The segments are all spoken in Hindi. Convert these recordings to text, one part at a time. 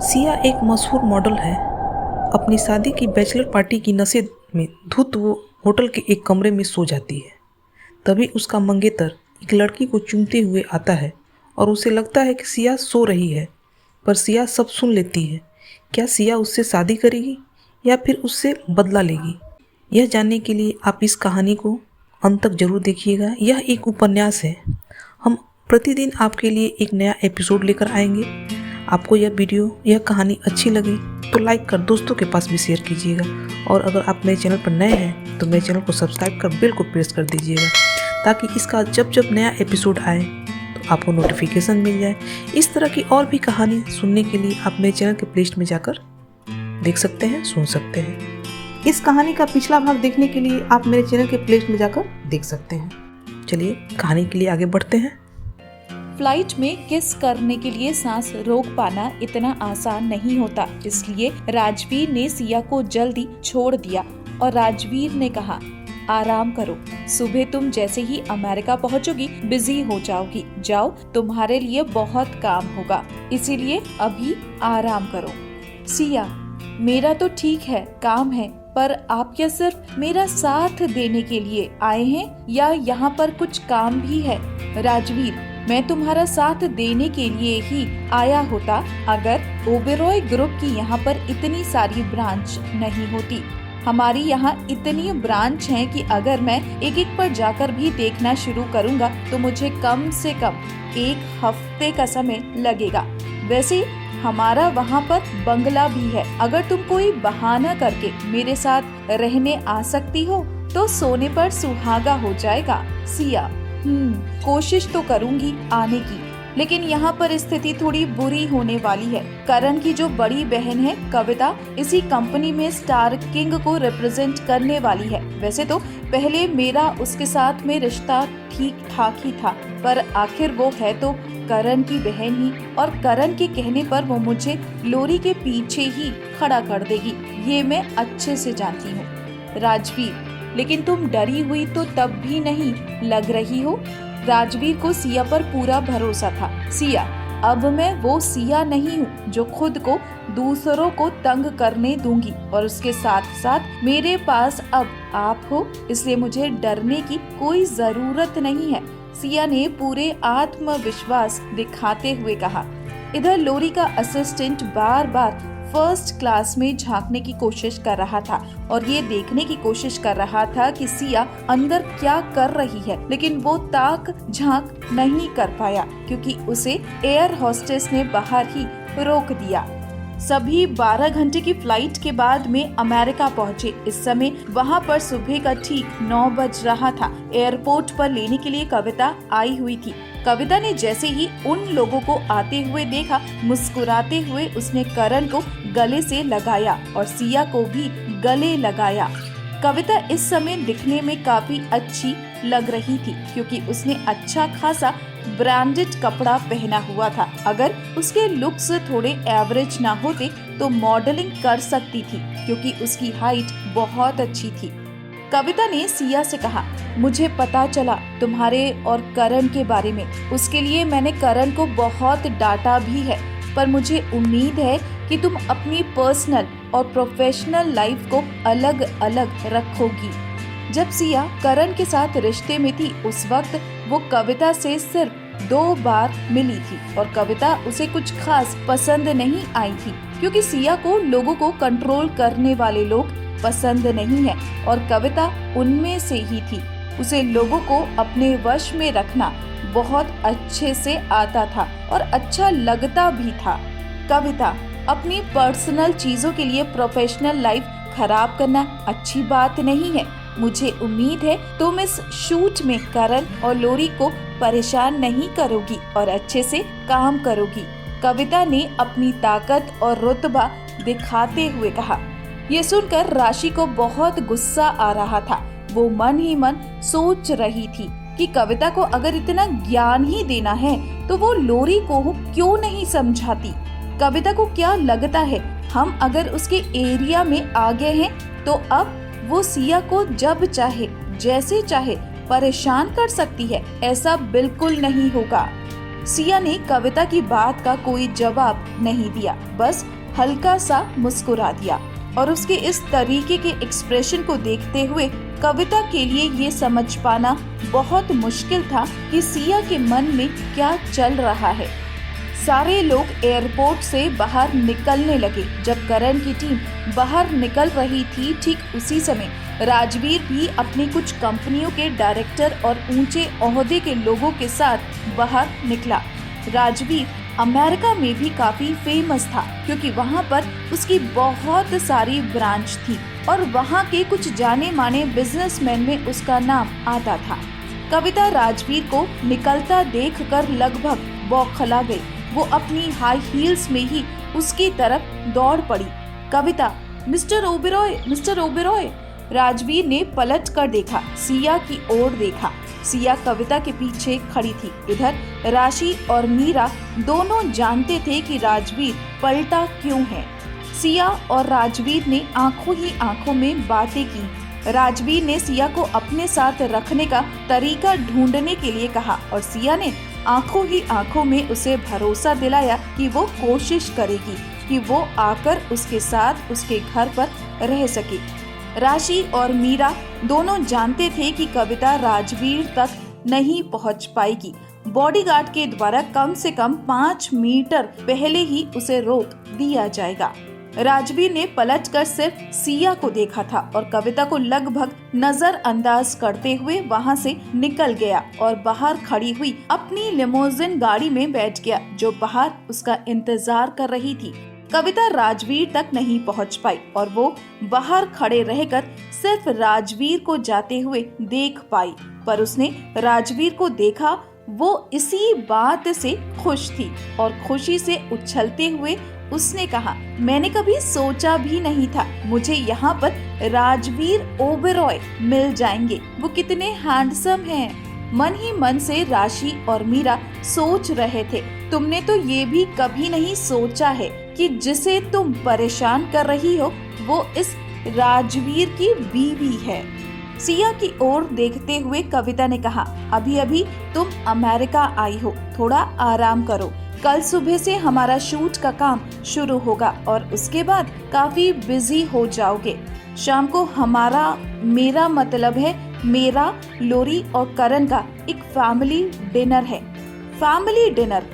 सिया एक मशहूर मॉडल है। अपनी शादी की बैचलर पार्टी की नशे में धुत वो होटल के एक कमरे में सो जाती है। तभी उसका मंगेतर एक लड़की को चूमते हुए आता है और उसे लगता है कि सिया सो रही है, पर सिया सब सुन लेती है। क्या सिया उससे शादी करेगी या फिर उससे बदला लेगी? यह जानने के लिए आप इस कहानी को अंत तक जरूर देखिएगा। यह एक उपन्यास है। हम प्रतिदिन आपके लिए एक नया एपिसोड लेकर आएंगे। आपको यह कहानी अच्छी लगे तो लाइक कर दोस्तों के पास भी शेयर कीजिएगा, और अगर आप मेरे चैनल पर नए हैं तो मेरे चैनल को सब्सक्राइब कर बेल को प्रेस कर दीजिएगा, ताकि इसका जब जब नया एपिसोड आए तो आपको नोटिफिकेशन मिल जाए। इस तरह की और भी कहानी सुनने के लिए आप मेरे चैनल के प्लेलिस्ट में जाकर देख सकते हैं, सुन सकते हैं। इस कहानी का पिछला भाग देखने के लिए आप मेरे चैनल के प्लेलिस्ट में जाकर देख सकते हैं। चलिए कहानी के लिए आगे बढ़ते हैं। फ्लाइट में किस करने के लिए सांस रोक पाना इतना आसान नहीं होता, इसलिए राजवीर ने सिया को जल्दी छोड़ दिया और राजवीर ने कहा, आराम करो, सुबह तुम जैसे ही अमेरिका पहुंचोगी बिजी हो जाओगी। जाओ, तुम्हारे लिए बहुत काम होगा, इसीलिए अभी आराम करो। सिया, मेरा तो ठीक है, काम है, पर आप क्या सिर्फ मेरा साथ देने के लिए आए हैं या यहाँ पर कुछ काम भी है? राजवीर, मैं तुम्हारा साथ देने के लिए ही आया होता अगर ओबेरॉय ग्रुप की यहाँ पर इतनी सारी ब्रांच नहीं होती। हमारी यहाँ इतनी ब्रांच हैं कि अगर मैं एक एक पर जाकर भी देखना शुरू करूँगा तो मुझे कम से कम 1 हफ्ते का समय लगेगा। वैसे हमारा वहाँ पर बंगला भी है, अगर तुम कोई बहाना करके मेरे साथ रहने आ सकती हो तो सोने पर सुहागा हो जाएगा। सिया, कोशिश तो करूंगी आने की, लेकिन यहाँ पर स्थिति थोड़ी बुरी होने वाली है। करण की जो बड़ी बहन है कविता, इसी कंपनी में स्टार किंग को रिप्रेजेंट करने वाली है। वैसे तो पहले मेरा उसके साथ में रिश्ता ठीक ठाक ही था, पर आखिर वो है तो करण की बहन ही, और करण के कहने पर वो मुझे लोरी के पीछे ही खड़ा कर देगी, ये मैं अच्छे से जानती हूँ। राजवीर, लेकिन तुम डरी हुई तो तब भी नहीं लग रही हो। राजवीर को सिया पर पूरा भरोसा था। सिया, अब मैं वो सिया नहीं हूँ जो खुद को दूसरों को तंग करने दूंगी, और उसके साथ साथ मेरे पास अब आप हो, इसलिए मुझे डरने की कोई जरूरत नहीं है। सिया ने पूरे आत्मविश्वास दिखाते हुए कहा। इधर लोरी का असिस्टेंट बार बार फर्स्ट क्लास में झांकने की कोशिश कर रहा था और ये देखने की कोशिश कर रहा था कि सिया अंदर क्या कर रही है, लेकिन वो ताक झांक नहीं कर पाया क्योंकि उसे एयर होस्टेस ने बाहर ही रोक दिया। सभी 12 घंटे की फ्लाइट के बाद में अमेरिका पहुंचे। इस समय वहां पर सुबह का ठीक 9 बज रहा था। एयरपोर्ट पर लेने के लिए कविता आई हुई थी। कविता ने जैसे ही उन लोगों को आते हुए देखा, मुस्कुराते हुए उसने करण को गले से लगाया और सिया को भी गले लगाया। कविता इस समय दिखने में काफी अच्छी लग रही थी क्योंकि उसने अच्छा खासा ब्रांडेड कपड़ा पहना हुआ था। अगर उसके लुक्स थोड़े एवरेज ना होते तो मॉडलिंग कर सकती थी क्योंकि उसकी हाइट बहुत अच्छी थी। कविता ने सिया से कहा, मुझे पता चला तुम्हारे और करण के बारे में, उसके लिए मैंने करण को बहुत डांटा भी है, पर मुझे उम्मीद है कि तुम अपनी पर्सनल और प्रोफेशनल लाइफ को अलग अलग रखोगी। जब सिया करण के साथ रिश्ते में थी उस वक्त वो कविता से सिर्फ 2 बार मिली थी और कविता उसे कुछ खास पसंद नहीं आई थी क्योंकि सिया को लोगों को कंट्रोल करने वाले लोग पसंद नहीं है और कविता उनमें से ही थी। उसे लोगों को अपने वश में रखना बहुत अच्छे से आता था और अच्छा लगता भी था। कविता, अपनी पर्सनल चीजों के लिए प्रोफेशनल लाइफ खराब करना अच्छी बात नहीं है। मुझे उम्मीद है तुम इस शूट में करण और लोरी को परेशान नहीं करोगी और अच्छे से काम करोगी। कविता ने अपनी ताकत और रुतबा दिखाते हुए कहा। ये सुनकर राशि को बहुत गुस्सा आ रहा था। वो मन ही मन सोच रही थी कि कविता को अगर इतना ज्ञान ही देना है तो वो लोरी को क्यों नहीं समझाती। कविता को क्या लगता है हम अगर उसके एरिया में आ गए हैं तो अब वो सिया को जब चाहे जैसे चाहे परेशान कर सकती है? ऐसा बिल्कुल नहीं होगा। सिया ने कविता की बात का कोई जवाब नहीं दिया, बस हल्का सा मुस्कुरा दिया। और उसके इस तरीके के एक्सप्रेशन को देखते हुए कविता के लिए ये समझ पाना बहुत मुश्किल था कि सिया के मन में क्या चल रहा है। सारे लोग एयरपोर्ट से बाहर निकलने लगे। जब करण की टीम बाहर निकल रही थी, ठीक उसी समय राजवीर भी अपनी कुछ कंपनियों के डायरेक्टर और ऊंचे ओहदे के लोगों के साथ बाहर निकला। राजवीर अमेरिका में भी काफी फेमस था, क्योंकि वहाँ पर उसकी बहुत सारी ब्रांच थी और वहाँ के कुछ जाने माने बिजनेसमैन में उसका नाम आता था। कविता राजवीर को निकलता देखकर लगभग बौखला गई। वो अपनी हाई हील्स में ही उसकी तरफ दौड़ पड़ी। कविता, मिस्टर ओबेरॉय, मिस्टर ओबेरॉय। राजवीर ने पलट कर देखा, सिया की ओर देखा। सिया कविता के पीछे खड़ी थी। इधर राशि और मीरा दोनों जानते थे कि राजवीर पलटा क्यों है। सिया और राजवीर ने आंखों ही आंखों में बातें की। राजवीर ने सिया को अपने साथ रखने का तरीका ढूंढने के लिए कहा और सिया ने आंखों ही आंखों में उसे भरोसा दिलाया कि वो कोशिश करेगी कि वो आकर उसके साथ उसके घर पर रह सके। राशि और मीरा दोनों जानते थे कि कविता राजवीर तक नहीं पहुंच पाएगी। बॉडीगार्ड के द्वारा कम से कम 5 मीटर पहले ही उसे रोक दिया जाएगा। राजवीर ने पलटकर सिर्फ सिया को देखा था और कविता को लगभग नजरअंदाज करते हुए वहां से निकल गया और बाहर खड़ी हुई अपनी लिमोजिन गाड़ी में बैठ गया, जो बाहर उसका इंतजार कर रही थी। कविता राजवीर तक नहीं पहुंच पाई और वो बाहर खड़े रहकर सिर्फ राजवीर को जाते हुए देख पाई। पर उसने राजवीर को देखा, वो इसी बात से खुश थी और खुशी से उछलते हुए उसने कहा, मैंने कभी सोचा भी नहीं था मुझे यहाँ पर राजवीर ओबेरॉय मिल जाएंगे। वो कितने हैंडसम हैं। मन ही मन से राशि और मीरा सोच रहे थे, तुमने तो ये भी कभी नहीं सोचा है कि जिसे तुम परेशान कर रही हो वो इस राजवीर की बीवी है। सिया की ओर देखते हुए कविता ने कहा, अभी अभी तुम अमेरिका आई हो, थोड़ा आराम करो। कल सुबह से हमारा शूट का काम शुरू होगा और उसके बाद काफी बिजी हो जाओगे। शाम को मेरा मतलब है मेरा, लोरी और करण का एक फैमिली डिनर है। फैमिली डिनर,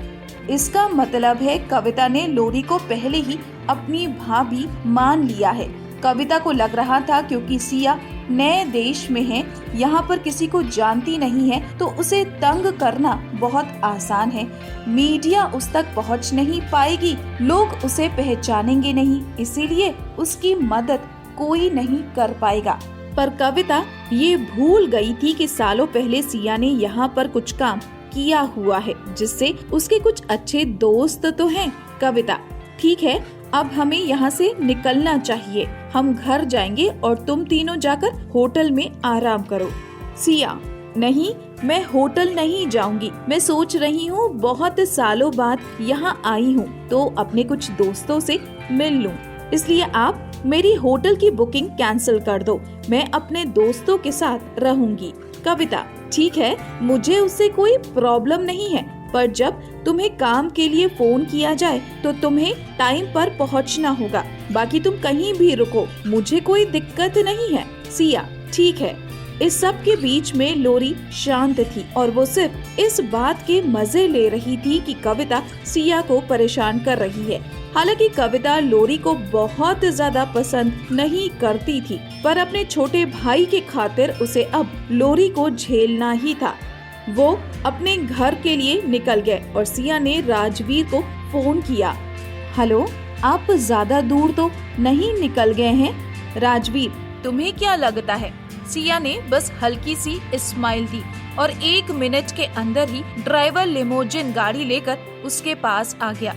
इसका मतलब है कविता ने लोरी को पहले ही अपनी भाभी मान लिया है। कविता को लग रहा था क्योंकि सिया नए देश में है, यहाँ पर किसी को जानती नहीं है, तो उसे तंग करना बहुत आसान है। मीडिया उस तक पहुँच नहीं पाएगी, लोग उसे पहचानेंगे नहीं, इसीलिए उसकी मदद कोई नहीं कर पाएगा। पर कविता ये भूल गई थी कि सालों पहले सिया ने यहाँ पर कुछ काम किया हुआ है, जिससे उसके कुछ अच्छे दोस्त तो हैं। कविता, ठीक है, अब हमें यहाँ से निकलना चाहिए, हम घर जाएंगे और तुम तीनों जाकर होटल में आराम करो। सिया, नहीं, मैं होटल नहीं जाऊंगी। मैं सोच रही हूँ बहुत सालों बाद यहाँ आई हूँ तो अपने कुछ दोस्तों से मिल लूँ, इसलिए आप मेरी होटल की बुकिंग कैंसिल कर दो, मैं अपने दोस्तों के साथ रहूंगी। कविता, ठीक है, मुझे उससे कोई प्रॉब्लम नहीं है, पर जब तुम्हें काम के लिए फोन किया जाए तो तुम्हें टाइम पर पहुंचना होगा, बाकी तुम कहीं भी रुको, मुझे कोई दिक्कत नहीं है। सिया, ठीक है। इस सब के बीच में लोरी शांत थी और वो सिर्फ इस बात के मजे ले रही थी कि कविता सिया को परेशान कर रही है। हालांकि कविता लोरी को बहुत ज्यादा पसंद नहीं करती थी, पर अपने छोटे भाई के खातिर उसे अब लोरी को झेलना ही था। वो अपने घर के लिए निकल गए और सिया ने राजवीर को फोन किया। हेलो, आप ज्यादा दूर तो नहीं निकल गए हैं? राजवीर, तुम्हें क्या लगता है? सिया ने बस हल्की सी स्माइल दी और 1 मिनट के अंदर ही ड्राइवर लिमोजिन गाड़ी लेकर उसके पास आ गया।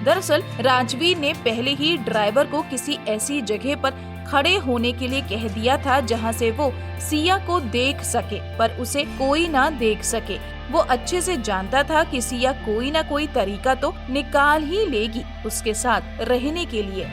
दरअसल राजवीर ने पहले ही ड्राइवर को किसी ऐसी जगह पर खड़े होने के लिए कह दिया था जहां से वो सिया को देख सके, पर उसे कोई ना देख सके। वो अच्छे से जानता था कि सिया कोई ना कोई तरीका तो निकाल ही लेगी उसके साथ रहने के लिए।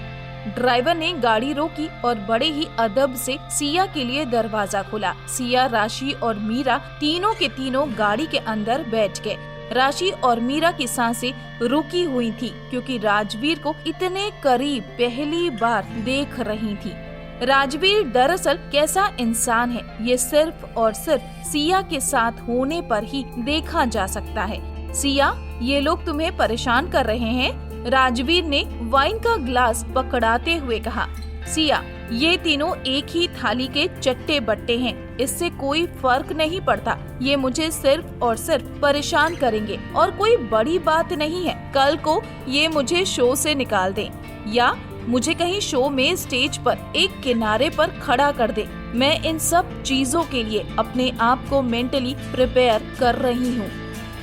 ड्राइवर ने गाड़ी रोकी और बड़े ही अदब से सिया के लिए दरवाजा खोला। सिया, राशि और मीरा तीनों के तीनों गाड़ी के अंदर बैठ गए। राशि और मीरा की सांसें रुकी हुई थी क्योंकि राजवीर को इतने करीब पहली बार देख रही थी। राजवीर दरअसल कैसा इंसान है ये सिर्फ और सिर्फ सिया के साथ होने पर ही देखा जा सकता है। सिया, ये लोग तुम्हें परेशान कर रहे हैं? राजवीर ने वाइन का ग्लास पकड़ाते हुए कहा। सिया, ये तीनों एक ही थाली के चट्टे बट्टे हैं, इससे कोई फर्क नहीं पड़ता। ये मुझे सिर्फ और सिर्फ परेशान करेंगे और कोई बड़ी बात नहीं है। कल को ये मुझे शो से निकाल दें या मुझे कहीं शो में स्टेज पर एक किनारे पर खड़ा कर दे। मैं इन सब चीजों के लिए अपने आप को मेंटली प्रिपेयर कर रही हूँ।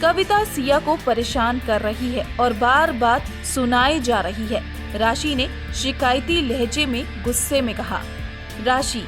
कविता सिया को परेशान कर रही है और बार बार सुनाई जा रही है। राशि ने शिकायती लहजे में गुस्से में कहा। राशि,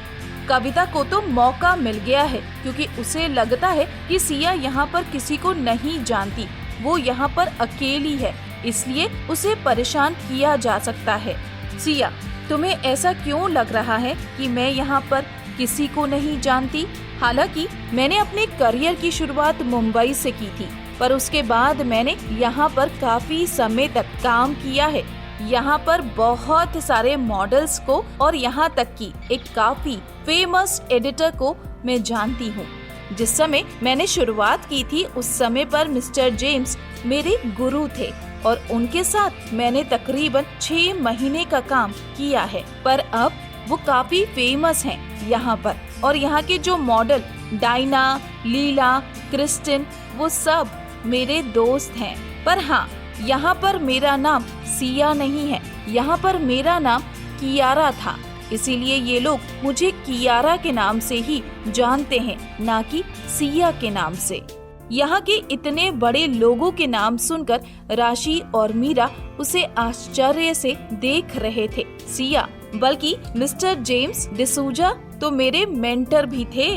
कविता को तो मौका मिल गया है क्योंकि उसे लगता है कि सिया यहाँ पर किसी को नहीं जानती, वो यहाँ पर अकेली है, इसलिए उसे परेशान किया जा सकता है। सिया, तुम्हें ऐसा क्यों लग रहा है कि मैं यहाँ पर किसी को नहीं जानती? हालांकि मैंने अपने करियर की शुरुआत मुंबई से की थी, पर उसके बाद मैंने यहाँ पर काफी समय तक काम किया है। यहाँ पर बहुत सारे मॉडल्स को और यहाँ तक कि एक काफी फेमस एडिटर को मैं जानती हूँ। जिस समय मैंने शुरुआत की थी उस समय पर मिस्टर जेम्स मेरे गुरु थे और उनके साथ मैंने तकरीबन 6 महीने का काम किया है। पर अब वो काफी फेमस हैं यहाँ पर और यहाँ के जो मॉडल डायना, लीला, क्रिस्टिन, वो सब मेरे दोस्त हैं। पर हाँ, यहाँ पर मेरा नाम सिया नहीं है, यहाँ पर मेरा नाम कियारा था, इसीलिए ये लोग मुझे कियारा के नाम से ही जानते हैं, ना कि सिया के नाम से। यहाँ के इतने बड़े लोगों के नाम सुनकर राशि और मीरा उसे आश्चर्य से देख रहे थे। सिया, बल्कि मिस्टर जेम्स डिसूजा तो मेरे मेंटर भी थे,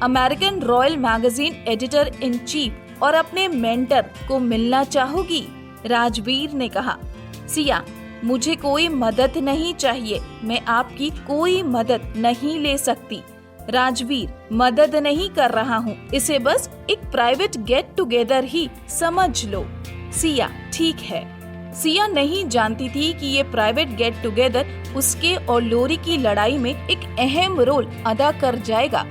American royal magazine editor in chief, और अपने मेंटर को मिलना चाहोगी? राजवीर ने कहा। सिया, मुझे कोई मदद नहीं चाहिए, मैं आपकी कोई मदद नहीं ले सकती। राजवीर, मदद नहीं कर रहा हूँ, इसे बस एक प्राइवेट गेट टुगेदर ही समझ लो। सिया, ठीक है। सिया नहीं जानती थी कि ये प्राइवेट गेट टुगेदर उसके और लोरी की लड़ाई में एक अहम रोल अदा कर जाएगा।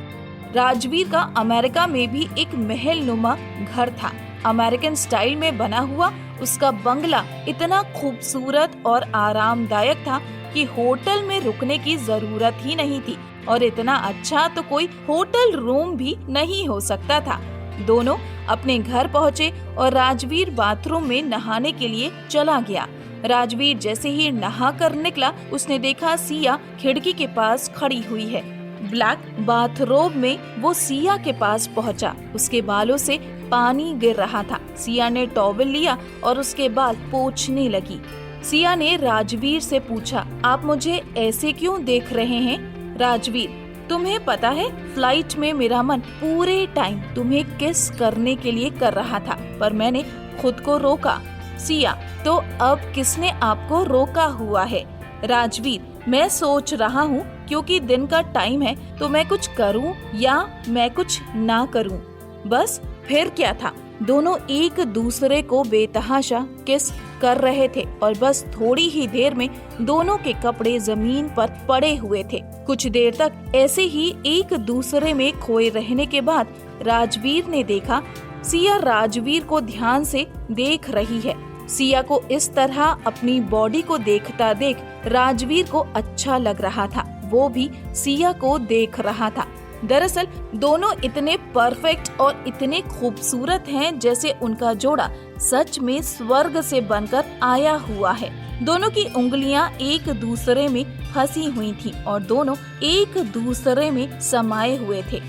राजवीर का अमेरिका में भी एक महल नुमा घर था। अमेरिकन स्टाइल में बना हुआ उसका बंगला इतना खूबसूरत और आरामदायक था कि होटल में रुकने की जरूरत ही नहीं थी, और इतना अच्छा तो कोई होटल रूम भी नहीं हो सकता था। दोनों अपने घर पहुँचे और राजवीर बाथरूम में नहाने के लिए चला गया। राजवीर जैसे ही नहा कर निकला, उसने देखा सिया खिड़की के पास खड़ी हुई है। ब्लैक बाथरोब में वो सिया के पास पहुंचा। उसके बालों से पानी गिर रहा था। सिया ने टॉवल लिया और उसके बाल पोंछने लगी। सिया ने राजवीर से पूछा, आप मुझे ऐसे क्यों देख रहे हैं? राजवीर, तुम्हें पता है, फ्लाइट में मेरा मन पूरे टाइम तुम्हें किस करने के लिए कर रहा था, पर मैंने खुद को रोका। सिया, तो अब किसने आपको रोका हुआ है? राजवीर, मैं सोच रहा हूँ क्योंकि दिन का टाइम है तो मैं कुछ करूँ या मैं कुछ ना करूँ, बस। फिर क्या था, दोनों एक दूसरे को बेतहाशा किस कर रहे थे और बस थोड़ी ही देर में दोनों के कपड़े जमीन पर पड़े हुए थे। कुछ देर तक ऐसे ही एक दूसरे में खोए रहने के बाद राजवीर ने देखा सिया राजवीर को ध्यान से देख रही है। सिया को इस तरह अपनी बॉडी को देखता देख राजवीर को अच्छा लग रहा था, वो भी सिया को देख रहा था। दरअसल दोनों इतने परफेक्ट और इतने खूबसूरत हैं जैसे उनका जोड़ा सच में स्वर्ग से बनकर आया हुआ है। दोनों की उंगलियां एक दूसरे में फंसी हुई थीं और दोनों एक दूसरे में समाये हुए थे।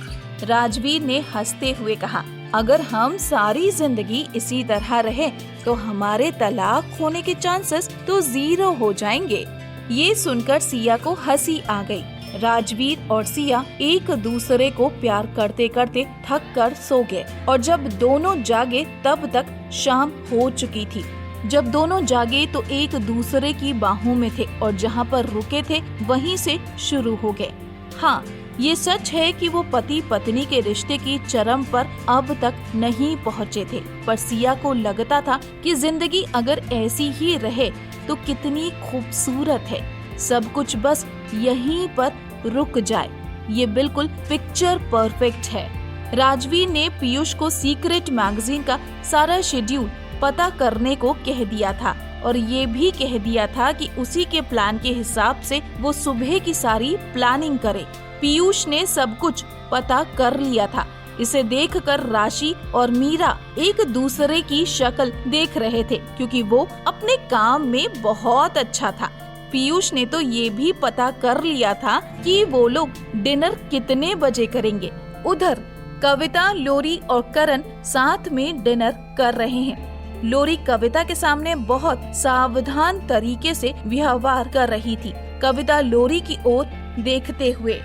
राजवीर ने हंसते हुए कहा, अगर हम सारी जिंदगी इसी तरह रहे तो हमारे तलाक होने के चांसेस तो 0 हो जाएंगे। ये सुनकर सिया को हंसी आ गई। राजवीर और सिया एक दूसरे को प्यार करते करते थक कर सो गए और जब दोनों जागे तब तक शाम हो चुकी थी। जब दोनों जागे तो एक दूसरे की बाहों में थे और जहाँ पर रुके थे वहीं से शुरू हो गए। हाँ, ये सच है कि वो पति पत्नी के रिश्ते की चरम पर अब तक नहीं पहुँचे थे, पर सिया को लगता था कि जिंदगी अगर ऐसी ही रहे तो कितनी खूबसूरत है, सब कुछ बस यहीं पर रुक जाए। ये बिल्कुल पिक्चर परफेक्ट है। राजवीर ने पीयूष को सीक्रेट मैगजीन का सारा शेड्यूल पता करने को कह दिया था और ये भी कह दिया था कि उसी के प्लान के हिसाब से वो सुबह की सारी प्लानिंग करे। पीयूष ने सब कुछ पता कर लिया था। इसे देखकर राशि और मीरा एक दूसरे की शक्ल देख रहे थे क्योंकि वो अपने काम में बहुत अच्छा था। पीयूष ने तो ये भी पता कर लिया था कि वो लोग डिनर कितने बजे करेंगे। उधर कविता, लोरी और करण साथ में डिनर कर रहे हैं। लोरी कविता के सामने बहुत सावधान तरीके से व्यवहार कर रही थी। कविता लोरी की ओर देखते हुए,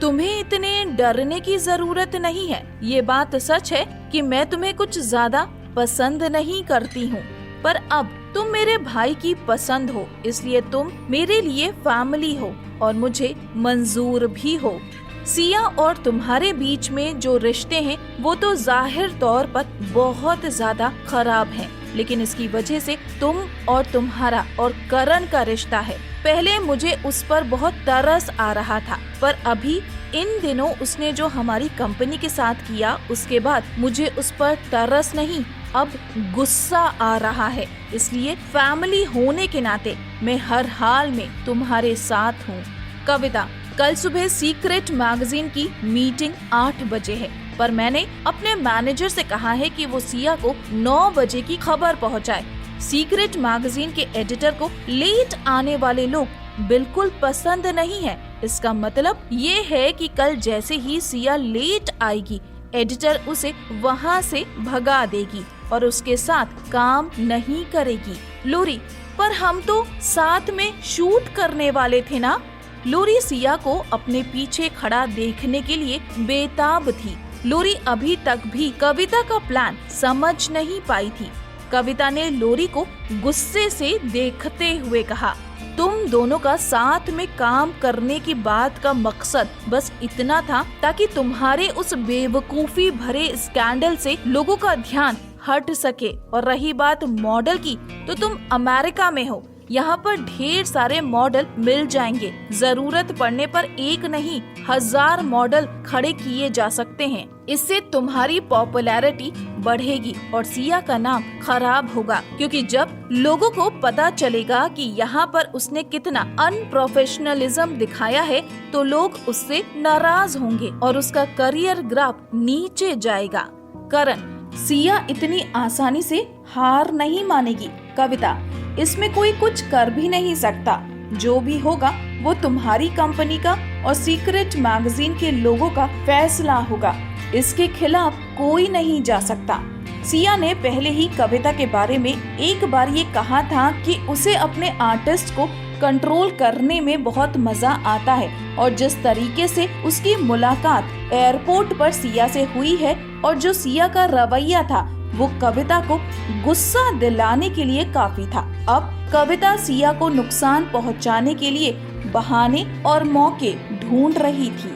तुम्हें इतने डरने की जरूरत नहीं है। ये बात सच है कि मैं तुम्हें कुछ ज्यादा पसंद नहीं करती हूँ, पर अब तुम मेरे भाई की पसंद हो, इसलिए तुम मेरे लिए फैमिली हो और मुझे मंजूर भी हो। सिया और तुम्हारे बीच में जो रिश्ते हैं वो तो जाहिर तौर पर बहुत ज्यादा खराब हैं, लेकिन इसकी वजह से तुम और तुम्हारा और करण का रिश्ता है। पहले मुझे उस पर बहुत तरस आ रहा था, पर अभी इन दिनों उसने जो हमारी कंपनी के साथ किया उसके बाद मुझे उस पर तरस नहीं, अब गुस्सा आ रहा है। इसलिए फैमिली होने के नाते मैं हर हाल में तुम्हारे साथ हूँ। कविता, कल सुबह सीक्रेट मैगजीन की मीटिंग 8 बजे है, पर मैंने अपने मैनेजर से कहा है कि वो सिया को 9 बजे की खबर पहुंचाए। सीक्रेट मैगजीन के एडिटर को लेट आने वाले लोग बिल्कुल पसंद नहीं है। इसका मतलब ये है कि कल जैसे ही सिया लेट आएगी, एडिटर उसे वहाँ से भगा देगी और उसके साथ काम नहीं करेगी। लोरी, पर हम तो साथ में शूट करने वाले थे ना। लोरी सिया को अपने पीछे खड़ा देखने के लिए बेताब थी। लोरी अभी तक भी कविता का प्लान समझ नहीं पाई थी। कविता ने लोरी को गुस्से से देखते हुए कहा, तुम दोनों का साथ में काम करने की बात का मकसद बस इतना था ताकि तुम्हारे उस बेवकूफी भरे स्कैंडल से लोगों का ध्यान हट सके। और रही बात मॉडल की, तो तुम अमेरिका में हो, यहाँ पर ढेर सारे मॉडल मिल जाएंगे। जरूरत पड़ने पर एक नहीं 1000 मॉडल खड़े किए जा सकते हैं। इससे तुम्हारी पॉपुलैरिटी बढ़ेगी और सिया का नाम खराब होगा, क्योंकि जब लोगों को पता चलेगा कि यहाँ पर उसने कितना अनप्रोफेशनलिज्म दिखाया है तो लोग उससे नाराज होंगे और उसका करियर ग्राफ नीचे जाएगा। करण, सिया इतनी आसानी से हार नहीं मानेगी। कविता, इसमें कोई कुछ कर भी नहीं सकता। जो भी होगा वो तुम्हारी कंपनी का और सीक्रेट मैगजीन के लोगों का फैसला होगा। इसके खिलाफ कोई नहीं जा सकता। सिया ने पहले ही कविता के बारे में एक बार ये कहा था कि उसे अपने आर्टिस्ट को कंट्रोल करने में बहुत मजा आता है, और जिस तरीके से उसकी मुलाकात एयरपोर्ट पर सिया से हुई है और जो सिया का रवैया था वो कविता को गुस्सा दिलाने के लिए काफी था। अब कविता सिया को नुकसान पहुंचाने के लिए बहाने और मौके ढूंढ रही थी।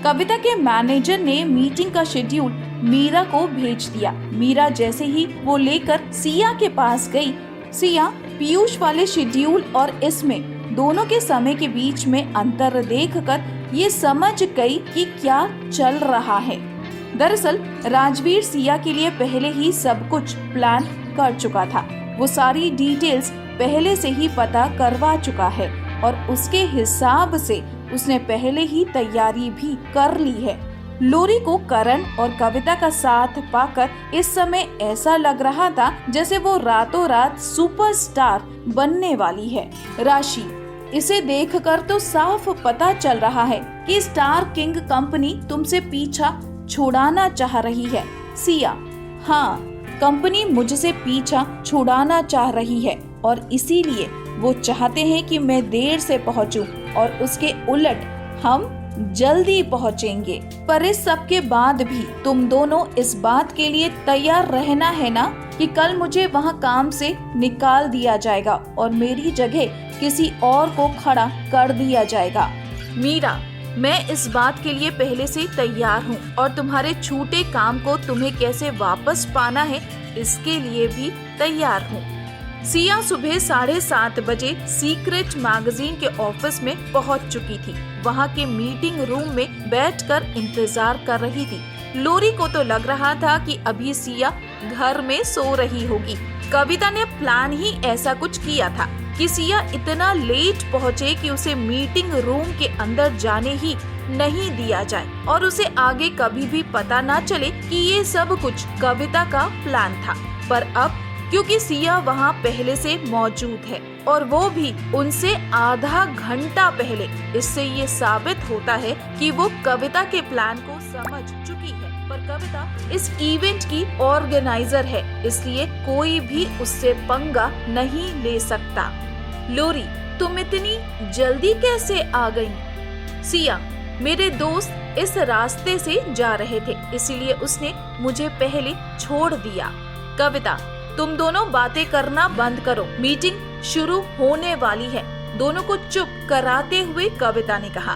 कविता के मैनेजर ने मीटिंग का शेड्यूल मीरा को भेज दिया। मीरा जैसे ही वो लेकर सिया के पास गई, सिया पीयूष वाले शेड्यूल और इसमें दोनों के समय के बीच में अंतर देखकर ये समझ गई कि क्या चल रहा है। दरअसल राजवीर सिया के लिए पहले ही सब कुछ प्लान कर चुका था। वो सारी डिटेल्स पहले से ही पता करवा चुका है और उसके हिसाब से उसने पहले ही तैयारी भी कर ली है। लोरी को करण और कविता का साथ पाकर इस समय ऐसा लग रहा था जैसे वो रातों रात सुपरस्टार बनने वाली है। राशि, इसे देखकर तो साफ पता चल रहा है कि स्टार किंग कंपनी तुमसे पीछा छुड़ाना चाह रही है। सिया, हाँ, कंपनी मुझसे पीछा छुड़ाना चाह रही है और इसीलिए वो चाहते हैं कि मैं देर से पहुंचूं और उसके उलट हम जल्दी पहुंचेंगे। पर इस सब के बाद भी तुम दोनों इस बात के लिए तैयार रहना है ना कि कल मुझे वहाँ काम से निकाल दिया जाएगा और मेरी जगह किसी और को खड़ा कर दिया जाएगा। मीरा, मैं इस बात के लिए पहले से तैयार हूँ और तुम्हारे छूटे काम को तुम्हें कैसे वापस पाना है इसके लिए भी तैयार हूँ। सिया सुबह 7:30 बजे सीक्रेट मैगजीन के ऑफिस में पहुँच चुकी थी। वहाँ के मीटिंग रूम में बैठकर इंतजार कर रही थी। लोरी को तो लग रहा था कि अभी सिया घर में सो रही होगी। कविता ने प्लान ही ऐसा कुछ किया था कि सिया इतना लेट पहुँचे कि उसे मीटिंग रूम के अंदर जाने ही नहीं दिया जाए और उसे आगे कभी भी पता ना चले कि ये सब कुछ कविता का प्लान था। पर अब क्योंकि सिया वहाँ पहले से मौजूद है और वो भी उनसे आधा घंटा पहले, इससे ये साबित होता है कि वो कविता के प्लान को समझ चुकी है। पर कविता इस इवेंट की ऑर्गेनाइजर है, इसलिए कोई भी उससे पंगा नहीं ले सकता। लोरी, तुम इतनी जल्दी कैसे आ गई? सिया, मेरे दोस्त इस रास्ते से जा रहे थे, इसलिए उसने मुझे पहले छोड़ दिया। कविता, तुम दोनों बातें करना बंद करो, मीटिंग शुरू होने वाली है। दोनों को चुप कराते हुए कविता ने कहा।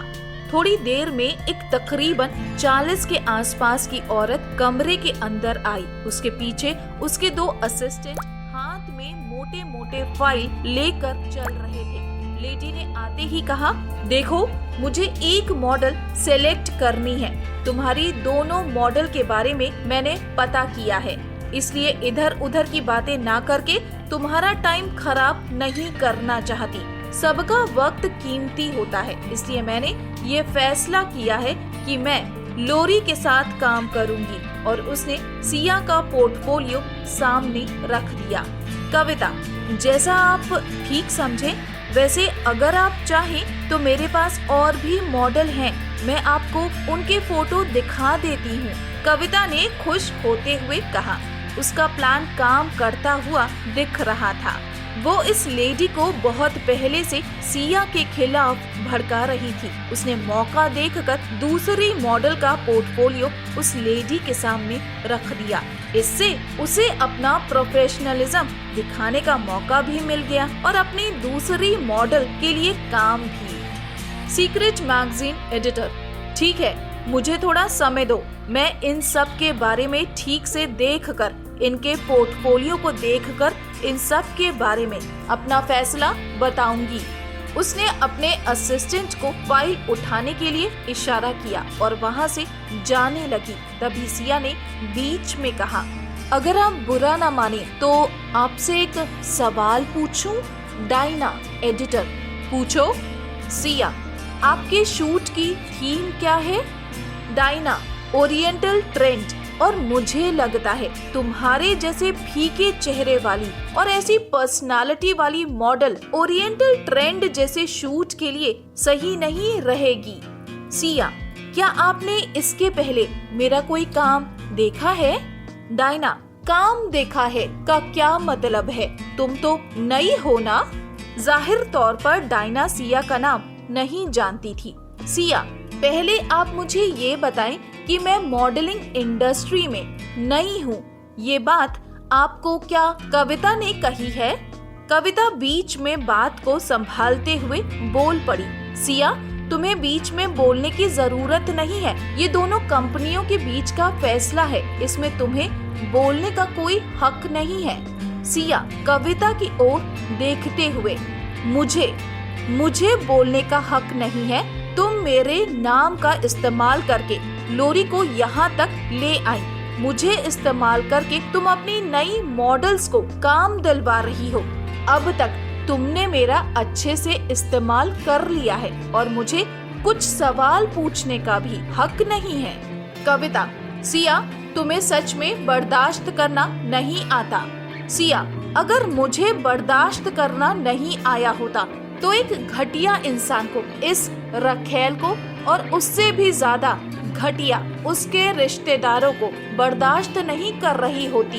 थोड़ी देर में एक तकरीबन 40 के आसपास की औरत कमरे के अंदर आई। उसके पीछे उसके 2 असिस्टेंट हाथ में मोटे मोटे फाइल लेकर चल रहे थे। लेडी ने आते ही कहा, देखो, मुझे एक मॉडल सेलेक्ट करनी है। तुम्हारी दोनों मॉडल के बारे में मैंने पता किया है, इसलिए इधर उधर की बातें ना करके तुम्हारा टाइम खराब नहीं करना चाहती। सबका वक्त कीमती होता है, इसलिए मैंने ये फैसला किया है कि मैं लोरी के साथ काम करूंगी। और उसने सिया का पोर्टफोलियो सामने रख दिया। कविता, जैसा आप ठीक समझे, वैसे अगर आप चाहें तो मेरे पास और भी मॉडल हैं, मैं आपको उनके फोटो दिखा देती हूँ। कविता ने खुश होते हुए कहा। उसका प्लान काम करता हुआ दिख रहा था। वो इस लेडी को बहुत पहले से सिया के खिलाफ भड़का रही थी। उसने मौका देखकर दूसरी मॉडल का पोर्टफोलियो उस लेडी के सामने रख दिया। इससे उसे अपना प्रोफेशनलिज्म दिखाने का मौका भी मिल गया और अपनी दूसरी मॉडल के लिए काम भी। सीक्रेट मैगजीन एडिटर, ठीक है, मुझे थोड़ा समय दो, मैं इन सब के बारे में ठीक से देखकर, इनके पोर्टफोलियो को देखकर इन सब के बारे में अपना फैसला बताऊंगी। उसने अपने असिस्टेंट को फाइल उठाने के लिए इशारा किया और वहां से जाने लगी। तभी सिया ने बीच में कहा, अगर आप बुरा ना माने तो आपसे एक सवाल पूछूं? डायना, एडिटर, पूछो। सिया, आपके शूट की थीम क्या है? Diana, oriental trend. और मुझे लगता है तुम्हारे जैसे फीके चेहरे वाली और ऐसी पर्सनालिटी वाली मॉडल ओरिएंटल ट्रेंड जैसे शूट के लिए सही नहीं रहेगी। सिया, क्या आपने इसके पहले मेरा कोई काम देखा है? डायना, काम देखा है का क्या मतलब है? तुम तो नई हो ना? जाहिर तौर पर डायना सिया का नाम नहीं जानती थी। सिया, पहले आप मुझे ये बताएं कि मैं मॉडलिंग इंडस्ट्री में नई हूँ, ये बात आपको क्या कविता ने कही है? कविता बीच में बात को संभालते हुए बोल पड़ी। सिया, तुम्हें बीच में बोलने की जरूरत नहीं है, ये दोनों कंपनियों के बीच का फैसला है, इसमें तुम्हें बोलने का कोई हक नहीं है। सिया कविता की ओर देखते हुए, मुझे बोलने का हक नहीं है? तुम मेरे नाम का इस्तेमाल करके लोरी को यहाँ तक ले आई, मुझे इस्तेमाल करके तुम अपनी नई मॉडल्स को काम दिलवा रही हो। अब तक तुमने मेरा अच्छे से इस्तेमाल कर लिया है और मुझे कुछ सवाल पूछने का भी हक नहीं है। कविता, सिया, तुम्हें सच में बर्दाश्त करना नहीं आता? सिया, अगर मुझे बर्दाश्त करना नहीं आया होता तो एक घटिया इंसान को, इस रखेल को और उससे भी ज्यादा घटिया उसके रिश्तेदारों को बर्दाश्त नहीं कर रही होती।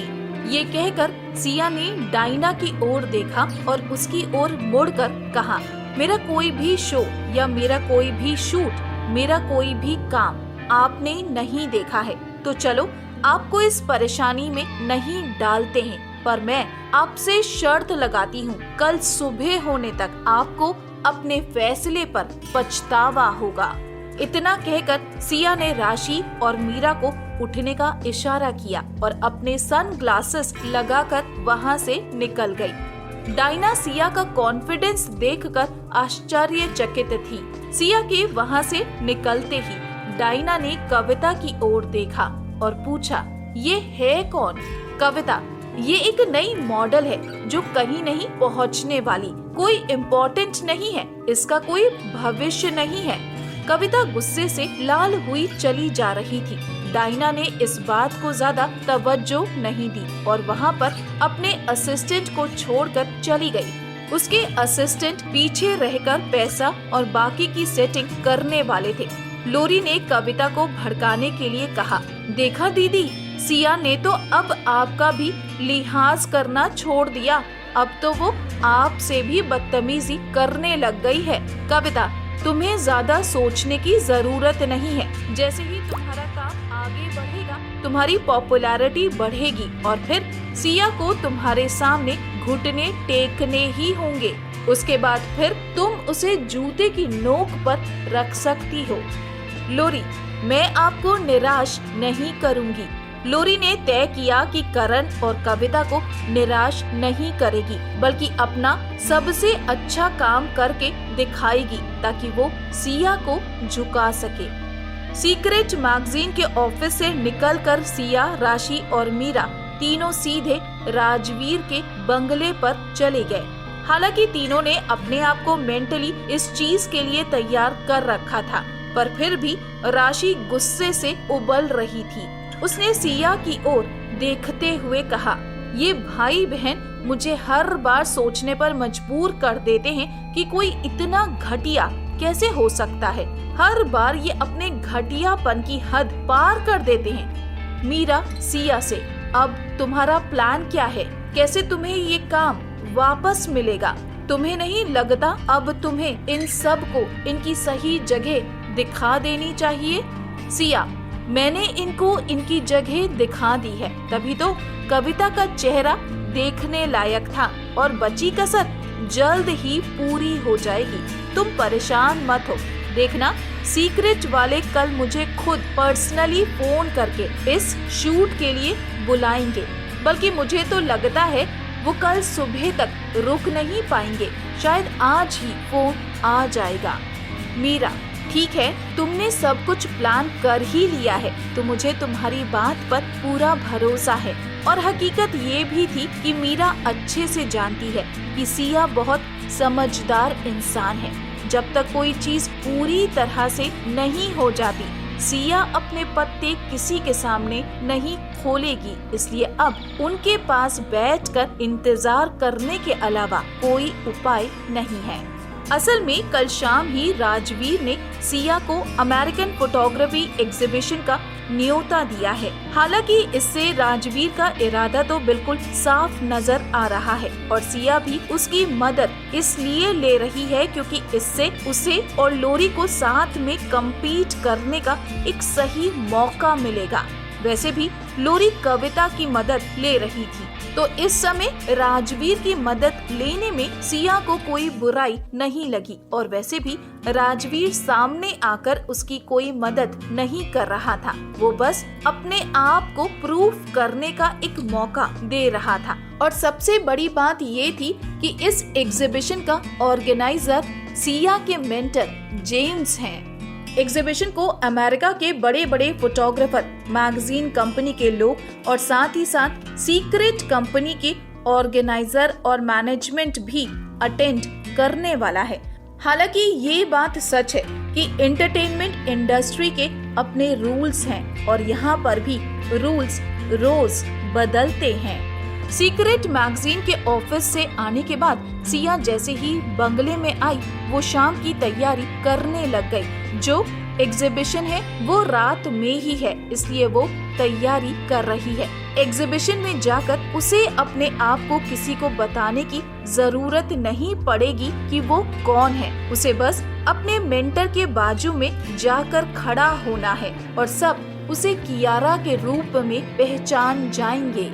ये कहकर सिया ने डायना की ओर देखा और उसकी ओर मुड़कर कहा, मेरा कोई भी शो या मेरा कोई भी शूट, मेरा कोई भी काम आपने नहीं देखा है, तो चलो आपको इस परेशानी में नहीं डालते हैं। पर मैं आपसे शर्त लगाती हूँ, कल सुबह होने तक आपको अपने फैसले पर पछतावा होगा। इतना कहकर सिया ने राशि और मीरा को उठने का इशारा किया और अपने सनग्लासेस लगाकर वहाँ से निकल गई। डायना सिया का कॉन्फिडेंस देखकर आश्चर्यचकित थी। सिया के वहाँ से निकलते ही डायना ने कविता की ओर देखा और पूछा, ये है कौन? कविता, ये एक नई मॉडल है जो कहीं नहीं पहुँचने वाली, कोई इम्पोर्टेंट नहीं है, इसका कोई भविष्य नहीं है। कविता गुस्से से लाल हुई चली जा रही थी। डायना ने इस बात को ज्यादा तवज्जो नहीं दी और वहाँ पर अपने असिस्टेंट को छोड़कर चली गई। उसके असिस्टेंट पीछे रहकर पैसा और बाकी की सेटिंग करने वाले थे। लोरी ने कविता को भड़काने के लिए कहा, देखा दीदी, सिया ने तो अब आपका भी लिहाज करना छोड़ दिया, अब तो वो आपसे भी बदतमीजी करने लग गई है। कविता, तुम्हें ज्यादा सोचने की जरूरत नहीं है। जैसे ही तुम्हारा काम आगे बढ़ेगा, तुम्हारी पॉपुलैरिटी बढ़ेगी और फिर सिया को तुम्हारे सामने घुटने टेकने ही होंगे। उसके बाद फिर तुम उसे जूते की नोक पर रख सकती हो। लोरी, मैं आपको निराश नहीं करूंगी। लोरी ने तय किया कि करण और कविता को निराश नहीं करेगी, बल्कि अपना सबसे अच्छा काम करके दिखाएगी ताकि वो सिया को झुका सके। सीक्रेट मैगजीन के ऑफिस से निकलकर सिया, राशि और मीरा तीनों सीधे राजवीर के बंगले पर चले गए। हालांकि तीनों ने अपने आप को मेंटली इस चीज के लिए तैयार कर रखा था, पर फिर भी राशि गुस्से से उबल रही थी। उसने सिया की ओर देखते हुए कहा, ये भाई बहन मुझे हर बार सोचने पर मजबूर कर देते हैं कि कोई इतना घटिया कैसे हो सकता है। हर बार ये अपने घटियापन की हद पार कर देते हैं। मीरा सिया से, अब तुम्हारा प्लान क्या है? कैसे तुम्हें ये काम वापस मिलेगा? तुम्हें नहीं लगता अब तुम्हें इन सब को इनकी सही जगह दिखा देनी चाहिए? सिया, मैंने इनको इनकी जगह दिखा दी है, तभी तो कविता का चेहरा देखने लायक था और बची कसर जल्द ही पूरी हो जाएगी। तुम परेशान मत हो, देखना सीक्रेट वाले कल मुझे खुद पर्सनली फोन करके इस शूट के लिए बुलाएंगे। बल्कि मुझे तो लगता है वो कल सुबह तक रुक नहीं पाएंगे, शायद आज ही फोन आ जाएगा। मीरा, ठीक है, तुमने सब कुछ प्लान कर ही लिया है तो मुझे तुम्हारी बात पर पूरा भरोसा है। और हकीकत ये भी थी कि मीरा अच्छे से जानती है कि सिया बहुत समझदार इंसान है। जब तक कोई चीज पूरी तरह से नहीं हो जाती, सिया अपने पत्ते किसी के सामने नहीं खोलेगी। इसलिए अब उनके पास बैठकर इंतजार करने के अलावा कोई उपाय नहीं है। असल में कल शाम ही राजवीर ने सिया को अमेरिकन फोटोग्राफी एग्जीबिशन का न्योता दिया है। हालांकि इससे राजवीर का इरादा तो बिल्कुल साफ नजर आ रहा है और सिया भी उसकी मदद इसलिए ले रही है क्योंकि इससे उसे और लोरी को साथ में कम्पीट करने का एक सही मौका मिलेगा। वैसे भी लोरी कविता की मदद ले रही थी, तो इस समय राजवीर की मदद लेने में सिया को कोई बुराई नहीं लगी। और वैसे भी राजवीर सामने आकर उसकी कोई मदद नहीं कर रहा था, वो बस अपने आप को प्रूफ करने का एक मौका दे रहा था। और सबसे बड़ी बात ये थी कि इस एग्जीबिशन का ऑर्गेनाइजर सिया के मेंटर जेम्स हैं। एग्जीबिशन को अमेरिका के बड़े बड़े फोटोग्राफर, मैगजीन कंपनी के लोग और साथ ही साथ सीक्रेट कंपनी के ऑर्गेनाइजर और मैनेजमेंट भी अटेंड करने वाला है। हालांकि ये बात सच है कि एंटरटेनमेंट इंडस्ट्री के अपने रूल्स हैं और यहाँ पर भी रूल्स रोज बदलते हैं। सीक्रेट मैगजीन के ऑफिस से आने के बाद सिया जैसे ही बंगले में आई, वो शाम की तैयारी करने लग गई। जो एग्जीबिशन है वो रात में ही है, इसलिए वो तैयारी कर रही है। एग्जीबिशन में जाकर उसे अपने आप को किसी को बताने की जरूरत नहीं पड़ेगी कि वो कौन है। उसे बस अपने मेंटर के बाजू में जाकर खड़ा होना है और सब उसे कियारा के रूप में पहचान जाएंगे।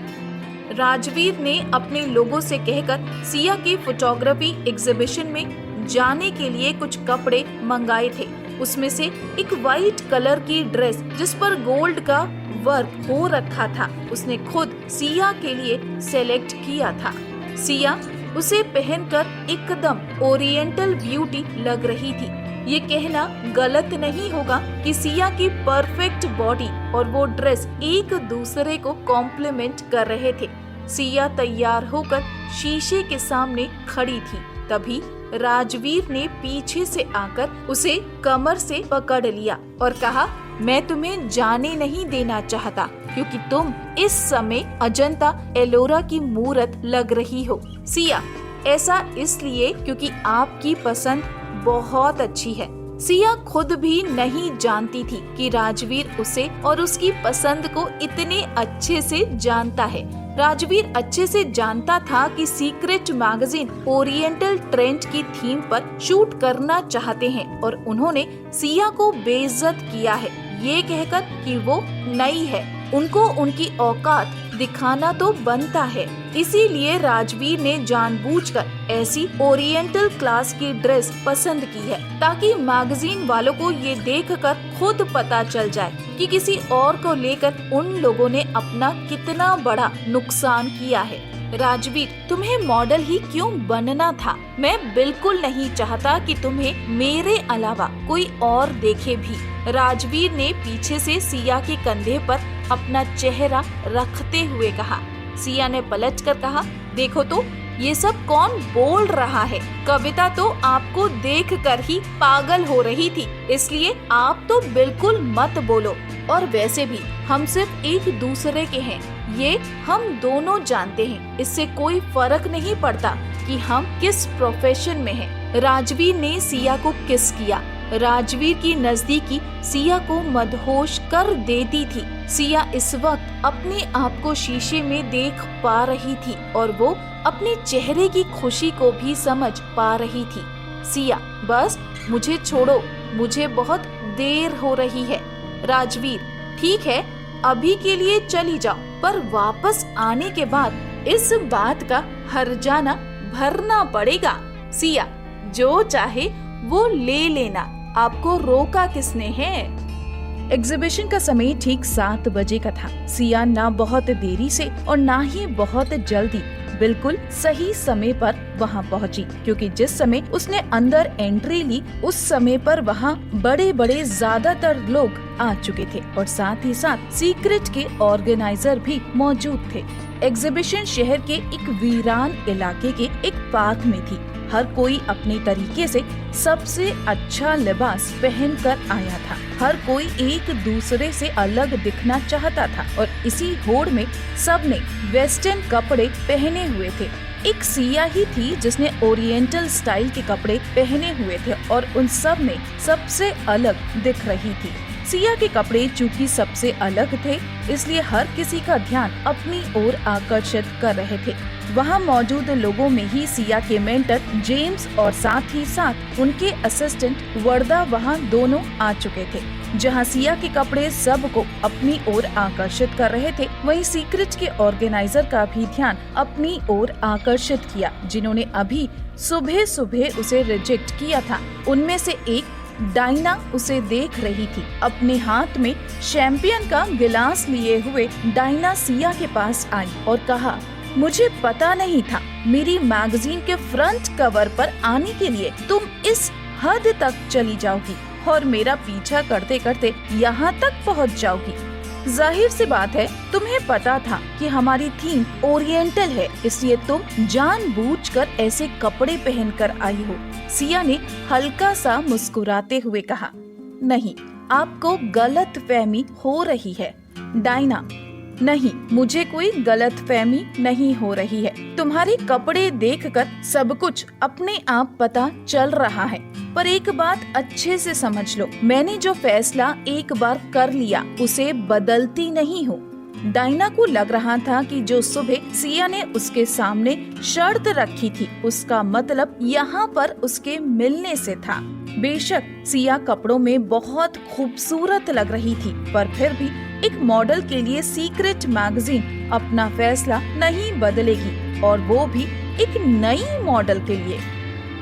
राजवीर ने अपने लोगों से कहकर सिया की फोटोग्राफी एग्जीबिशन में जाने के लिए कुछ कपड़े मंगाए थे। उसमें से एक वाइट कलर की ड्रेस जिस पर गोल्ड का वर्क हो रखा था, उसने खुद सिया के लिए सेलेक्ट किया था। सिया उसे पहनकर एकदम ओरिएंटल ब्यूटी लग रही थी। ये कहना गलत नहीं होगा कि सिया की परफेक्ट बॉडी और वो ड्रेस एक दूसरे को कॉम्प्लीमेंट कर रहे थे। सिया तैयार होकर शीशे के सामने खड़ी थी। तभी राजवीर ने पीछे से आकर उसे कमर से पकड़ लिया और कहा, मैं तुम्हें जाने नहीं देना चाहता क्योंकि तुम इस समय अजंता एलोरा की मूरत लग रही हो। सिया, ऐसा इसलिए क्योंकि आपकी पसंद बहुत अच्छी है। सिया खुद भी नहीं जानती थी कि राजवीर उसे और उसकी पसंद को इतने अच्छे से जानता है। राजवीर अच्छे से जानता था कि सीक्रेट मैगजीन ओरिएंटल ट्रेंड की थीम पर शूट करना चाहते हैं और उन्होंने सिया को बेइज्जत किया है ये कहकर कि वो नई है। उनको उनकी औकात दिखाना तो बनता है। इसीलिए राजवीर ने जानबूझकर ऐसी ओरिएंटल क्लास की ड्रेस पसंद की है ताकि मैगजीन वालों को ये देखकर खुद पता चल जाए कि किसी और को लेकर उन लोगों ने अपना कितना बड़ा नुकसान किया है। राजवीर, तुम्हें मॉडल ही क्यों बनना था? मैं बिल्कुल नहीं चाहता कि तुम्हें मेरे अलावा कोई और देखे भी। राजवीर ने पीछे से सिया के कंधे पर अपना चेहरा रखते हुए कहा। सिया ने पलटकर कहा, देखो तो ये सब कौन बोल रहा है? कविता तो आपको देखकर ही पागल हो रही थी, इसलिए आप तो बिल्कुल मत बोलो। और वैसे भी हम सिर्फ एक दूसरे के हैं, ये हम दोनों जानते हैं। इससे कोई फर्क नहीं पड़ता कि हम किस प्रोफेशन में हैं। राजवीर ने सिया को किस किया। राजवीर की नजदीकी सिया को मदहोश कर देती थी। सिया इस वक्त अपने आप को शीशे में देख पा रही थी और वो अपने चेहरे की खुशी को भी समझ पा रही थी। सिया, बस मुझे छोड़ो, मुझे बहुत देर हो रही है। राजवीर, ठीक है, अभी के लिए चली जाओ, पर वापस आने के बाद इस बात का हर्जाना भरना पड़ेगा। सिया, जो चाहे वो ले लेना, आपको रोका किसने है? एग्जीबिशन का समय ठीक 7 बजे का था। सिया ना बहुत देरी से और ना ही बहुत जल्दी बिल्कुल सही समय पर वहां पहुंची, क्योंकि जिस समय उसने अंदर एंट्री ली उस समय पर वहां बड़े बड़े ज्यादातर लोग आ चुके थे और साथ ही साथ सीक्रेट के ऑर्गेनाइजर भी मौजूद थे। एग्जीबिशन शहर के एक वीरान इलाके के एक पार्क में थी। हर कोई अपने तरीके से सबसे अच्छा लिबास पहनकर आया था। हर कोई एक दूसरे से अलग दिखना चाहता था और इसी होड़ में सबने वेस्टर्न कपड़े पहने हुए थे। एक सिया ही थी जिसने ओरिएंटल स्टाइल के कपड़े पहने हुए थे और उन सब में सबसे अलग दिख रही थी। सिया के कपड़े चूंकि सबसे अलग थे, इसलिए हर किसी का ध्यान अपनी ओर आकर्षित कर रहे थे। वहाँ मौजूद लोगों में ही सिया के मेंटर जेम्स और साथ ही साथ उनके असिस्टेंट वर्दा वहाँ दोनों आ चुके थे। जहाँ सिया के कपड़े सबको अपनी ओर आकर्षित कर रहे थे, वहीं सीक्रेट के ऑर्गेनाइजर का भी ध्यान अपनी ओर आकर्षित किया, जिन्होंने अभी सुबह सुबह उसे रिजेक्ट किया था। उनमें से एक डायना उसे देख रही थी। अपने हाथ में शैंपियन का गिलास लिए हुए डायना सिया के पास आई और कहा, मुझे पता नहीं था मेरी मैगजीन के फ्रंट कवर पर आने के लिए तुम इस हद तक चली जाओगी और मेरा पीछा करते करते यहाँ तक पहुँच जाओगी। जाहिर सी बात है, तुम्हें पता था कि हमारी थीम ओरिएंटल है, इसलिए तुम जानबूझकर ऐसे कपड़े पहनकर आई हो। सिया ने हल्का सा मुस्कुराते हुए कहा, नहीं, आपको गलतफहमी हो रही है। डायना, नहीं, मुझे कोई गलतफहमी नहीं हो रही है। तुम्हारे कपड़े देखकर सब कुछ अपने आप पता चल रहा है, पर एक बात अच्छे से समझ लो, मैंने जो फैसला एक बार कर लिया उसे बदलती नहीं हूँ। डायना को लग रहा था कि जो सुबह सिया ने उसके सामने शर्त रखी थी उसका मतलब यहाँ पर उसके मिलने से था। बेशक सिया कपड़ों में बहुत खूबसूरत लग रही थी, पर फिर भी एक मॉडल के लिए सीक्रेट मैगजीन अपना फैसला नहीं बदलेगी, और वो भी एक नई मॉडल के लिए।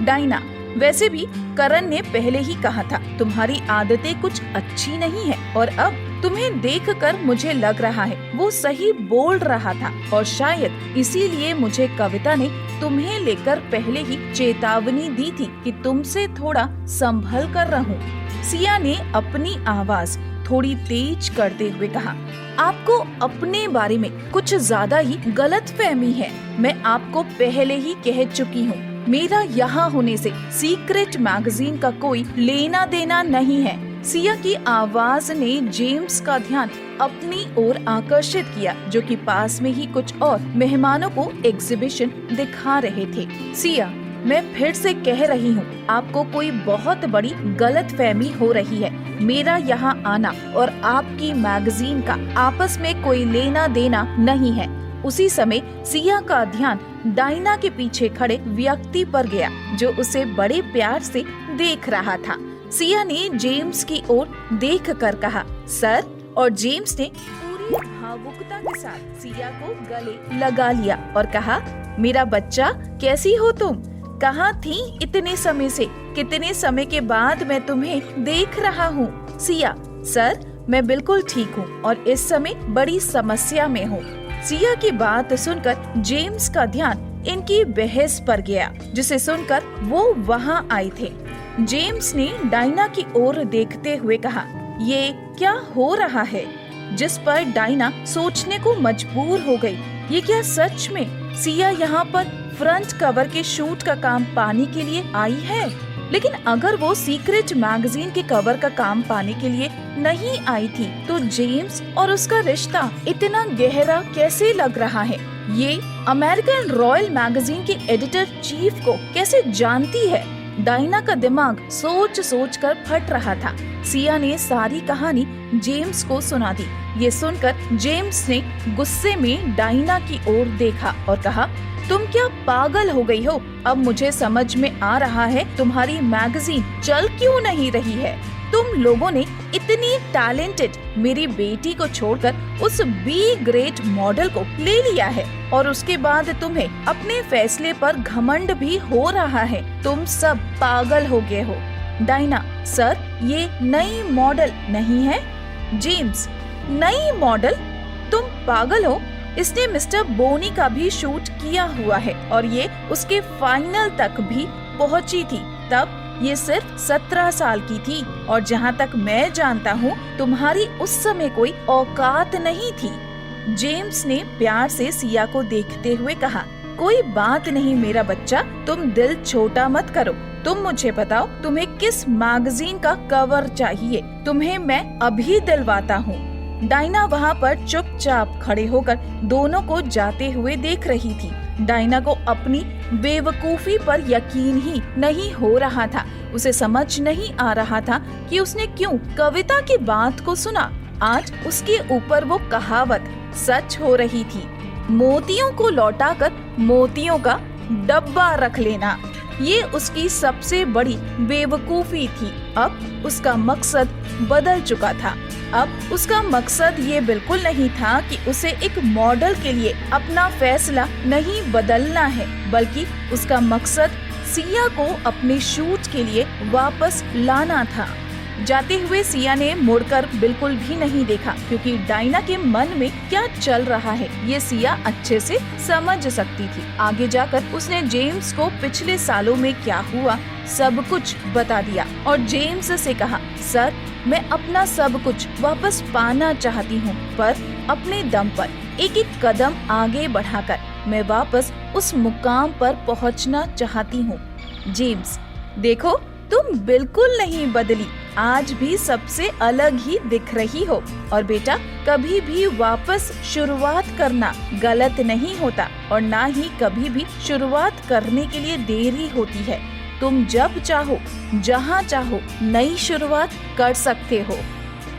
डायना, वैसे भी करण ने पहले ही कहा था तुम्हारी आदतें कुछ अच्छी नहीं है, और अब तुम्हें देखकर मुझे लग रहा है वो सही बोल रहा था, और शायद इसीलिए मुझे कविता ने तुम्हें लेकर पहले ही चेतावनी दी थी कि तुमसे थोड़ा संभल कर रहूं। सिया ने अपनी आवाज थोड़ी तेज करते हुए कहा, आपको अपने बारे में कुछ ज्यादा ही गलतफहमी है। मैं आपको पहले ही कह चुकी हूँ, मेरा यहाँ होने से सीक्रेट मैगजीन का कोई लेना देना नहीं है। सिया की आवाज ने जेम्स का ध्यान अपनी ओर आकर्षित किया, जो कि पास में ही कुछ और मेहमानों को एग्जीबिशन दिखा रहे थे। सिया, मैं फिर से कह रही हूँ, आपको कोई बहुत बड़ी गलतफहमी हो रही है। मेरा यहाँ आना और आपकी मैगजीन का आपस में कोई लेना देना नहीं है। उसी समय सिया का ध्यान डायना के पीछे खड़े व्यक्ति पर गया, जो उसे बड़े प्यार से देख रहा था। सिया ने जेम्स की ओर देखकर कहा, सर, और जेम्स ने पूरी भावुकता के साथ सिया को गले लगा लिया और कहा, मेरा बच्चा, कैसी हो तुम? कहाँ थी इतने समय से? कितने समय के बाद मैं तुम्हें देख रहा हूँ। सिया, सर, मैं बिल्कुल ठीक हूँ और इस समय बड़ी समस्या में हूँ। सिया की बात सुनकर जेम्स का ध्यान इनकी बहस पर गया, जिसे सुनकर वो वहाँ आए थे। जेम्स ने डायना की ओर देखते हुए कहा, ये क्या हो रहा है? जिस पर डायना सोचने को मजबूर हो गई। ये क्या सच में सिया यहाँ पर फ्रंट कवर के शूट का काम पाने के लिए आई है? लेकिन अगर वो सीक्रेट मैगजीन के कवर का काम पाने के लिए नहीं आई थी, तो जेम्स और उसका रिश्ता इतना गहरा कैसे लग रहा है? ये अमेरिकन रॉयल मैगजीन के एडिटर चीफ को कैसे जानती है? डायना का दिमाग सोच सोच कर फट रहा था। सिया ने सारी कहानी जेम्स को सुना दी। ये सुनकर जेम्स ने गुस्से में डायना की ओर देखा और कहा, तुम क्या पागल हो गई हो? अब मुझे समझ में आ रहा है तुम्हारी मैगजीन चल क्यों नहीं रही है। तुम लोगों ने इतनी टैलेंटेड मेरी बेटी को छोड़कर उस बी ग्रेट मॉडल को ले लिया है, और उसके बाद तुम्हें अपने फैसले पर घमंड भी हो रहा है। तुम सब पागल हो गए हो। डायना, सर, ये नई मॉडल नहीं है। जेम्स, नई मॉडल? तुम पागल हो? इसने मिस्टर बोनी का भी शूट किया हुआ है और ये उसके फाइनल तक भी पहुंची थी। तब ये सिर्फ 17 साल की थी, और जहाँ तक मैं जानता हूँ तुम्हारी उस समय कोई औकात नहीं थी। जेम्स ने प्यार से सिया को देखते हुए कहा, कोई बात नहीं मेरा बच्चा, तुम दिल छोटा मत करो। तुम मुझे बताओ तुम्हें किस मैगजीन का कवर चाहिए? तुम्हें मैं अभी दिलवाता हूँ। डायना वहाँ पर चुपचाप खड़े होकर दोनों को जाते हुए देख रही थी। डायना को अपनी बेवकूफी पर यकीन ही नहीं हो रहा था। उसे समझ नहीं आ रहा था कि उसने क्यों कविता की बात को सुना। आज उसके ऊपर वो कहावत सच हो रही थी, मोतियों को लौटाकर मोतियों का डब्बा रख लेना। ये उसकी सबसे बड़ी बेवकूफी थी। अब उसका मकसद बदल चुका था। अब उसका मकसद ये बिल्कुल नहीं था कि उसे एक मॉडल के लिए अपना फैसला नहीं बदलना है, बल्कि उसका मकसद सिया को अपने शूट के लिए वापस लाना था। जाते हुए सिया ने मुड़कर बिल्कुल भी नहीं देखा, क्योंकि डायना के मन में क्या चल रहा है ये सिया अच्छे से समझ सकती थी। आगे जाकर उसने जेम्स को पिछले सालों में क्या हुआ सब कुछ बता दिया और जेम्स से कहा, सर, मैं अपना सब कुछ वापस पाना चाहती हूँ, पर अपने दम पर एक एक कदम आगे बढ़ाकर मैं वापस उस मुकाम पर पहुँचना चाहती हूँ। जेम्स, देखो, तुम बिल्कुल नहीं बदली, आज भी सबसे अलग ही दिख रही हो। और बेटा, कभी भी वापस शुरुआत करना गलत नहीं होता, और ना ही कभी भी शुरुआत करने के लिए देरी होती है। तुम जब चाहो, जहाँ चाहो, नई शुरुआत कर सकते हो।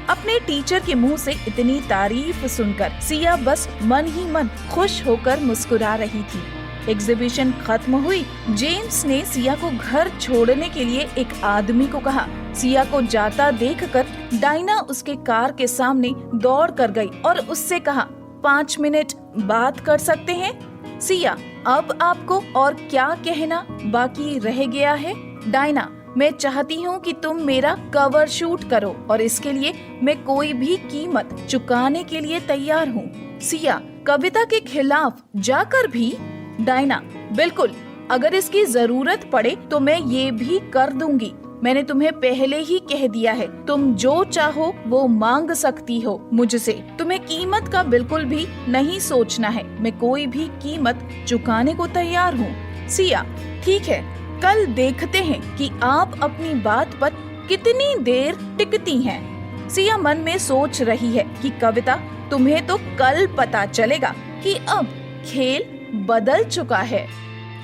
अपने टीचर के मुंह से इतनी तारीफ सुनकर सिया बस मन ही मन खुश होकर मुस्कुरा रही थी। एग्जीबिशन खत्म हुई, जेम्स ने सिया को घर छोड़ने के लिए एक आदमी को कहा। सिया को जाता देखकर डायना उसके कार के सामने दौड़ कर गई और उससे कहा, 5 मिनट बात कर सकते हैं? सिया, अब आपको और क्या कहना बाकी रह गया है? डायना, मैं चाहती हूँ कि तुम मेरा कवर शूट करो और इसके लिए मैं कोई भी कीमत चुकाने के लिए तैयार हूँ। सिया, कविता के खिलाफ जाकर भी? डायना, बिल्कुल, अगर इसकी जरूरत पड़े तो मैं ये भी कर दूंगी। मैंने तुम्हें पहले ही कह दिया है, तुम जो चाहो वो मांग सकती हो मुझसे। तुम्हें कीमत का बिल्कुल भी नहीं सोचना है। मैं कोई भी कीमत चुकाने को तैयार हूँ। सिया, ठीक है, कल देखते हैं कि आप अपनी बात पर कितनी देर टिकती हैं। सिया मन में सोच रही है कि कविता, तुम्हें तो कल पता चलेगा कि अब खेल बदल चुका है।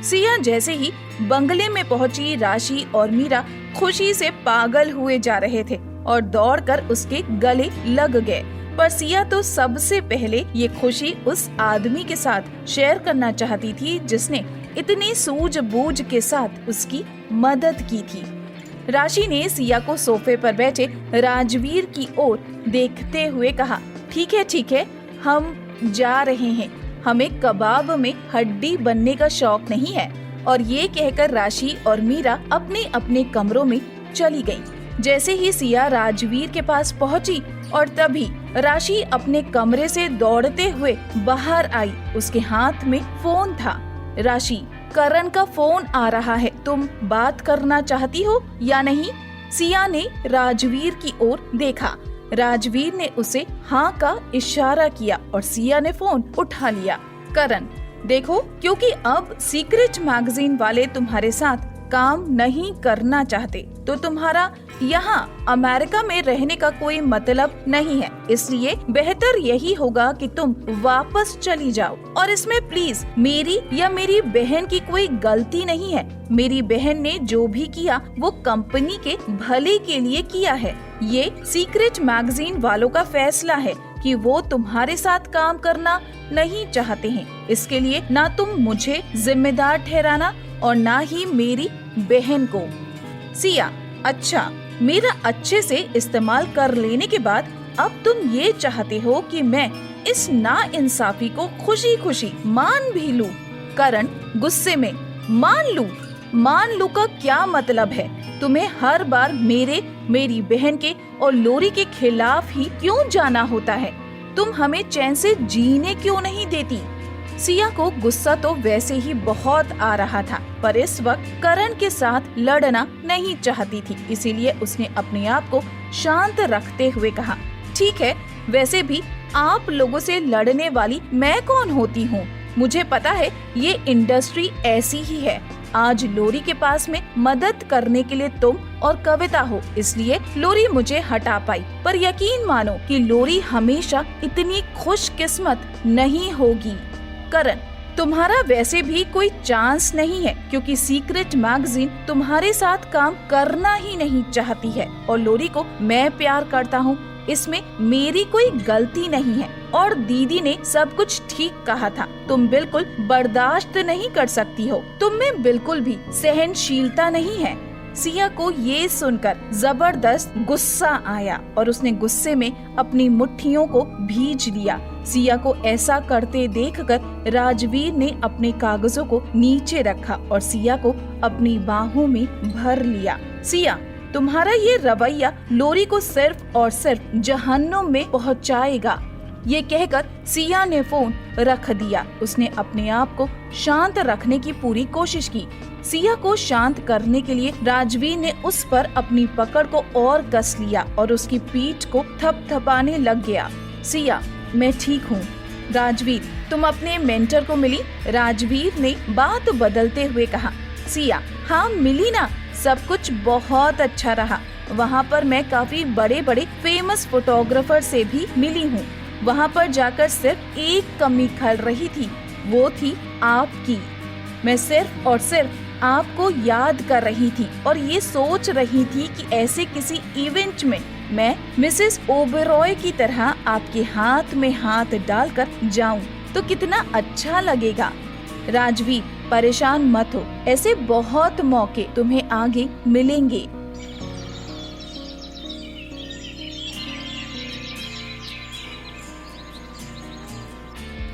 सिया जैसे ही बंगले में पहुंची, राशि और मीरा खुशी से पागल हुए जा रहे थे और दौड़कर उसके गले लग गए। पर सिया तो सबसे पहले ये खुशी उस आदमी के साथ शेयर करना चाहती थी जिसने इतनी सूझबूझ के साथ उसकी मदद की थी। राशि ने सिया को सोफे पर बैठे राजवीर की ओर देखते हुए कहा, ठीक है, हम जा रहे हैं। हमें कबाब में हड्डी बनने का शौक नहीं है। और ये कहकर राशि और मीरा अपने अपने कमरों में चली गईं। जैसे ही सिया राजवीर के पास पहुंची और तभी राशि अपने कमरे से दौड़ते हुए बाहर आई। उसके हाथ में फोन था। राशि, करण का फोन आ रहा है, तुम बात करना चाहती हो या नहीं? सिया ने राजवीर की ओर देखा। राजवीर ने उसे हाँ का इशारा किया और सिया ने फोन उठा लिया। करण, देखो, क्योंकि अब सीक्रेट मैगजीन वाले तुम्हारे साथ काम नहीं करना चाहते तो तुम्हारा यहाँ अमेरिका में रहने का कोई मतलब नहीं है। इसलिए बेहतर यही होगा कि तुम वापस चली जाओ। और इसमें प्लीज मेरी या मेरी बहन की कोई गलती नहीं है। मेरी बहन ने जो भी किया वो कंपनी के भले के लिए किया है। ये सीक्रेट मैगजीन वालों का फैसला है कि वो तुम्हारे साथ काम करना नहीं चाहते हैं। इसके लिए ना तुम मुझे जिम्मेदार ठहराना और ना ही मेरी बहन को। सिया, अच्छा, मेरा अच्छे से इस्तेमाल कर लेने के बाद अब तुम ये चाहते हो कि मैं इस नाइंसाफी को खुशी खुशी मान भी लूं? करण गुस्से में, मान लूं का क्या मतलब है? तुम्हें हर बार मेरी बहन के और लोरी के खिलाफ ही क्यों जाना होता है? तुम हमें चैन से जीने क्यों नहीं देती? सिया को गुस्सा तो वैसे ही बहुत आ रहा था, पर इस वक्त करण के साथ लड़ना नहीं चाहती थी। इसीलिए उसने अपने आप को शांत रखते हुए कहा, ठीक है, वैसे भी आप लोगों से लड़ने वाली मैं कौन होती हूँ? मुझे पता है ये इंडस्ट्री ऐसी ही है। आज लोरी के पास में मदद करने के लिए तुम और कविता हो, इसलिए लोरी मुझे हटा पाई। पर यकीन मानो कि लोरी हमेशा इतनी खुशकिस्मत नहीं होगी। करण, तुम्हारा वैसे भी कोई चांस नहीं है क्योंकि सीक्रेट मैगजीन तुम्हारे साथ काम करना ही नहीं चाहती है और लोरी को मैं प्यार करता हूँ, इसमें मेरी कोई गलती नहीं है। और दीदी ने सब कुछ ठीक कहा था, तुम बिल्कुल बर्दाश्त नहीं कर सकती हो, तुम में बिल्कुल भी सहनशीलता नहीं है। सिया को ये सुनकर जबरदस्त गुस्सा आया और उसने गुस्से में अपनी मुट्ठियों को भींच लिया। सिया को ऐसा करते देखकर राजवीर ने अपने कागजों को नीचे रखा और सिया को अपनी बाहों में भर लिया। सिया, तुम्हारा ये रवैया लोरी को सिर्फ और सिर्फ जहन्नुम में पहुंचाएगा। ये कहकर सिया ने फोन रख दिया। उसने अपने आप को शांत रखने की पूरी कोशिश की। सिया को शांत करने के लिए राजवीर ने उस पर अपनी पकड़ को और कस लिया और उसकी पीठ को थपथपाने लग गया। सिया, मैं ठीक हूँ। राजवीर, तुम अपने मेंटर को मिली? राजवीर ने बात बदलते हुए कहा। सिया, हाँ मिली ना, सब कुछ बहुत अच्छा रहा। वहाँ पर मैं काफी बड़े बड़े फेमस फोटोग्राफर से भी मिली हूँ। वहाँ पर जाकर सिर्फ एक कमी खल रही थी, वो थी आपकी। मैं सिर्फ और सिर्फ आपको याद कर रही थी और ये सोच रही थी कि ऐसे किसी इवेंट में मैं मिसेस ओबेरॉय की तरह आपके हाथ में हाथ डालकर जाऊं तो कितना अच्छा लगेगा। राजवीर, परेशान मत हो, ऐसे बहुत मौके तुम्हें आगे मिलेंगे।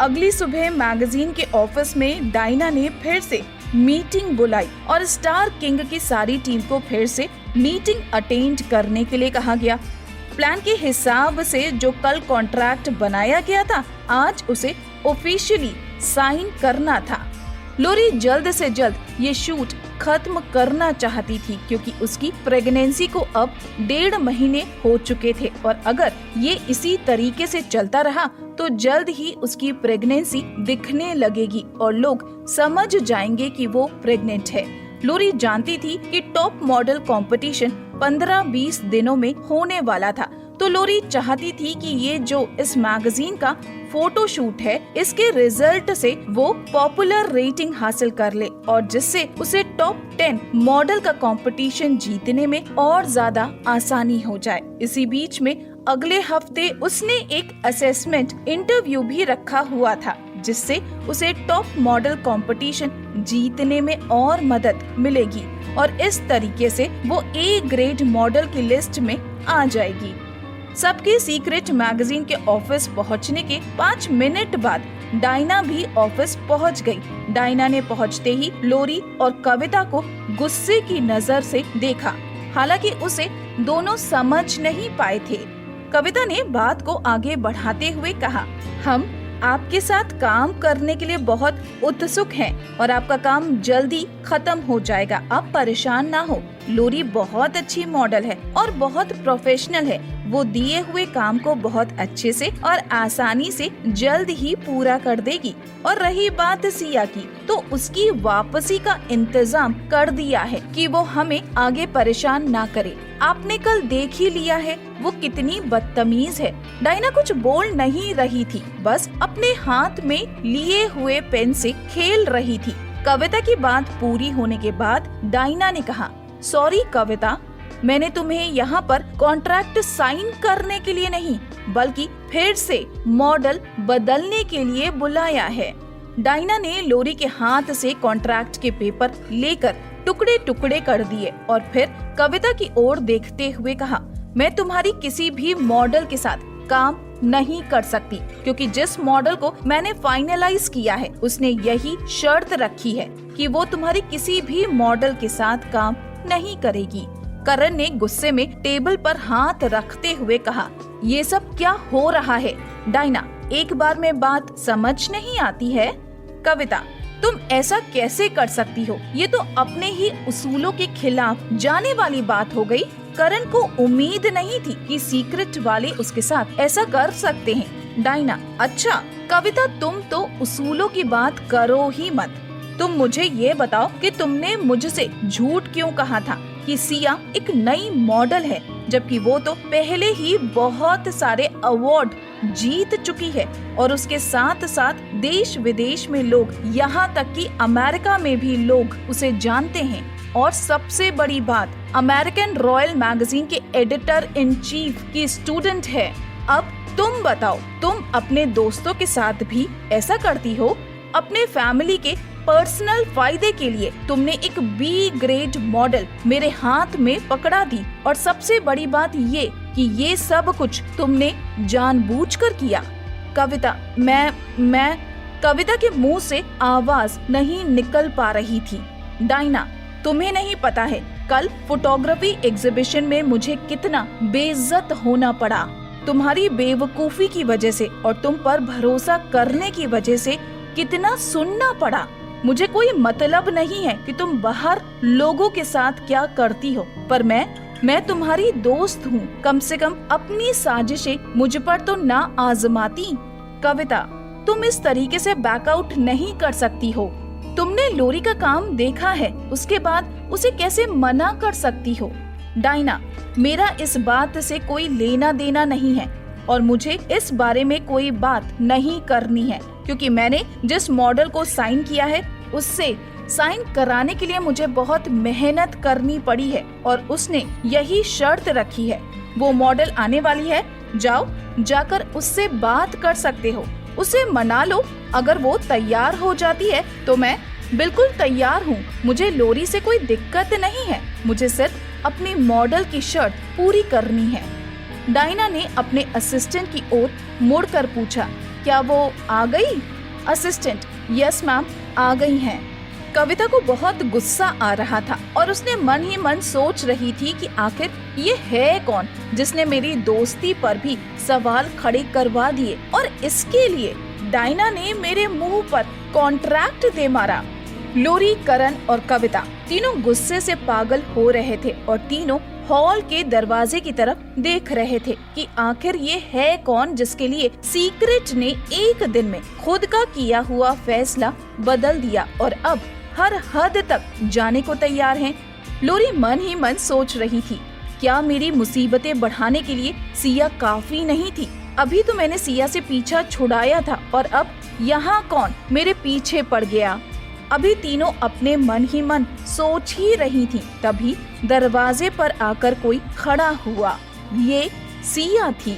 अगली सुबह मैगजीन के ऑफिस में डायना ने फिर से मीटिंग बुलाई और स्टार किंग की सारी टीम को फिर से मीटिंग अटेंड करने के लिए कहा गया। प्लान के हिसाब से जो कल कॉन्ट्रैक्ट बनाया गया था, आज उसे ऑफिशियली साइन करना था। लोरी जल्द से जल्द ये शूट खत्म करना चाहती थी क्योंकि उसकी प्रेगनेंसी को अब 1.5 महीने हो चुके थे और अगर ये इसी तरीके से चलता रहा तो जल्द ही उसकी प्रेगनेंसी दिखने लगेगी और लोग समझ जाएंगे कि वो प्रेग्नेंट है। लोरी जानती थी कि टॉप मॉडल कंपटीशन 15-20 दिनों में होने वाला था, तो लोरी चाहती थी कि ये जो इस मैगजीन का फोटो शूट है, इसके रिजल्ट से वो पॉपुलर रेटिंग हासिल कर ले और जिससे उसे टॉप 10 मॉडल का कंपटीशन जीतने में और ज्यादा आसानी हो जाए। इसी बीच में अगले हफ्ते उसने एक असेसमेंट इंटरव्यू भी रखा हुआ था जिससे उसे टॉप मॉडल कंपटीशन जीतने में और मदद मिलेगी और इस तरीके से वो ए ग्रेड मॉडल की लिस्ट में आ जाएगी। सबके सीक्रेट मैगजीन के ऑफिस पहुंचने के 5 मिनट बाद डायना भी ऑफिस पहुंच गई। डायना ने पहुंचते ही लोरी और कविता को गुस्से की नजर से देखा, हालांकि उसे दोनों समझ नहीं पाए थे। कविता ने बात को आगे बढ़ाते हुए कहा, हम आपके साथ काम करने के लिए बहुत उत्सुक हैं और आपका काम जल्दी खत्म हो जाएगा, आप परेशान ना हो। लोरी बहुत अच्छी मॉडल है और बहुत प्रोफेशनल है, वो दिए हुए काम को बहुत अच्छे से और आसानी से जल्द ही पूरा कर देगी। और रही बात सिया की, तो उसकी वापसी का इंतजाम कर दिया है कि वो हमें आगे परेशान ना करे। आपने कल देख ही लिया है वो कितनी बदतमीज है। डायना कुछ बोल नहीं रही थी, बस अपने हाथ में लिए हुए पेन से खेल रही थी। कविता की बात पूरी होने के बाद डायना ने कहा, सॉरी कविता, मैंने तुम्हें यहाँ पर कॉन्ट्रैक्ट साइन करने के लिए नहीं बल्कि फिर से मॉडल बदलने के लिए बुलाया है। डायना ने लोरी के हाथ से कॉन्ट्रैक्ट के पेपर लेकर टुकड़े टुकड़े कर दिए और फिर कविता की ओर देखते हुए कहा, मैं तुम्हारी किसी भी मॉडल के साथ काम नहीं कर सकती क्योंकि जिस मॉडल को मैंने फाइनलाइज किया है उसने यही शर्त रखी है कि वो तुम्हारी किसी भी मॉडल के साथ काम नहीं करेगी। करण ने गुस्से में टेबल पर हाथ रखते हुए कहा, ये सब क्या हो रहा है? डायना, एक बार में बात समझ नहीं आती है? कविता, तुम ऐसा कैसे कर सकती हो? ये तो अपने ही उसूलों के खिलाफ जाने वाली बात हो गई। करण को उम्मीद नहीं थी कि सीक्रेट वाले उसके साथ ऐसा कर सकते हैं। डायना, अच्छा कविता, तुम तो उसूलों की बात करो ही मत। तुम मुझे ये बताओ कि तुमने मुझसे झूठ क्यों कहा था कि सिया एक नई मॉडल है, जबकि वो तो पहले ही बहुत सारे अवार्ड जीत चुकी है और उसके साथ साथ देश विदेश में लोग, यहाँ तक कि अमेरिका में भी लोग उसे जानते हैं और सबसे बड़ी बात, अमेरिकन रॉयल मैगजीन के एडिटर इन चीफ की स्टूडेंट है। अब तुम बताओ, तुम अपने दोस्तों के साथ भी ऐसा करती हो? अपने फैमिली के पर्सनल फायदे के लिए तुमने एक बी ग्रेड मॉडल मेरे हाथ में पकड़ा दी और सबसे बड़ी बात ये कि ये सब कुछ तुमने जानबूझकर किया। कविता, मैं कविता के मुंह से आवाज नहीं निकल पा रही थी। डायना, तुम्हें नहीं पता है कल फोटोग्राफी एग्जीबिशन में मुझे कितना बेइज्जत होना पड़ा तुम्हारी बेवकूफी की वजह से और तुम पर भरोसा करने की वजह से कितना सुनना पड़ा। मुझे कोई मतलब नहीं है कि तुम बाहर लोगों के साथ क्या करती हो, पर मैं तुम्हारी दोस्त हूँ। कम से कम अपनी साजिशें मुझ पर तो ना आजमाती। कविता, तुम इस तरीके से बैकआउट नहीं कर सकती हो। तुमने लोरी का काम देखा है, उसके बाद उसे कैसे मना कर सकती हो? डायना, मेरा इस बात से कोई लेना देना नहीं है और मुझे इस बारे में कोई बात नहीं करनी है क्योंकि मैंने जिस मॉडल को साइन किया है उससे साइन कराने के लिए मुझे बहुत मेहनत करनी पड़ी है और उसने यही शर्त रखी है। वो मॉडल आने वाली है, जाओ जाकर उससे बात कर सकते हो। उसे मना लो, अगर वो तैयार हो जाती है तो मैं बिल्कुल तैयार हूँ। मुझे लोरी से कोई दिक्कत नहीं है, मुझे सिर्फ अपनी मॉडल की शर्त पूरी करनी है। डायना ने अपने असिस्टेंट की ओर मुड़कर पूछा, क्या वो आ गई? असिस्टेंट, यस मैम, आ गई हैं। कविता को बहुत गुस्सा आ रहा था और उसने मन ही मन सोच रही थी कि आखिर ये है कौन जिसने मेरी दोस्ती पर भी सवाल खड़े करवा दिए, और इसके लिए डायना ने मेरे मुंह पर कॉन्ट्रैक्ट दे मारा। लोरी, करण और कविता तीनों गुस्से से पागल हो रहे थे और तीनों हॉल के दरवाजे की तरफ देख रहे थे कि आखिर ये है कौन जिसके लिए सीक्रेट ने एक दिन में खुद का किया हुआ फैसला बदल दिया और अब हर हद तक जाने को तैयार है। लोरी मन ही मन सोच रही थी, क्या मेरी मुसीबतें बढ़ाने के लिए सिया काफी नहीं थी? अभी तो मैंने सिया से पीछा छुड़ाया था और अब यहाँ कौन मेरे पीछे पड़ गया? अभी तीनों अपने मन ही मन सोच ही रही थी, तभी दरवाजे पर आकर कोई खड़ा हुआ। ये सिया थी।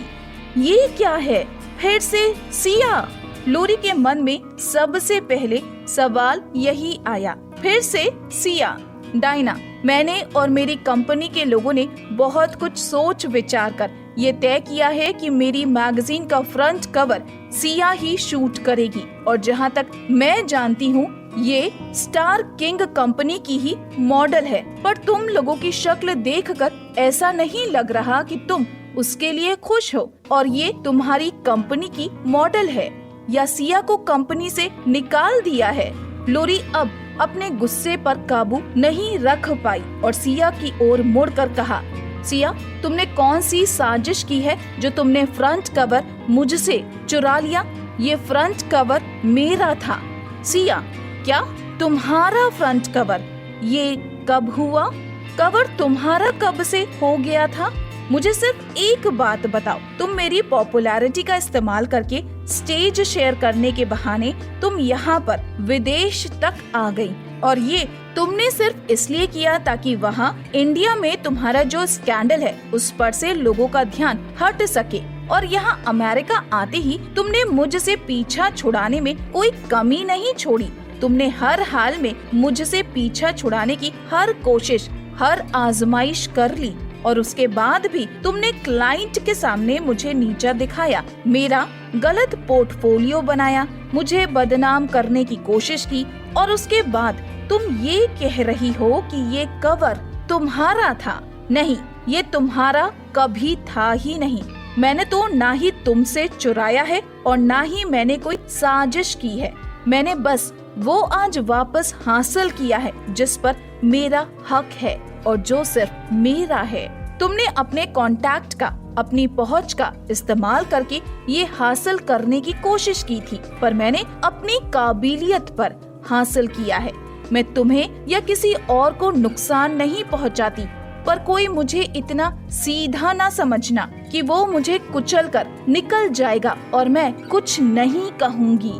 ये क्या है? फिर से सिया? लोरी के मन में सबसे पहले सवाल यही आया, फिर से सिया। डायना, मैंने और मेरी कंपनी के लोगों ने बहुत कुछ सोच विचार कर ये तय किया है कि मेरी मैगजीन का फ्रंट कवर सिया ही शूट करेगी, और जहाँ तक मैं जानती हूँ ये स्टार किंग कंपनी की ही मॉडल है। पर तुम लोगों की शक्ल देखकर ऐसा नहीं लग रहा कि तुम उसके लिए खुश हो और ये तुम्हारी कंपनी की मॉडल है, या सिया को कंपनी से निकाल दिया है। लोरी अब अपने गुस्से पर काबू नहीं रख पाई और सिया की ओर मुड़कर कहा, सिया, तुमने कौन सी साजिश की है जो तुमने फ्रंट कवर मुझसे चुरा लिया? ये फ्रंट कवर मेरा था। सिया, क्या तुम्हारा फ्रंट कवर? ये कब हुआ? कवर तुम्हारा कब से हो गया था? मुझे सिर्फ एक बात बताओ, तुम मेरी पॉपुलैरिटी का इस्तेमाल करके स्टेज शेयर करने के बहाने तुम यहाँ पर विदेश तक आ गई, और ये तुमने सिर्फ इसलिए किया ताकि वहाँ इंडिया में तुम्हारा जो स्कैंडल है उस पर से लोगों का ध्यान हट सके, और यहाँ अमेरिका आते ही तुमने मुझसे पीछा छुड़ाने में कोई कमी नहीं छोड़ी। तुमने हर हाल में मुझसे पीछा छुड़ाने की हर कोशिश, हर आजमाइश कर ली, और उसके बाद भी तुमने क्लाइंट के सामने मुझे नीचा दिखाया, मेरा गलत पोर्टफोलियो बनाया, मुझे बदनाम करने की कोशिश की, और उसके बाद तुम ये कह रही हो कि ये कवर तुम्हारा था। नहीं, ये तुम्हारा कभी था ही नहीं। मैंने तो ना ही तुमसे चुराया है और ना ही मैंने कोई साजिश की है। मैंने बस वो आज वापस हासिल किया है जिस पर मेरा हक है और जो सिर्फ मेरा है। तुमने अपने कॉन्टैक्ट का, अपनी पहुंच का इस्तेमाल करके ये हासिल करने की कोशिश की थी, पर मैंने अपनी काबिलियत पर हासिल किया है। मैं तुम्हें या किसी और को नुकसान नहीं पहुंचाती, पर कोई मुझे इतना सीधा ना समझना कि वो मुझे कुचल कर निकल जाएगा और मैं कुछ नहीं कहूँगी।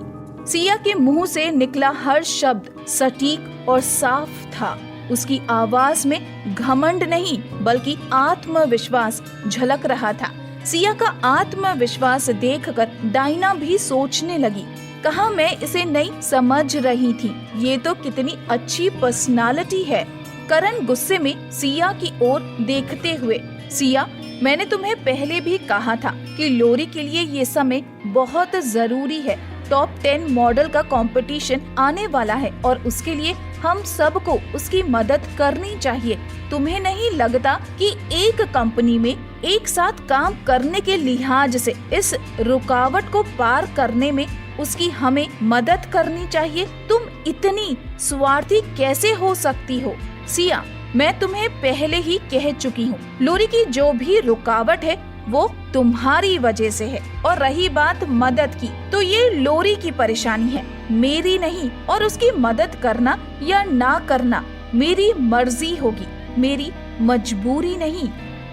सिया के मुंह से निकला हर शब्द सटीक और साफ था। उसकी आवाज में घमंड नहीं बल्कि आत्मविश्वास झलक रहा था। सिया का आत्मविश्वास देखकर डायना भी सोचने लगी, कहाँ मैं इसे नहीं समझ रही थी, ये तो कितनी अच्छी पर्सनालिटी है। करण गुस्से में सिया की ओर देखते हुए, सिया, मैंने तुम्हें पहले भी कहा था कि लोरी के लिए ये समय बहुत जरूरी है। टॉप 10 मॉडल का कंपटीशन आने वाला है और उसके लिए हम सबको उसकी मदद करनी चाहिए। तुम्हें नहीं लगता कि एक कंपनी में एक साथ काम करने के लिहाज से इस रुकावट को पार करने में उसकी हमें मदद करनी चाहिए? तुम इतनी स्वार्थी कैसे हो सकती हो? सिया, मैं तुम्हें पहले ही कह चुकी हूँ, लोरी की जो भी रुकावट है वो तुम्हारी वजह से है, और रही बात मदद की, तो ये लोरी की परेशानी है, मेरी नहीं। और उसकी मदद करना या ना करना मेरी मर्जी होगी, मेरी मजबूरी नहीं।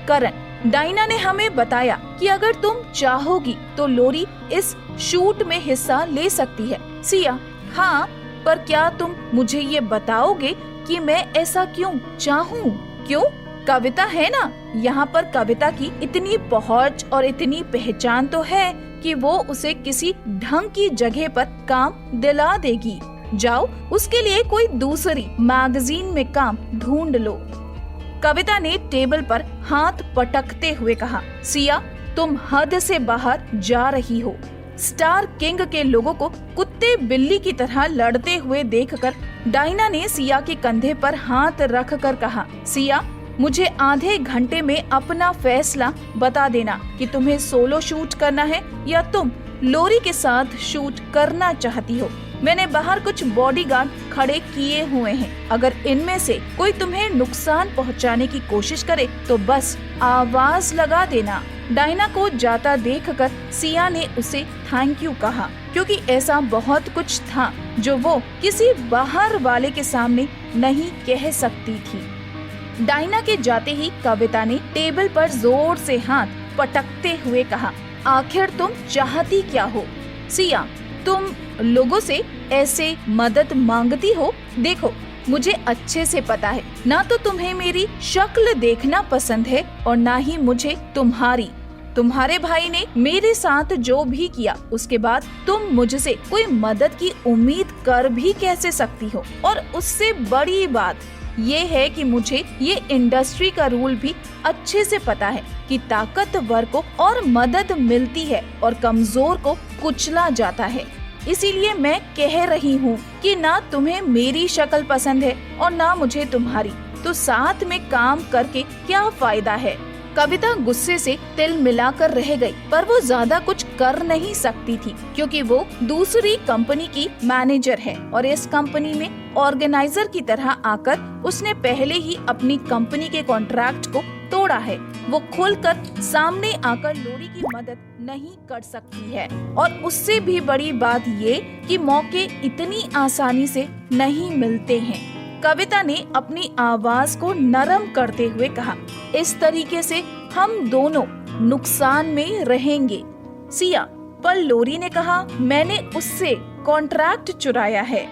करण, डायना ने हमें बताया कि अगर तुम चाहोगी तो लोरी इस शूट में हिस्सा ले सकती है। सिया, हाँ, पर क्या तुम मुझे ये बताओगे कि मैं ऐसा क्यों चाहूँ? क्यों? कविता है ना, यहाँ पर कविता की इतनी पहुँच और इतनी पहचान तो है, कि वो उसे किसी ढंग की जगह पर काम दिला देगी। जाओ, उसके लिए कोई दूसरी मैगजीन में काम ढूंढ लो। कविता ने टेबल पर हाथ पटकते हुए कहा, सिया, तुम हद से बाहर जा रही हो। स्टार किंग के लोगों को कुत्ते बिल्ली की तरह लड़ते हुए देखकर डायना ने सिया के कंधे पर हाथ रखकर कहा, सिया, मुझे आधे घंटे में अपना फैसला बता देना कि तुम्हें सोलो शूट करना है या तुम लोरी के साथ शूट करना चाहती हो। मैंने बाहर कुछ बॉडीगार्ड खड़े किए हुए हैं। अगर इनमें से कोई तुम्हें नुकसान पहुंचाने की कोशिश करे तो बस आवाज लगा देना। डायना को जाता देखकर सिया ने उसे थैंक यू कहा, क्योंकि ऐसा बहुत कुछ था जो वो किसी बाहर वाले के सामने नहीं कह सकती थी। डायना के जाते ही कविता ने टेबल पर जोर से हाथ पटकते हुए कहा, आखिर तुम चाहती क्या हो? सिया, तुम लोगों से ऐसे मदद मांगती हो? देखो, मुझे अच्छे से पता है, ना तो तुम्हें मेरी शक्ल देखना पसंद है और ना ही मुझे तुम्हारी। तुम्हारे भाई ने मेरे साथ जो भी किया उसके बाद तुम मुझसे कोई मदद की उम्मीद कर भी कैसे सकती हो? और उससे बड़ी बात ये है कि मुझे ये इंडस्ट्री का रूल भी अच्छे से पता है कि ताकतवर को और मदद मिलती है और कमजोर को कुचला जाता है। इसीलिए मैं कह रही हूँ कि ना तुम्हें मेरी शक्ल पसंद है और ना मुझे तुम्हारी, तो साथ में काम करके क्या फायदा है? कविता गुस्से से तिल मिलाकर रह गई, पर वो ज्यादा कुछ कर नहीं सकती थी क्योंकि वो दूसरी कंपनी की मैनेजर है और इस कंपनी में ऑर्गेनाइजर की तरह आकर उसने पहले ही अपनी कंपनी के कॉन्ट्रैक्ट को तोड़ा है। वो खुलकर सामने आकर लोरी की मदद नहीं कर सकती है और उससे भी बड़ी बात ये कि मौके इतनी आसानी से नहीं मिलते हैं। कविता ने अपनी आवाज को नरम करते हुए कहा, इस तरीके से हम दोनों नुकसान में रहेंगे। सिया, पर लोरी ने कहा, मैंने उससे कॉन्ट्रैक्ट चुराया है।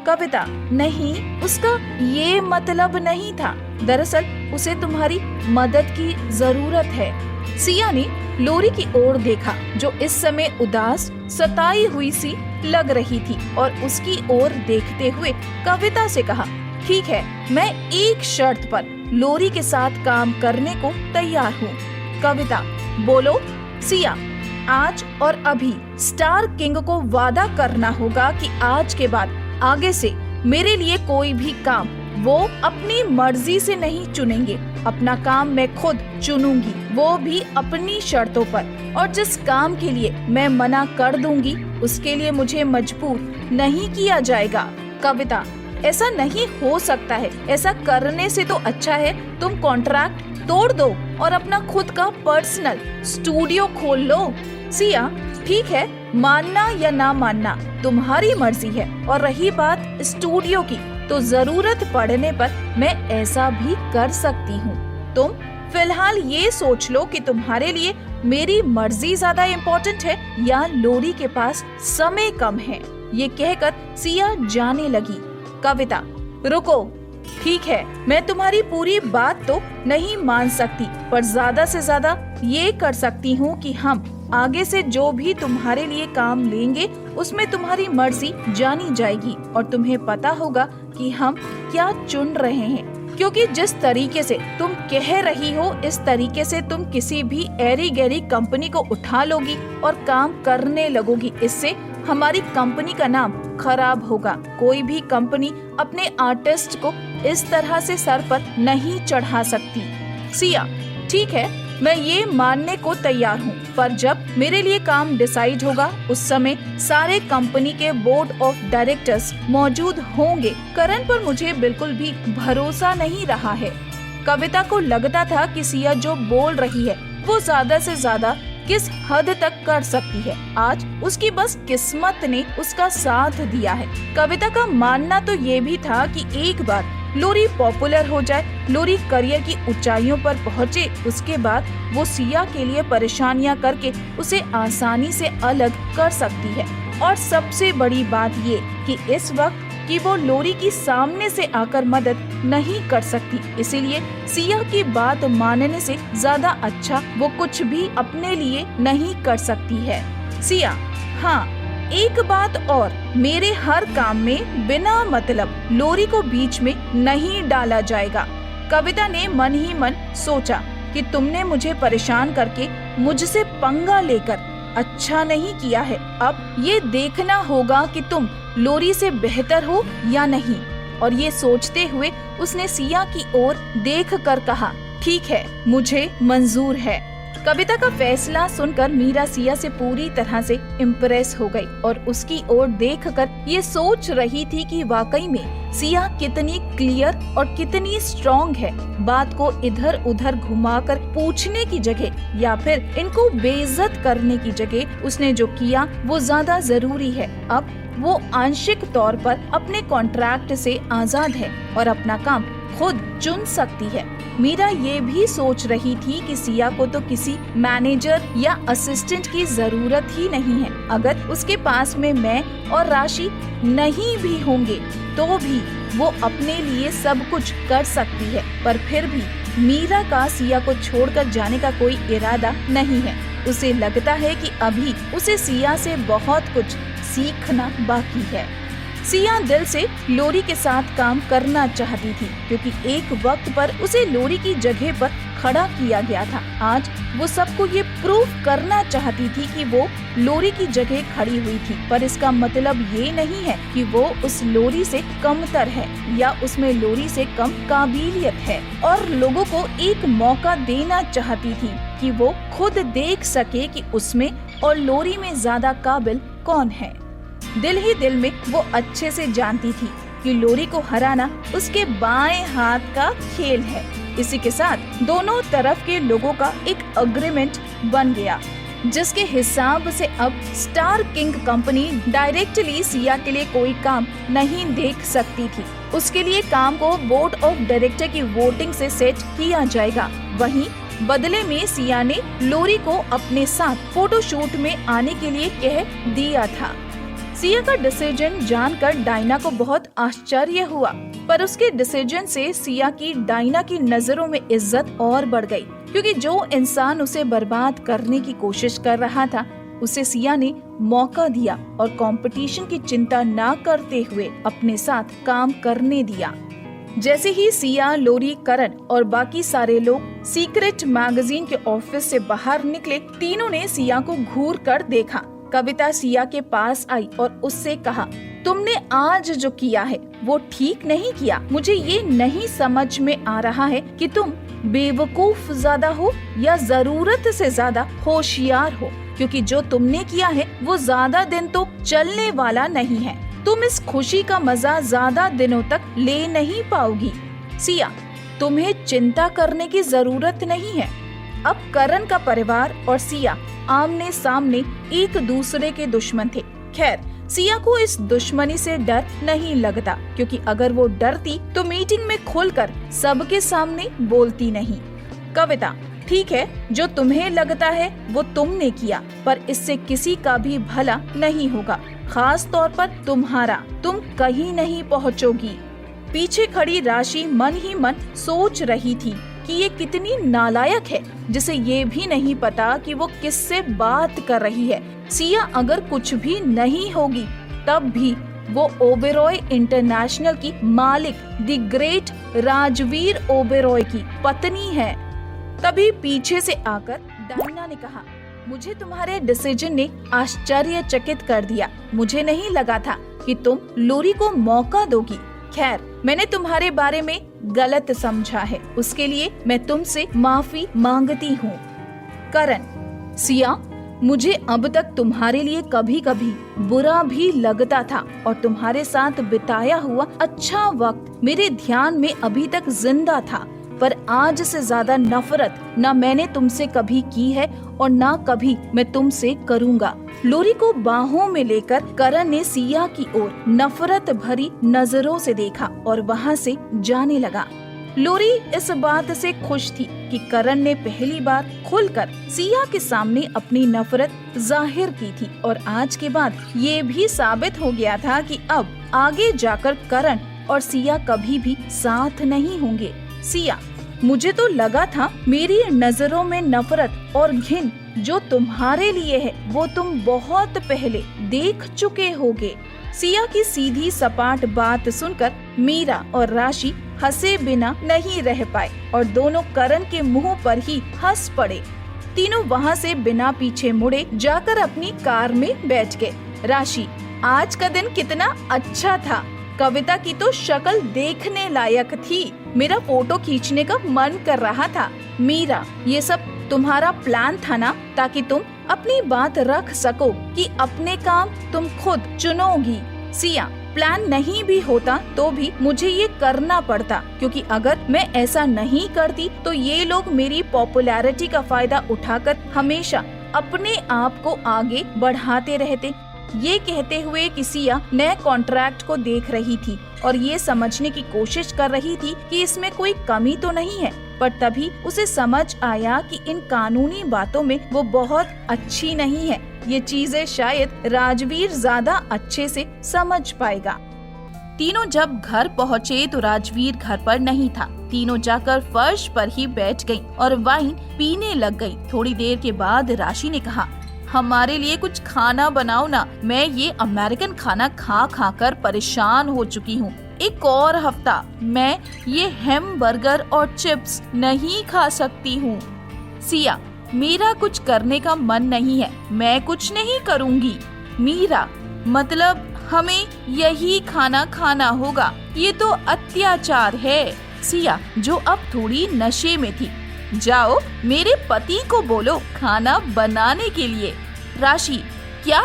कविता, नहीं, उसका ये मतलब नहीं था। दरअसल उसे तुम्हारी मदद की जरूरत है। सिया ने लोरी की ओर देखा जो इस समय उदास सताई हुई सी लग रही थी और उसकी ओर देखते हुए कविता से कहा, ठीक है, मैं एक शर्त पर लोरी के साथ काम करने को तैयार हूँ। कविता, बोलो। सिया, आज और अभी स्टार किंग को वादा करना होगा कि आज के बाद आगे से मेरे लिए कोई भी काम वो अपनी मर्जी से नहीं चुनेंगे। अपना काम मैं खुद चुनूंगी, वो भी अपनी शर्तों पर। और जिस काम के लिए मैं मना कर दूंगी उसके लिए मुझे मजबूर नहीं किया जाएगा। कविता, ऐसा नहीं हो सकता है। ऐसा करने से तो अच्छा है तुम कॉन्ट्रैक्ट तोड़ दो और अपना खुद का पर्सनल स्टूडियो खोल लो। सिया, ठीक है, मानना या ना मानना तुम्हारी मर्जी है। और रही बात स्टूडियो की, तो जरूरत पड़ने पर मैं ऐसा भी कर सकती हूँ। तुम फिलहाल ये सोच लो कि तुम्हारे लिए मेरी मर्जी ज्यादा इम्पोर्टेंट है या लोरी के पास समय कम है। ये कहकर सिया जाने लगी। कविता, रुको, ठीक है, मैं तुम्हारी पूरी बात तो नहीं मान सकती, पर ज्यादा से ज्यादा ये कर सकती हूँ कि हम आगे से जो भी तुम्हारे लिए काम लेंगे उसमें तुम्हारी मर्जी जानी जाएगी और तुम्हें पता होगा कि हम क्या चुन रहे हैं। क्योंकि जिस तरीके से तुम कह रही हो इस तरीके से तुम किसी भी एरी गैरी कंपनी को उठा लोगी और काम करने लगोगी। इससे हमारी कंपनी का नाम खराब होगा। कोई भी कंपनी अपने आर्टिस्ट को इस तरह से सर पर नहीं चढ़ा सकती। सिया, ठीक है, मैं ये मानने को तैयार हूँ, पर जब मेरे लिए काम डिसाइड होगा उस समय सारे कंपनी के बोर्ड ऑफ डायरेक्टर्स मौजूद होंगे। करण पर मुझे बिल्कुल भी भरोसा नहीं रहा है। कविता को लगता था कि सिया जो बोल रही है वो ज्यादा से ज्यादा किस हद तक कर सकती है। आज उसकी बस किस्मत ने उसका साथ दिया है। कविता का मानना तो ये भी था कि एक बार लोरी पॉपुलर हो जाए, लोरी करियर की ऊंचाइयों पर पहुंचे, उसके बाद वो सिया के लिए परेशानियां करके उसे आसानी से अलग कर सकती है। और सबसे बड़ी बात ये कि इस वक्त कि वो लोरी की सामने से आकर मदद नहीं कर सकती। इसीलिए सिया की बात मानने से ज्यादा अच्छा वो कुछ भी अपने लिए नहीं कर सकती है। सिया, हाँ, एक बात और, मेरे हर काम में बिना मतलब लोरी को बीच में नहीं डाला जाएगा। कविता ने मन ही मन सोचा कि तुमने मुझे परेशान करके मुझसे पंगा लेकर अच्छा नहीं किया है। अब ये देखना होगा कि तुम लोरी से बेहतर हो या नहीं। और ये सोचते हुए उसने सिया की ओर देख कर कहा, ठीक है, मुझे मंजूर है। कविता का फैसला सुनकर मीरा सिया से पूरी तरह से इम्प्रेस हो गई और उसकी ओर देखकर ये सोच रही थी कि वाकई में सिया कितनी क्लियर और कितनी स्ट्रॉन्ग है। बात को इधर उधर घुमाकर पूछने की जगह या फिर इनको बेइज्जत करने की जगह उसने जो किया वो ज्यादा जरूरी है। अब वो आंशिक तौर पर अपने कॉन्ट्रैक्ट से आजाद है और अपना काम खुद चुन सकती है। मीरा ये भी सोच रही थी कि सिया को तो किसी मैनेजर या असिस्टेंट की जरूरत ही नहीं है। अगर उसके पास में मैं और राशि नहीं भी होंगे तो भी वो अपने लिए सब कुछ कर सकती है। पर फिर भी मीरा का सिया को छोड़कर जाने का कोई इरादा नहीं है। उसे लगता है कि अभी उसे सिया से बहुत कुछ सीखना बाकी है। सिया दिल से लोरी के साथ काम करना चाहती थी क्योंकि एक वक्त पर उसे लोरी की जगह पर खड़ा किया गया था। आज वो सबको ये प्रूव करना चाहती थी कि वो लोरी की जगह खड़ी हुई थी। पर इसका मतलब ये नहीं है कि वो उस लोरी से कमतर है या उसमें लोरी से कम काबिलियत है। और लोगों को एक मौका देना चाहती थी कि वो खुद देख सके कि उसमें और लोरी में ज्यादा काबिल कौन है। दिल ही दिल में वो अच्छे से जानती थी कि लोरी को हराना उसके बाएं हाथ का खेल है। इसी के साथ दोनों तरफ के लोगों का एक अग्रीमेंट बन गया जिसके हिसाब से अब star king company directly Siya के लिए कोई काम नहीं देख सकती थी। उसके लिए काम को बोर्ड ऑफ डायरेक्टर की वोटिंग से सेट किया जाएगा। वहीं बदले में सिया ने लोरी को अपने साथ फोटोशूट में आने के लिए कह दिया था। सिया का डिसीजन जानकर डायना को बहुत आश्चर्य हुआ, पर उसके डिसीजन से सिया की डायना की नजरों में इज्जत और बढ़ गई क्योंकि जो इंसान उसे बर्बाद करने की कोशिश कर रहा था उसे सिया ने मौका दिया और कंपटीशन की चिंता न करते हुए अपने साथ काम करने दिया। जैसे ही सिया, लोरी, करण और बाकी सारे लोग सीक्रेट मैगजीन के ऑफिस से बाहर निकले, तीनों ने सिया को घूर कर देखा। कविता सिया के पास आई और उससे कहा, तुमने आज जो किया है वो ठीक नहीं किया। मुझे ये नहीं समझ में आ रहा है कि तुम बेवकूफ ज्यादा हो या जरूरत से ज्यादा होशियार हो, क्योंकि जो तुमने किया है वो ज्यादा दिन तो चलने वाला नहीं है। तुम इस खुशी का मजा ज्यादा दिनों तक ले नहीं पाओगी। सिया, तुम्हें चिंता करने की जरूरत नहीं है। अब करण का परिवार और सिया आमने सामने एक दूसरे के दुश्मन थे। खैर, सिया को इस दुश्मनी से डर नहीं लगता क्योंकि अगर वो डरती तो मीटिंग में खुलकर सबके सामने बोलती नहीं। कविता, ठीक है, जो तुम्हें लगता है वो तुमने किया, पर इससे किसी का भी भला नहीं होगा, खास तौर पर तुम्हारा। तुम कहीं नहीं पहुँचोगी। पीछे खड़ी राशि मन ही मन सोच रही थी कि ये कितनी नालायक है जिसे ये भी नहीं पता कि वो किससे बात कर रही है। सिया अगर कुछ भी नहीं होगी तब भी वो ओबेरॉय इंटरनेशनल की मालिक द ग्रेट राजवीर ओबेरॉय की पत्नी है। तभी पीछे से आकर डायना ने कहा, मुझे तुम्हारे डिसीजन ने आश्चर्यचकित कर दिया। मुझे नहीं लगा था कि तुम लोरी को मौका दोगी। खैर, मैंने तुम्हारे बारे में गलत समझा है, उसके लिए मैं तुमसे माफी मांगती हूँ। करण, सिया, मुझे अब तक तुम्हारे लिए कभी कभी बुरा भी लगता था और तुम्हारे साथ बिताया हुआ अच्छा वक्त मेरे ध्यान में अभी तक जिंदा था, पर आज से ज्यादा नफरत न मैंने तुमसे कभी की है और न कभी मैं तुमसे करूँगा। लोरी को बाहों में लेकर करण ने सिया की ओर नफरत भरी नजरों से देखा और वहाँ से जाने लगा। लोरी इस बात से खुश थी कि करण ने पहली बार खुलकर सिया के सामने अपनी नफरत जाहिर की थी और आज के बाद ये भी साबित हो गया था कि अब आगे जाकर करण और सिया कभी भी साथ नहीं होंगे। सिया, मुझे तो लगा था मेरी नजरों में नफरत और घिन जो तुम्हारे लिए है वो तुम बहुत पहले देख चुके होगे। सिया की सीधी सपाट बात सुनकर मीरा और राशि हंसे बिना नहीं रह पाए और दोनों करण के मुंह पर ही हंस पड़े। तीनों वहाँ से बिना पीछे मुड़े जाकर अपनी कार में बैठ गए। राशि, आज का दिन कितना अच्छा था। कविता की तो शक्ल देखने लायक थी। मेरा फोटो खींचने का मन कर रहा था। मीरा, ये सब तुम्हारा प्लान था ना, ताकि तुम अपनी बात रख सको कि अपने काम तुम खुद चुनोगी। सिया, प्लान नहीं भी होता तो भी मुझे ये करना पड़ता, क्योंकि अगर मैं ऐसा नहीं करती तो ये लोग मेरी पॉपुलैरिटी का फायदा उठाकर हमेशा अपने आप को आगे बढ़ाते रहते। ये कहते हुए कि सिया नए कॉन्ट्रैक्ट को देख रही थी और ये समझने की कोशिश कर रही थी कि इसमें कोई कमी तो नहीं है, पर तभी उसे समझ आया कि इन कानूनी बातों में वो बहुत अच्छी नहीं है। ये चीजें शायद राजवीर ज्यादा अच्छे से समझ पाएगा। तीनों जब घर पहुँचे तो राजवीर घर पर नहीं था। तीनों जाकर फर्श पर ही बैठ गईं और वाइन पीने लग गईं। थोड़ी देर के बाद राशि ने कहा, हमारे लिए कुछ खाना बनाओ ना। मैं ये अमेरिकन खाना खा खा कर परेशान हो चुकी हूँ। एक और हफ्ता मैं ये हैमबर्गर और चिप्स नहीं खा सकती हूँ। सिया, मेरा कुछ करने का मन नहीं है, मैं कुछ नहीं करूँगी। मीरा, मतलब हमें यही खाना खाना होगा, ये तो अत्याचार है। सिया, जो अब थोड़ी नशे में थी, जाओ मेरे पति को बोलो खाना बनाने के लिए। राशि, क्या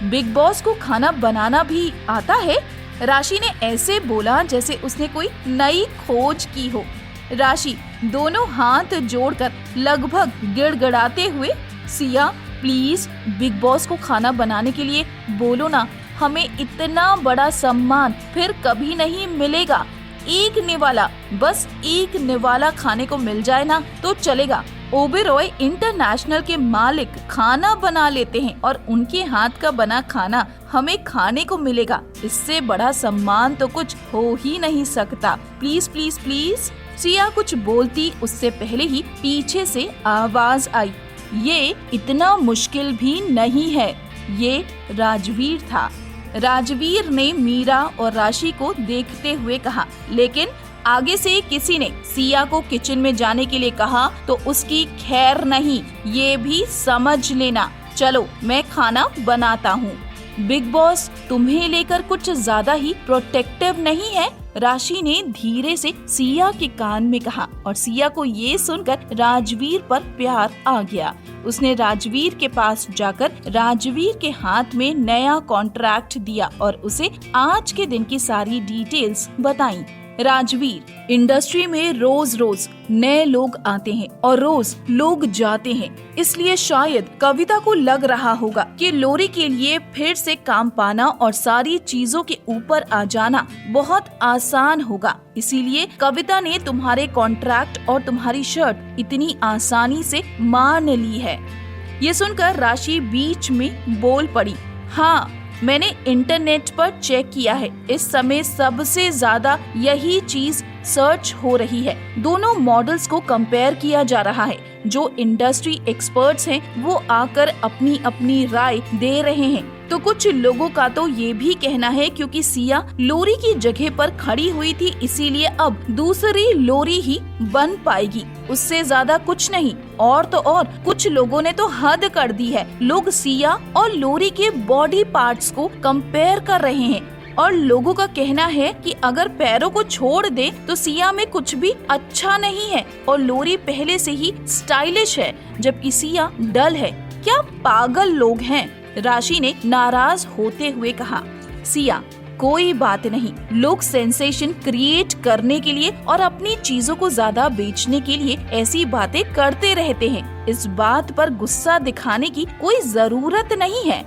बिग बॉस को खाना बनाना भी आता है? राशि ने ऐसे बोला जैसे उसने कोई नई खोज की हो। राशि दोनों हाथ जोड़कर लगभग गिड़गिड़ाते हुए, सिया प्लीज बिग बॉस को खाना बनाने के लिए बोलो ना, हमें इतना बड़ा सम्मान फिर कभी नहीं मिलेगा। एक निवाला, बस एक निवाला खाने को मिल जाए ना तो चलेगा। ओबेरॉय इंटरनेशनल के मालिक खाना बना लेते हैं और उनके हाथ का बना खाना हमें खाने को मिलेगा। इससे बड़ा सम्मान तो कुछ हो ही नहीं सकता। Please please please. सिया कुछ बोलती उससे पहले ही पीछे से आवाज आई, ये इतना मुश्किल भी नहीं है। ये राजवीर था। राजवीर ने मीरा और राशि को देखते हुए कहा, लेकिन आगे से किसी ने सिया को किचन में जाने के लिए कहा तो उसकी खैर नहीं, ये भी समझ लेना। चलो मैं खाना बनाता हूँ। बिग बॉस तुम्हें लेकर कुछ ज्यादा ही प्रोटेक्टिव नहीं है? राशि ने धीरे से सिया के कान में कहा और सिया को ये सुनकर राजवीर पर प्यार आ गया। उसने राजवीर के पास जाकर राजवीर के हाथ में नया कॉन्ट्रैक्ट दिया और उसे आज के दिन की सारी डिटेल्स बताई। राजवीर, इंडस्ट्री में रोज रोज नए लोग आते हैं और रोज लोग जाते हैं, इसलिए शायद कविता को लग रहा होगा कि लोरी के लिए फिर से काम पाना और सारी चीजों के ऊपर आ जाना बहुत आसान होगा। इसीलिए कविता ने तुम्हारे कॉन्ट्रैक्ट और तुम्हारी शर्ट इतनी आसानी से मान ली है। ये सुनकर राशि बीच में बोल पड़ी, हाँ मैंने इंटरनेट पर चेक किया है, इस समय सबसे ज्यादा यही चीज सर्च हो रही है। दोनों मॉडल्स को कंपेयर किया जा रहा है। जो इंडस्ट्री एक्सपर्ट्स हैं वो आकर अपनी अपनी राय दे रहे हैं। तो कुछ लोगों का तो ये भी कहना है क्योंकि सिया लोरी की जगह पर खड़ी हुई थी इसीलिए अब दूसरी लोरी ही बन पाएगी, उससे ज्यादा कुछ नहीं। और तो और कुछ लोगों ने तो हद कर दी है। लोग सिया और लोरी के बॉडी पार्ट्स को कंपेयर कर रहे हैं और लोगों का कहना है कि अगर पैरों को छोड़ दे तो सिया में कुछ भी अच्छा नहीं है और लोरी पहले से ही स्टाइलिश है जबकि सिया डल है। क्या पागल लोग हैं? राशि ने नाराज होते हुए कहा। सिया, कोई बात नहीं, लोग सेंसेशन क्रिएट करने के लिए और अपनी चीजों को ज्यादा बेचने के लिए ऐसी बातें करते रहते हैं। इस बात पर गुस्सा दिखाने की कोई जरूरत नहीं है।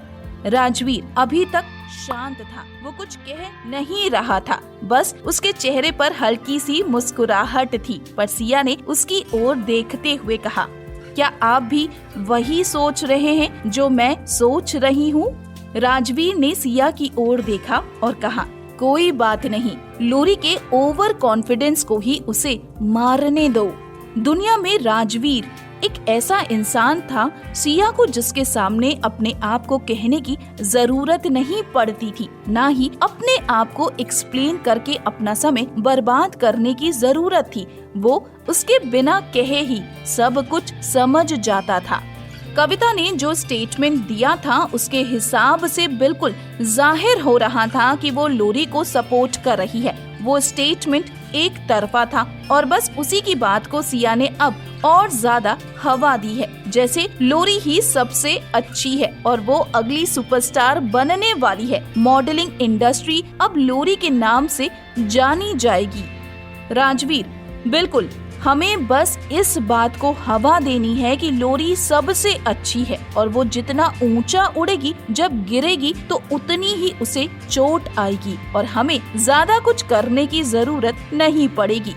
राजवीर अभी तक शांत था, वो कुछ कह नहीं रहा था, बस उसके चेहरे पर हल्की सी मुस्कुराहट थी। पर सिया ने उसकी ओर देखते हुए कहा, क्या आप भी वही सोच रहे हैं जो मैं सोच रही हूँ? राजवीर ने सिया की ओर देखा और कहा, कोई बात नहीं, लोरी के ओवर कॉन्फिडेंस को ही उसे मारने दो। दुनिया में राजवीर एक ऐसा इंसान था सिया को, जिसके सामने अपने आप को कहने की जरूरत नहीं पड़ती थी, ना ही अपने आप को एक्सप्लेन करके अपना समय बर्बाद करने की जरूरत थी। वो उसके बिना कहे ही सब कुछ समझ जाता था। कविता ने जो स्टेटमेंट दिया था उसके हिसाब से बिल्कुल जाहिर हो रहा था कि वो लोरी को सपोर्ट कर रही है। वो स्टेटमेंट एक तरफा था और बस उसी की बात को सिया ने अब और ज्यादा हवा दी है, जैसे लोरी ही सबसे अच्छी है और वो अगली सुपरस्टार बनने वाली है। मॉडलिंग इंडस्ट्री अब लोरी के नाम से जानी जाएगी। राजवीर, बिल्कुल हमें बस इस बात को हवा देनी है कि लोरी सबसे अच्छी है और वो जितना ऊंचा उड़ेगी, जब गिरेगी तो उतनी ही उसे चोट आएगी और हमें ज्यादा कुछ करने की जरूरत नहीं पड़ेगी।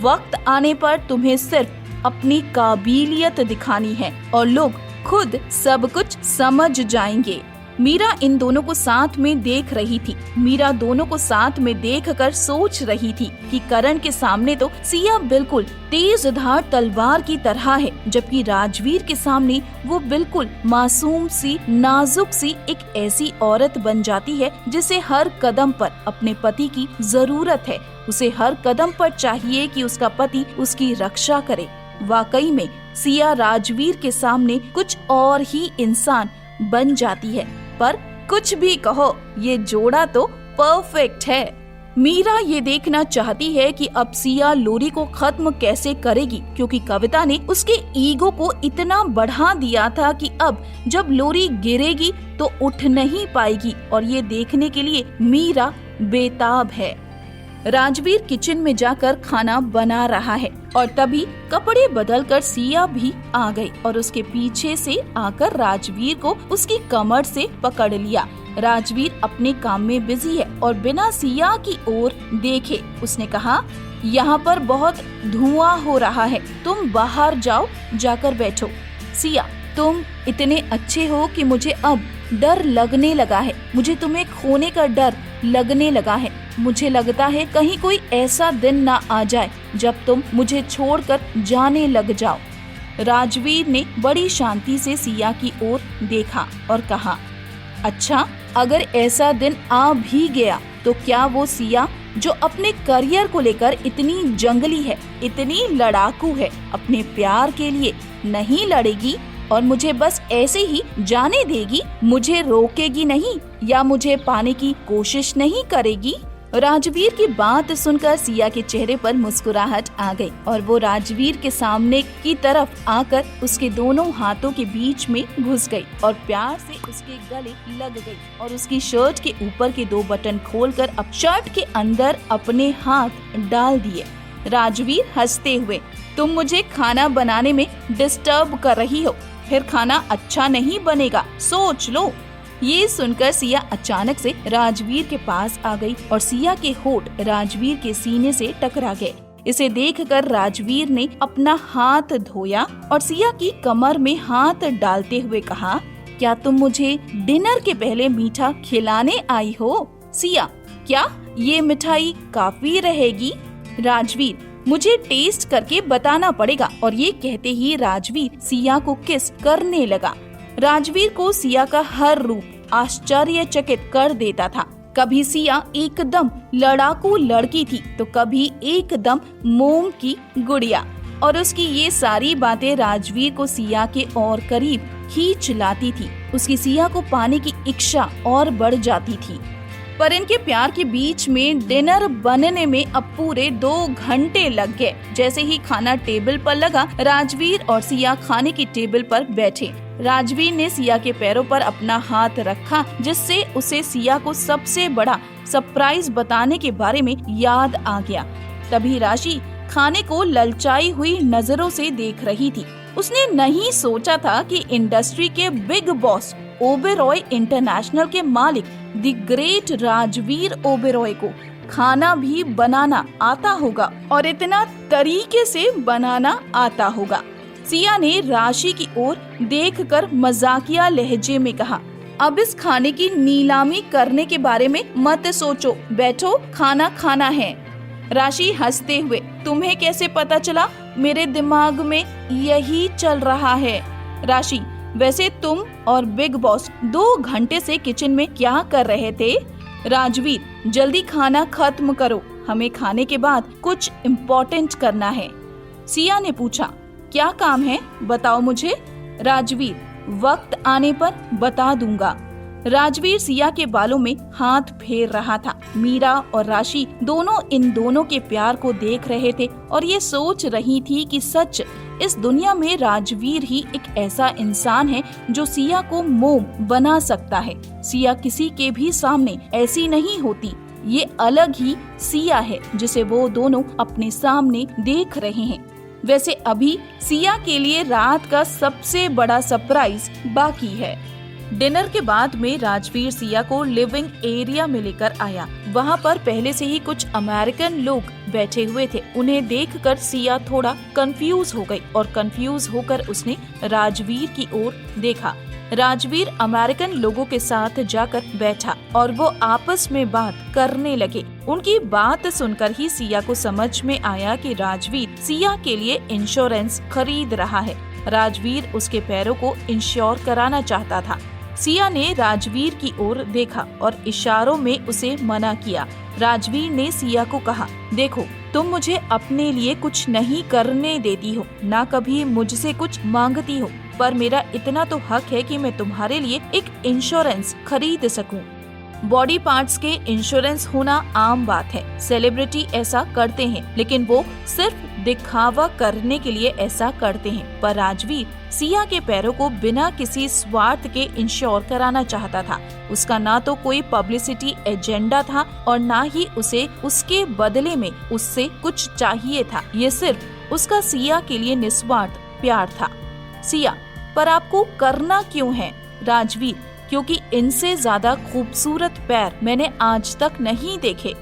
वक्त आने पर तुम्हें सिर्फ अपनी काबिलियत दिखानी है और लोग खुद सब कुछ समझ जाएंगे। मीरा इन दोनों को साथ में देख रही थी। मीरा दोनों को साथ में देखकर सोच रही थी कि करण के सामने तो सिया बिल्कुल तेज धार तलवार की तरह है, जबकि राजवीर के सामने वो बिल्कुल मासूम सी, नाजुक सी एक ऐसी औरत बन जाती है जिसे हर कदम पर अपने पति की जरूरत है। उसे हर कदम पर चाहिए कि उसका पति उसकी रक्षा करे। वाकई में सिया राजवीर के सामने कुछ और ही इंसान बन जाती है। पर कुछ भी कहो, ये जोड़ा तो परफेक्ट है। मीरा ये देखना चाहती है कि अब सिया लोरी को खत्म कैसे करेगी, क्योंकि कविता ने उसके ईगो को इतना बढ़ा दिया था कि अब जब लोरी गिरेगी तो उठ नहीं पाएगी और ये देखने के लिए मीरा बेताब है। राजवीर किचन में जाकर खाना बना रहा है और तभी कपड़े बदलकर सिया भी आ गई और उसके पीछे से आकर राजवीर को उसकी कमर से पकड़ लिया। राजवीर अपने काम में बिजी है और बिना सिया की ओर देखे उसने कहा, यहाँ पर बहुत धुआं हो रहा है, तुम बाहर जाओ, जाकर बैठो। सिया, तुम इतने अच्छे हो कि मुझे अब डर लगने लगा है। मुझे तुम्हें खोने का डर लगने लगा है। मुझे लगता है कहीं कोई ऐसा दिन ना आ जाए जब तुम मुझे छोड़कर जाने लग जाओ। राजवीर ने बड़ी शांति से सिया की ओर देखा और कहा, अच्छा, अगर ऐसा दिन आ भी गया तो क्या वो सिया जो अपने करियर को लेकर इतनी जंगली है, इतनी लड़ाकू है, अपने प्यार के लिए नहीं लड़ेगी और मुझे बस ऐसे ही जाने देगी? मुझे रोकेगी नहीं या मुझे पाने की कोशिश नहीं करेगी? राजवीर की बात सुनकर सिया के चेहरे पर मुस्कुराहट आ गई और वो राजवीर के सामने की तरफ आकर उसके दोनों हाथों के बीच में घुस गई और प्यार से उसके गले लग गई और उसकी शर्ट के ऊपर के 2 बटन खोलकर अब शर्ट के अंदर अपने हाथ डाल दिए। राजवीर हंसते हुए, तुम मुझे खाना बनाने में डिस्टर्ब कर रही हो, फिर खाना अच्छा नहीं बनेगा, सोच लो। ये सुनकर सिया अचानक से राजवीर के पास आ गई और सिया के होठ राजवीर के सीने से टकरा गए। इसे देखकर राजवीर ने अपना हाथ धोया और सिया की कमर में हाथ डालते हुए कहा, क्या तुम मुझे डिनर के पहले मीठा खिलाने आई हो? सिया, क्या ये मिठाई काफी रहेगी? राजवीर, मुझे टेस्ट करके बताना पड़ेगा। और ये कहते ही राजवीर सिया को किस करने लगा। राजवीर को सिया का हर रूप आश्चर्यचकित कर देता था। कभी सिया एकदम लड़ाकू लड़की थी तो कभी एकदम मोम की गुड़िया, और उसकी ये सारी बातें राजवीर को सिया के और करीब खींच लाती थी। उसकी सिया को पाने की इच्छा और बढ़ जाती थी। पर इनके प्यार के बीच में डिनर बनने में अब पूरे 2 घंटे लग गए। जैसे ही खाना टेबल पर लगा, राजवीर और सिया खाने की टेबल पर बैठे। राजवीर ने सिया के पैरों पर अपना हाथ रखा, जिससे उसे सिया को सबसे बड़ा सरप्राइज बताने के बारे में याद आ गया। तभी राशि खाने को ललचाई हुई नजरों से देख रही थी। उसने नहीं सोचा था कि इंडस्ट्री के बिग बॉस ओबेरॉय इंटरनेशनल के मालिक द ग्रेट राजवीर ओबेरॉय को खाना भी बनाना आता होगा और इतना तरीके से बनाना आता होगा। सिया ने राशि की ओर देखकर मजाकिया लहजे में कहा, अब इस खाने की नीलामी करने के बारे में मत सोचो, बैठो, खाना खाना है। राशि हंसते हुए, तुम्हें कैसे पता चला मेरे दिमाग में यही चल रहा है। राशि, वैसे तुम और बिग बॉस 2 घंटे से किचन में क्या कर रहे थे? राजवीर, जल्दी खाना खत्म करो, हमें खाने के बाद कुछ इम्पोर्टेंट करना है। सिया ने पूछा, क्या काम है बताओ मुझे। राजवीर, वक्त आने पर बता दूंगा। राजवीर सिया के बालों में हाथ फेर रहा था। मीरा और राशि दोनों इन दोनों के प्यार को देख रहे थे और ये सोच रही थी कि सच इस दुनिया में राजवीर ही एक ऐसा इंसान है जो सिया को मोम बना सकता है। सिया किसी के भी सामने ऐसी नहीं होती। ये अलग ही सिया है जिसे वो दोनों अपने सामने देख रहे हैं। वैसे अभी सिया के लिए रात का सबसे बड़ा सरप्राइज बाकी है। डिनर के बाद में राजवीर सिया को लिविंग एरिया में लेकर आया। वहाँ पर पहले से ही कुछ अमेरिकन लोग बैठे हुए थे। उन्हें देखकर सिया थोड़ा कंफ्यूज हो गई और कंफ्यूज होकर उसने राजवीर की ओर देखा। राजवीर अमेरिकन लोगों के साथ जाकर बैठा और वो आपस में बात करने लगे। उनकी बात सुनकर ही सिया को समझ में आया कि राजवीर सिया के लिए इंश्योरेंस खरीद रहा है। राजवीर उसके पैरों को इंश्योर कराना चाहता था। सिया ने राजवीर की ओर देखा और इशारों में उसे मना किया। राजवीर ने सिया को कहा, देखो तुम मुझे अपने लिए कुछ नहीं करने देती हो, ना कभी मुझसे कुछ मांगती हो, पर मेरा इतना तो हक है कि मैं तुम्हारे लिए एक इंश्योरेंस खरीद सकूं। बॉडी पार्ट्स के इंश्योरेंस होना आम बात है। सेलिब्रिटी ऐसा करते हैं, लेकिन वो सिर्फ दिखावा करने के लिए ऐसा करते हैं। पर राजवीर सिया के पैरों को बिना किसी स्वार्थ के इंश्योर कराना चाहता था। उसका ना तो कोई पब्लिसिटी एजेंडा था और ना ही उसे उसके बदले में उससे कुछ चाहिए था। ये सिर्फ उसका सिया के लिए निस्वार्थ प्यार था। सिया, पर आपको करना क्यों है? राजवीर, क्योंकि इनसे ज्यादा खूबसूरत पैर मैंने आज तक नहीं देखे।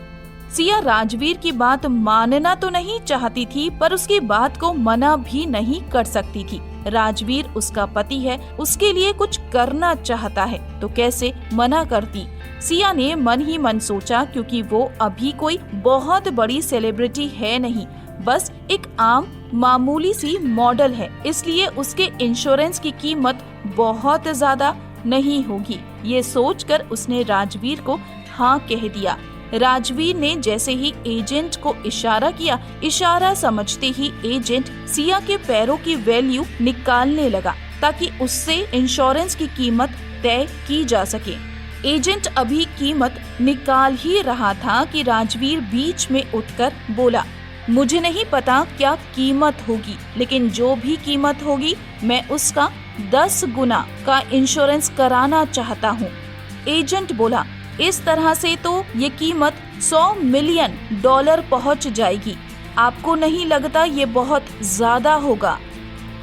सिया राजवीर की बात मानना तो नहीं चाहती थी, पर उसकी बात को मना भी नहीं कर सकती थी। राजवीर उसका पति है, उसके लिए कुछ करना चाहता है तो कैसे मना करती। सिया ने मन ही मन सोचा, क्योंकि वो अभी कोई बहुत बड़ी सेलिब्रिटी है नहीं, बस एक आम मामूली सी मॉडल है, इसलिए उसके इंश्योरेंस की कीमत बहुत ज्यादा नहीं होगी। ये सोचकर उसने राजवीर को हाँ कह दिया। राजवीर ने जैसे ही एजेंट को इशारा किया, इशारा समझते ही एजेंट सिया के पैरों की वैल्यू निकालने लगा ताकि उससे इंश्योरेंस की कीमत तय की जा सके। एजेंट अभी कीमत निकाल ही रहा था कि राजवीर बीच में उठकर बोला, मुझे नहीं पता क्या कीमत होगी, लेकिन जो भी कीमत होगी मैं उसका 10 गुना का इंश्योरेंस कराना चाहता हूँ। एजेंट बोला, इस तरह से तो ये कीमत $100 मिलियन पहुँच जाएगी। आपको नहीं लगता ये बहुत ज्यादा होगा?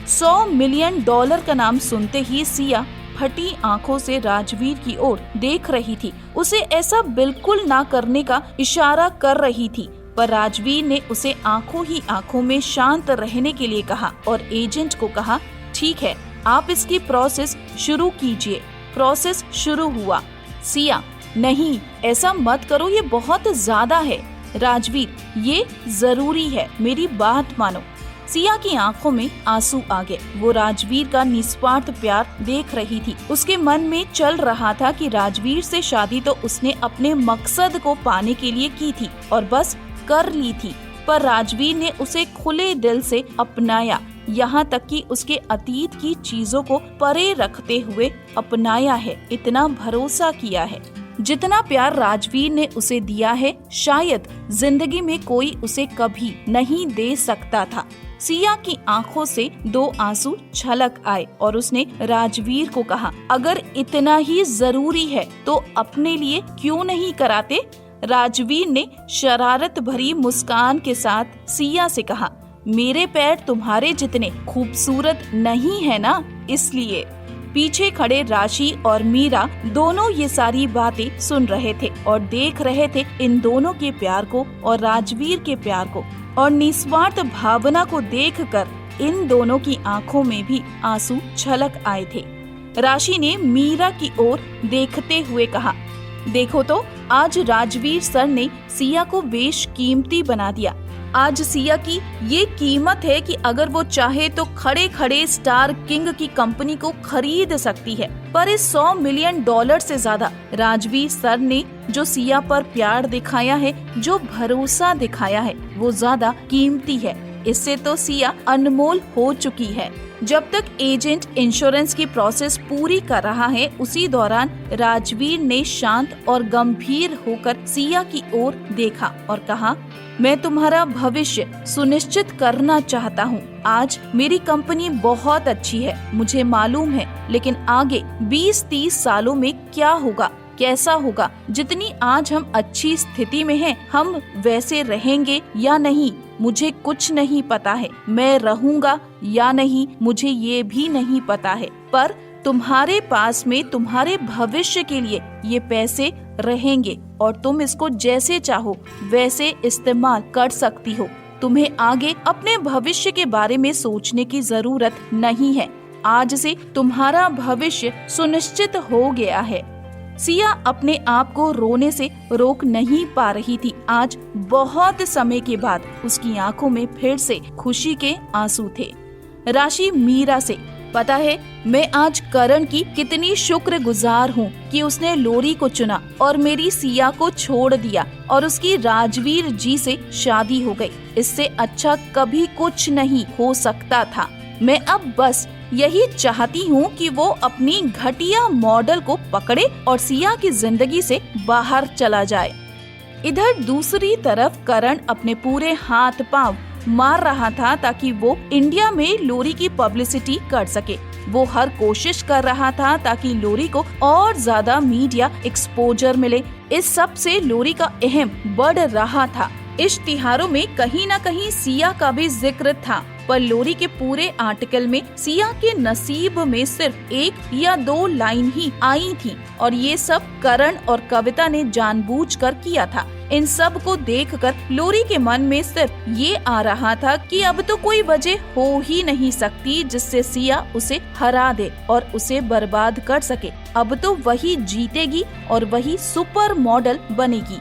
$100 मिलियन का नाम सुनते ही सिया फटी आंखों से राजवीर की ओर देख रही थी। उसे ऐसा बिल्कुल ना करने का इशारा कर रही थी, पर राजवीर ने उसे आंखों ही आंखों में शांत रहने के लिए कहा और एजेंट को कहा, ठीक है, आप इसकी प्रोसेस शुरू कीजिए। प्रोसेस शुरू हुआ। सिया, नहीं ऐसा मत करो, ये बहुत ज्यादा है। राजवीर, ये जरूरी है, मेरी बात मानो। सिया की आंखों में आंसू आ गए। वो राजवीर का निस्वार्थ प्यार देख रही थी। उसके मन में चल रहा था कि राजवीर से शादी तो उसने अपने मकसद को पाने के लिए की थी और बस कर ली थी, पर राजवीर ने उसे खुले दिल से अपनाया, यहाँ तक कि उसके अतीत की चीजों को परे रखते हुए अपनाया है। इतना भरोसा किया है। जितना प्यार राजवीर ने उसे दिया है, शायद जिंदगी में कोई उसे कभी नहीं दे सकता था। सिया की आंखों से 2 आंसू छलक आए और उसने राजवीर को कहा, अगर इतना ही जरूरी है तो अपने लिए क्यों नहीं कराते? राजवीर ने शरारत भरी मुस्कान के साथ सिया से कहा, मेरे पैर तुम्हारे जितने खूबसूरत नहीं है ना, इसलिए। पीछे खड़े राशि और मीरा दोनों ये सारी बातें सुन रहे थे और देख रहे थे इन दोनों के प्यार को और राजवीर के प्यार को, और निस्वार्थ भावना को देखकर इन दोनों की आंखों में भी आंसू छलक आए थे। राशि ने मीरा की ओर देखते हुए कहा, देखो तो आज राजवीर सर ने सिया को बेशकीमती बना दिया। आज सिया की ये कीमत है कि अगर वो चाहे तो खड़े खड़े स्टार किंग की कंपनी को खरीद सकती है। पर इस $100 मिलियन से ज्यादा राजवीर सर ने जो सिया पर प्यार दिखाया है, जो भरोसा दिखाया है, वो ज्यादा कीमती है। इससे तो सिया अनमोल हो चुकी है। जब तक एजेंट इंश्योरेंस की प्रोसेस पूरी कर रहा है, उसी दौरान राजवीर ने शांत और गंभीर होकर सिया की ओर देखा और कहा, मैं तुम्हारा भविष्य सुनिश्चित करना चाहता हूँ। आज मेरी कंपनी बहुत अच्छी है, मुझे मालूम है, लेकिन आगे 20-30 सालों में क्या होगा, कैसा होगा, जितनी आज हम अच्छी स्थिति में हैं, हम वैसे रहेंगे या नहीं, मुझे कुछ नहीं पता है। मैं रहूंगा या नहीं, मुझे ये भी नहीं पता है। पर तुम्हारे पास में तुम्हारे भविष्य के लिए ये पैसे रहेंगे और तुम इसको जैसे चाहो वैसे इस्तेमाल कर सकती हो। तुम्हें आगे अपने भविष्य के बारे में सोचने की जरूरत नहीं है। आज से तुम्हारा भविष्य सुनिश्चित हो गया है। सिया अपने आप को रोने से रोक नहीं पा रही थी। आज बहुत समय के बाद उसकी आंखों में फिर से खुशी के आंसू थे। राशि मीरा से, पता है मैं आज करण की कितनी शुक्रगुजार हूँ कि उसने लोरी को चुना और मेरी सिया को छोड़ दिया और उसकी राजवीर जी से शादी हो गई। इससे अच्छा कभी कुछ नहीं हो सकता था। मैं अब बस यही चाहती हूँ कि वो अपनी घटिया मॉडल को पकड़े और सिया की जिंदगी से बाहर चला जाए। इधर दूसरी तरफ करण अपने पूरे हाथ पांव मार रहा था ताकि वो इंडिया में लोरी की पब्लिसिटी कर सके। वो हर कोशिश कर रहा था ताकि लोरी को और ज्यादा मीडिया एक्सपोजर मिले। इस सब से लोरी का अहम बढ़ रहा था। इश्तिहारों में कहीं न कहीं सिया का भी जिक्र था, पर लोरी के पूरे आर्टिकल में सिया के नसीब में सिर्फ 1 या 2 लाइन ही आई थी और ये सब करण और कविता ने जानबूझकर किया था। इन सब को देखकर लोरी के मन में सिर्फ ये आ रहा था कि अब तो कोई वजह हो ही नहीं सकती जिससे सिया उसे हरा दे और उसे बर्बाद कर सके। अब तो वही जीतेगी और वही सुपर मॉडल बनेगी।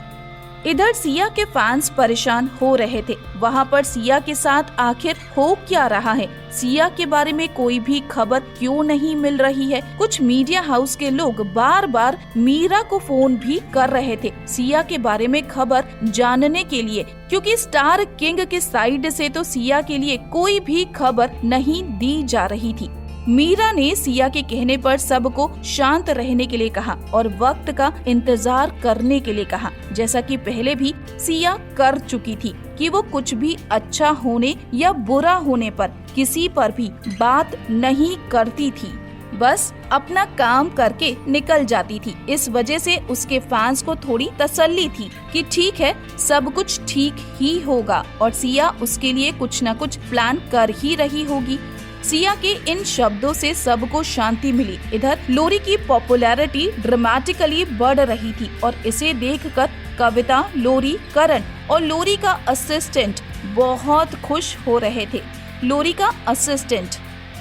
इधर सिया के फैंस परेशान हो रहे थे। वहाँ पर सिया के साथ आखिर हो क्या रहा है? सिया के बारे में कोई भी खबर क्यों नहीं मिल रही है? कुछ मीडिया हाउस के लोग बार बार मीरा को फोन भी कर रहे थे सिया के बारे में खबर जानने के लिए, क्योंकि स्टार किंग के साइड से तो सिया के लिए कोई भी खबर नहीं दी जा रही थी। मीरा ने सिया के कहने पर सबको शांत रहने के लिए कहा और वक्त का इंतजार करने के लिए कहा, जैसा कि पहले भी सिया कर चुकी थी कि वो कुछ भी अच्छा होने या बुरा होने पर किसी पर भी बात नहीं करती थी, बस अपना काम करके निकल जाती थी। इस वजह से उसके फैंस को थोड़ी तसल्ली थी कि ठीक है, सब कुछ ठीक ही होगा और सिया उसके लिए कुछ न कुछ प्लान कर ही रही होगी। सिया के इन शब्दों से सबको शांति मिली। इधर लोरी की पॉपुलैरिटी ड्रामेटिकली बढ़ रही थी और इसे देखकर कविता, लोरी, करण और लोरी का असिस्टेंट बहुत खुश हो रहे थे। लोरी का असिस्टेंट,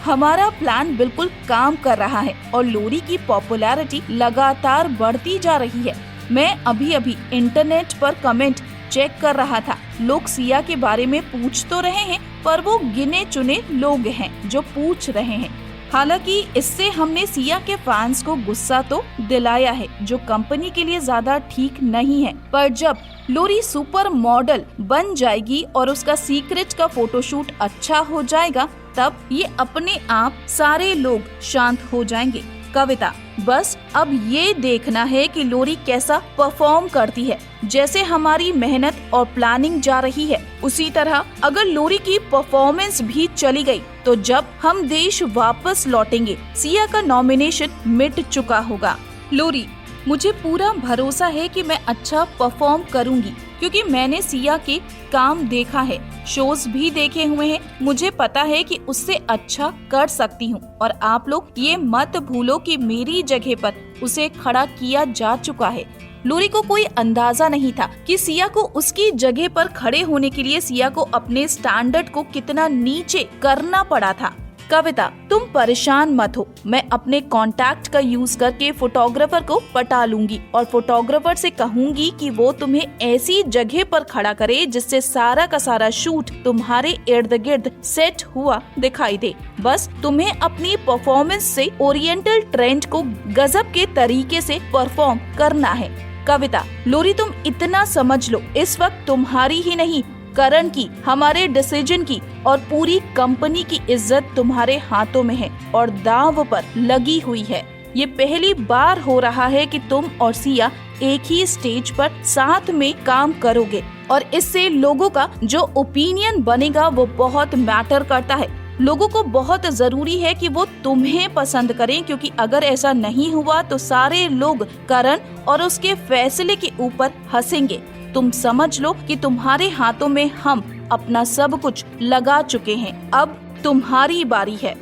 हमारा प्लान बिल्कुल काम कर रहा है और लोरी की पॉपुलैरिटी लगातार बढ़ती जा रही है। मैं अभी इंटरनेट पर कमेंट चेक कर रहा था। लोग सिया के बारे में पूछ तो रहे हैं, पर वो गिने चुने लोग हैं जो पूछ रहे हैं। हालांकि इससे हमने सिया के फैंस को गुस्सा तो दिलाया है, जो कंपनी के लिए ज्यादा ठीक नहीं है। पर जब लोरी सुपर मॉडल बन जाएगी और उसका सीक्रेट का फोटोशूट अच्छा हो जाएगा, तब ये अपने आप सारे लोग शांत हो जाएंगे। कविता, बस अब ये देखना है कि लोरी कैसा परफॉर्म करती है। जैसे हमारी मेहनत और प्लानिंग जा रही है, उसी तरह अगर लोरी की परफॉर्मेंस भी चली गई तो जब हम देश वापस लौटेंगे सिया का नॉमिनेशन मिट चुका होगा। लोरी, मुझे पूरा भरोसा है कि मैं अच्छा परफॉर्म करूंगी, क्योंकि मैंने सिया के काम देखा है, शोज भी देखे हुए हैं। मुझे पता है कि उससे अच्छा कर सकती हूँ और आप लोग ये मत भूलो कि मेरी जगह पर उसे खड़ा किया जा चुका है। लोरी को कोई अंदाजा नहीं था कि सिया को उसकी जगह पर खड़े होने के लिए सिया को अपने स्टैंडर्ड को कितना नीचे करना पड़ा था। कविता, तुम परेशान मत हो, मैं अपने कांटेक्ट का यूज करके फोटोग्राफर को पटा लूंगी और फोटोग्राफर से कहूंगी कि वो तुम्हें ऐसी जगह पर खड़ा करे जिससे सारा का सारा शूट तुम्हारे इर्द गिर्द सेट हुआ दिखाई दे। बस तुम्हें अपनी परफॉर्मेंस से ओरिएंटल ट्रेंड को गजब के तरीके से परफॉर्म करना है। कविता, लोरी तुम इतना समझ लो, इस वक्त तुम्हारी ही नहीं करण की, हमारे डिसीजन की और पूरी कंपनी की इज्जत तुम्हारे हाथों में है और दांव पर लगी हुई है। ये पहली बार हो रहा है कि तुम और सिया एक ही स्टेज पर साथ में काम करोगे और इससे लोगों का जो ओपिनियन बनेगा वो बहुत मैटर करता है। लोगों को बहुत जरूरी है कि वो तुम्हें पसंद करें, क्योंकि अगर ऐसा नहीं हुआ तो सारे लोग करण और उसके फैसले के ऊपर हंसेंगे। तुम समझ लो कि तुम्हारे हाथों में हम अपना सब कुछ लगा चुके हैं, अब तुम्हारी बारी है।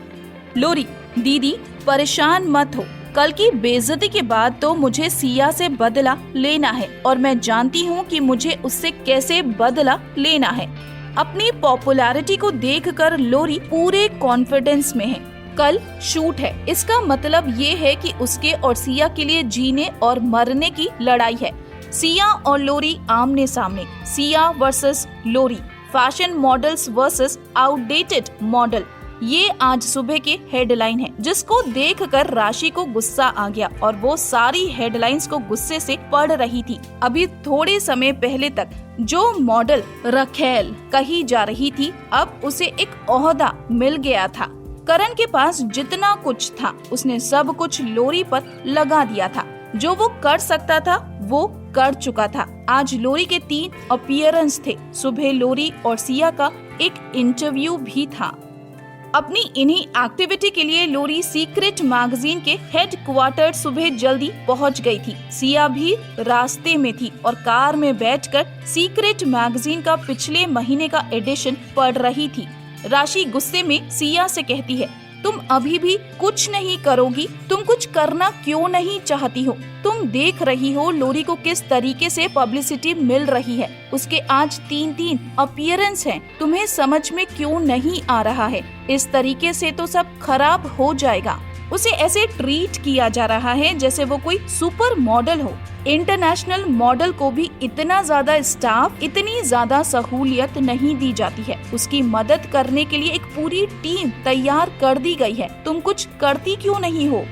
लोरी, दीदी परेशान मत हो, कल की बेइज्जती के बाद तो मुझे सिया से बदला लेना है और मैं जानती हूँ कि मुझे उससे कैसे बदला लेना है। अपनी पॉपुलैरिटी को देखकर लोरी पूरे कॉन्फिडेंस में है। कल शूट है, इसका मतलब ये है कि उसके और सिया के लिए जीने और मरने की लड़ाई है। सिया और लोरी आमने सामने, Siya versus Lori, fashion models versus outdated model, ये आज सुबह के हेडलाइन है, जिसको देखकर राशि को गुस्सा आ गया और वो सारी हेडलाइंस को गुस्से से पढ़ रही थी। अभी थोड़े समय पहले तक जो मॉडल रखेल कही जा रही थी, अब उसे एक ओहदा मिल गया था। करण के पास जितना कुछ था उसने सब कुछ लोरी पर लगा दिया था। जो वो कर सकता था वो कर चुका था। आज लोरी के 3 अपीयरेंस थे। सुबह लोरी और सिया का एक इंटरव्यू भी था। अपनी इन्हीं एक्टिविटी के लिए लोरी सीक्रेट मैगजीन के हेड क्वार्टर सुबह जल्दी पहुंच गई थी। सिया भी रास्ते में थी और कार में बैठकर सीक्रेट मैगजीन का पिछले महीने का एडिशन पढ़ रही थी। राशि गुस्से में सिया से कहती है, तुम अभी भी कुछ नहीं करोगी, तुम कुछ करना क्यों नहीं चाहती हो? तुम देख रही हो लोरी को किस तरीके से पब्लिसिटी मिल रही है। उसके आज 3 अपीयरेंस हैं। तुम्हें समझ में क्यों नहीं आ रहा है? इस तरीके से तो सब खराब हो जाएगा। उसे ऐसे ट्रीट किया जा रहा है जैसे वो कोई सुपर मॉडल हो। इंटरनेशनल मॉडल को भी इतना ज्यादा स्टाफ, इतनी ज्यादा सहूलियत नहीं दी जाती है। उसकी मदद करने के लिए एक पूरी टीम तैयार कर दी गई है। तुम कुछ करती क्यों नहीं हो?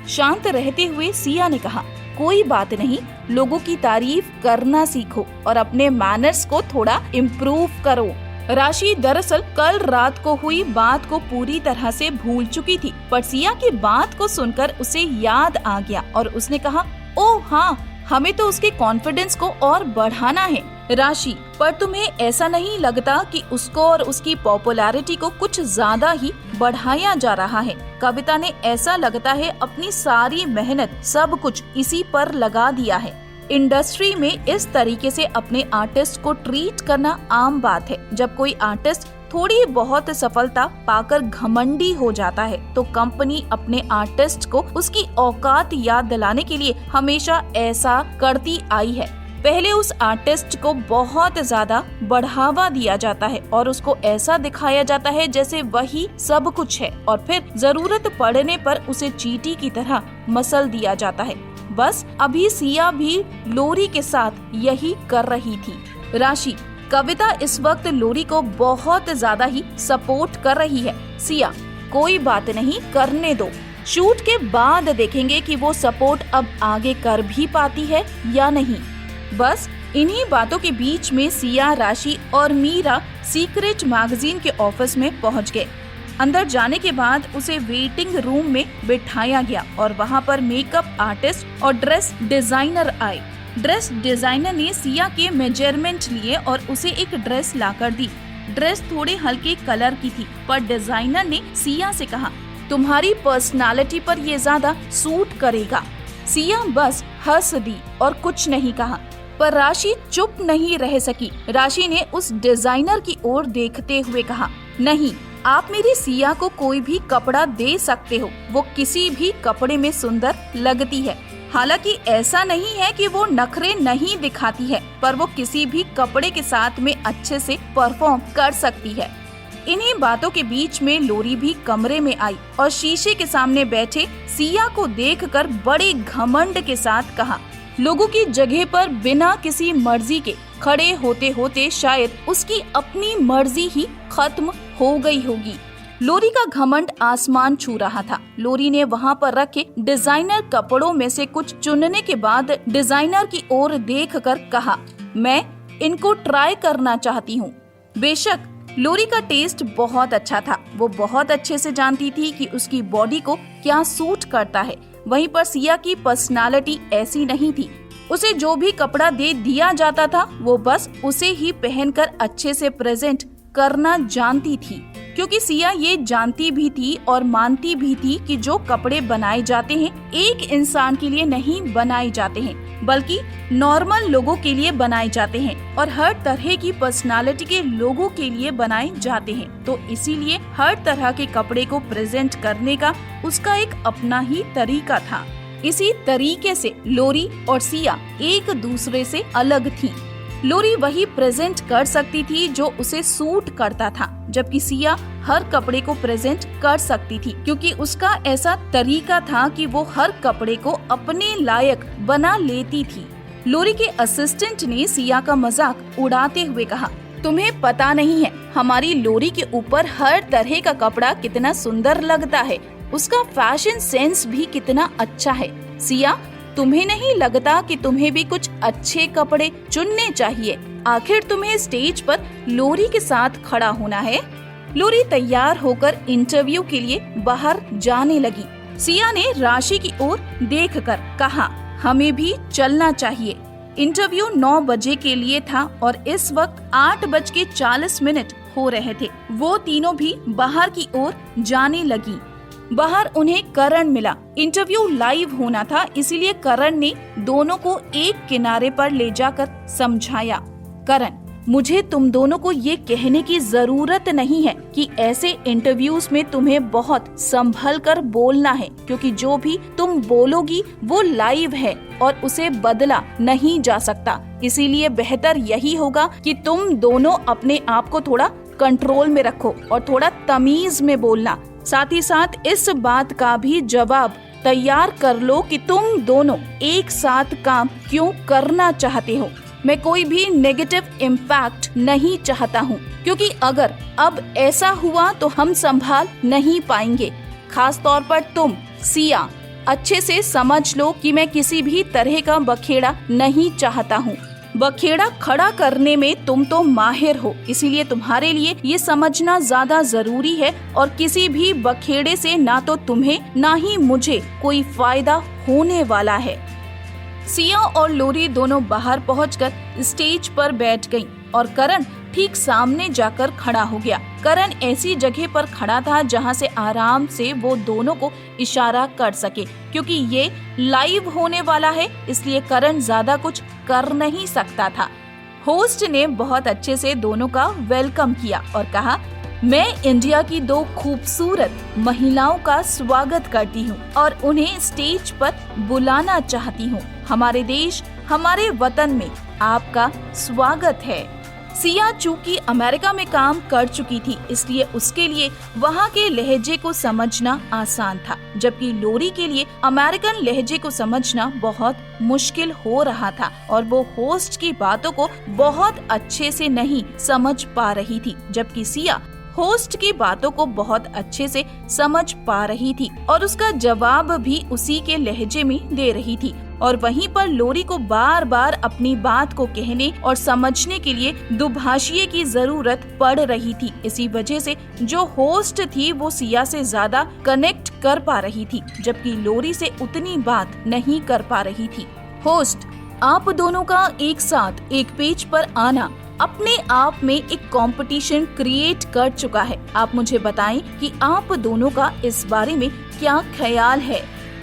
शांत रहते हुए सिया ने कहा, कोई बात नहीं, लोगों की तारीफ करना सीखो और अपने मैनर्स को थोड़ा इम्प्रूव करो। राशि दरअसल कल रात को हुई बात को पूरी तरह से भूल चुकी थी, पर सिया की बात को सुनकर उसे याद आ गया और उसने कहा, ओह हाँ, हमें तो उसके कॉन्फिडेंस को और बढ़ाना है। राशि, पर तुम्हें ऐसा नहीं लगता कि उसको और उसकी पॉपुलैरिटी को कुछ ज्यादा ही बढ़ाया जा रहा है? कविता ने ऐसा लगता है अपनी सारी मेहनत सब कुछ इसी पर लगा दिया है। इंडस्ट्री में इस तरीके से अपने आर्टिस्ट को ट्रीट करना आम बात है। जब कोई आर्टिस्ट थोड़ी बहुत सफलता पाकर घमंडी हो जाता है तो कंपनी अपने आर्टिस्ट को उसकी औकात याद दिलाने के लिए हमेशा ऐसा करती आई है। पहले उस आर्टिस्ट को बहुत ज्यादा बढ़ावा दिया जाता है और उसको ऐसा दिखाया जाता है जैसे वही सब कुछ है, और फिर जरूरत पड़ने पर उसे चींटी की तरह मसल दिया जाता है। बस अभी सिया भी लोरी के साथ यही कर रही थी। राशि, कविता इस वक्त लोरी को बहुत ज्यादा ही सपोर्ट कर रही है। सिया, कोई बात नहीं, करने दो, शूट के बाद देखेंगे कि वो सपोर्ट अब आगे कर भी पाती है या नहीं। बस इन्हीं बातों के बीच में सिया, राशि और मीरा सीक्रेट मैगजीन के ऑफिस में पहुंच गए। अंदर जाने के बाद उसे वेटिंग रूम में बिठाया गया और वहां पर मेकअप आर्टिस्ट और ड्रेस डिजाइनर आए। ड्रेस डिजाइनर ने सिया के मेजरमेंट लिए और उसे एक ड्रेस लाकर दी। ड्रेस थोड़े हल्के कलर की थी, पर डिजाइनर ने सिया से कहा, तुम्हारी पर्सनालिटी पर ये ज्यादा सूट करेगा। सिया बस हंस दी और कुछ नहीं कहा, पर राशि चुप नहीं रह सकी। राशि ने उस डिजाइनर की ओर देखते हुए कहा, नहीं, आप मेरी सिया को कोई भी कपड़ा दे सकते हो, वो किसी भी कपड़े में सुंदर लगती है। हालांकि ऐसा नहीं है कि वो नखरे नहीं दिखाती है, पर वो किसी भी कपड़े के साथ में अच्छे से परफॉर्म कर सकती है। इन्हीं बातों के बीच में लोरी भी कमरे में आई और शीशे के सामने बैठे सिया को देखकर बड़े घमंड के साथ कहा, लोगों की जगह पर बिना किसी मर्जी के खड़े होते होते शायद उसकी अपनी मर्जी ही खत्म हो गई होगी। लोरी का घमंड आसमान छू रहा था। लोरी ने वहाँ पर रखे डिजाइनर कपड़ों में से कुछ चुनने के बाद डिजाइनर की ओर देखकर कहा, मैं इनको ट्राई करना चाहती हूँ। बेशक लोरी का टेस्ट बहुत अच्छा था। वो बहुत अच्छे से जानती थी कि उसकी बॉडी को क्या सूट करता है। वहीं पर सिया की पर्सनालिटी ऐसी नहीं थी। उसे जो भी कपड़ा दे दिया जाता था वो बस उसे ही पहनकर अच्छे से प्रेजेंट करना जानती थी, क्योंकि सिया ये जानती भी थी और मानती भी थी कि जो कपड़े बनाए जाते हैं एक इंसान के लिए नहीं बनाए जाते हैं, बल्कि नॉर्मल लोगों के लिए बनाए जाते हैं और हर तरह की पर्सनालिटी के लोगों के लिए बनाए जाते हैं। तो इसीलिए हर तरह के कपड़े को प्रेजेंट करने का उसका एक अपना ही तरीका था। इसी तरीके से लोरी और सिया एक दूसरे से अलग थीं। लोरी वही प्रेजेंट कर सकती थी जो उसे सूट करता था, जबकि सिया हर कपड़े को प्रेजेंट कर सकती थी, क्योंकि उसका ऐसा तरीका था कि वो हर कपड़े को अपने लायक बना लेती थी। लोरी के असिस्टेंट ने सिया का मजाक उड़ाते हुए कहा, तुम्हें पता नहीं है हमारी लोरी के ऊपर हर तरह का कपड़ा कितना सुंदर लगता है, उसका फैशन सेंस भी कितना अच्छा है। सिया, तुम्हें नहीं लगता कि तुम्हें भी कुछ अच्छे कपड़े चुनने चाहिए? आखिर तुम्हें स्टेज पर लोरी के साथ खड़ा होना है। लोरी तैयार होकर इंटरव्यू के लिए बाहर जाने लगी। सिया ने राशि की ओर देखकर कहा, हमें भी चलना चाहिए। इंटरव्यू 9 बजे के लिए था और इस वक्त 8:40 हो रहे थे। वो तीनों भी बाहर की ओर जाने लगी। बाहर उन्हें करण मिला। इंटरव्यू लाइव होना था, इसीलिए करण ने दोनों को एक किनारे पर ले जाकर समझाया, करण, मुझे तुम दोनों को ये कहने की जरूरत नहीं है कि ऐसे इंटरव्यूज में तुम्हें बहुत संभल कर बोलना है, क्योंकि जो भी तुम बोलोगी वो लाइव है और उसे बदला नहीं जा सकता। इसीलिए बेहतर यही होगा कि तुम दोनों अपने आप को थोड़ा कंट्रोल में रखो और थोड़ा तमीज में बोलना। साथ ही साथ इस बात का भी जवाब तैयार कर लो कि तुम दोनों एक साथ काम क्यों करना चाहते हो। मैं कोई भी नेगेटिव इम्पैक्ट नहीं चाहता हूँ, क्योंकि अगर अब ऐसा हुआ तो हम संभाल नहीं पाएंगे। खास तौर पर तुम सिया, अच्छे से समझ लो कि मैं किसी भी तरह का बखेड़ा नहीं चाहता हूँ। बखेड़ा खड़ा करने में तुम तो माहिर हो, इसीलिए तुम्हारे लिए ये समझना ज्यादा जरूरी है और किसी भी बखेड़े से ना तो तुम्हें ना ही मुझे कोई फायदा होने वाला है। सिया और लोरी दोनों बाहर पहुंचकर स्टेज पर बैठ गईं और करण ठीक सामने जाकर खड़ा हो गया। करण ऐसी जगह पर खड़ा था जहां से आराम से वो दोनों को इशारा कर सके, क्योंकि ये लाइव होने वाला है, इसलिए करण ज्यादा कुछ कर नहीं सकता था। होस्ट ने बहुत अच्छे से दोनों का वेलकम किया और कहा, मैं इंडिया की 2 खूबसूरत महिलाओं का स्वागत करती हूँ और उन्हें स्टेज पर बुलाना चाहती हूँ। हमारे देश, हमारे वतन में आपका स्वागत है। सिया चूंकि अमेरिका में काम कर चुकी थी, इसलिए उसके लिए वहाँ के लहजे को समझना आसान था, जबकि लोरी के लिए अमेरिकन लहजे को समझना बहुत मुश्किल हो रहा था और वो होस्ट की बातों को बहुत अच्छे से नहीं समझ पा रही थी, जबकि सिया होस्ट की बातों को बहुत अच्छे से समझ पा रही थी और उसका जवाब भी उसी के लहजे में दे रही थी। और वहीं पर लोरी को बार बार अपनी बात को कहने और समझने के लिए दुभाषिये की जरूरत पड़ रही थी। इसी वजह से जो होस्ट थी वो सिया से ज्यादा कनेक्ट कर पा रही थी, जबकि लोरी से उतनी बात नहीं कर पा रही थी। होस्ट, आप दोनों का एक साथ एक पेज पर आना अपने आप में एक कंपटीशन क्रिएट कर चुका है। आप मुझे बताएं कि आप दोनों का इस बारे में क्या ख्याल है।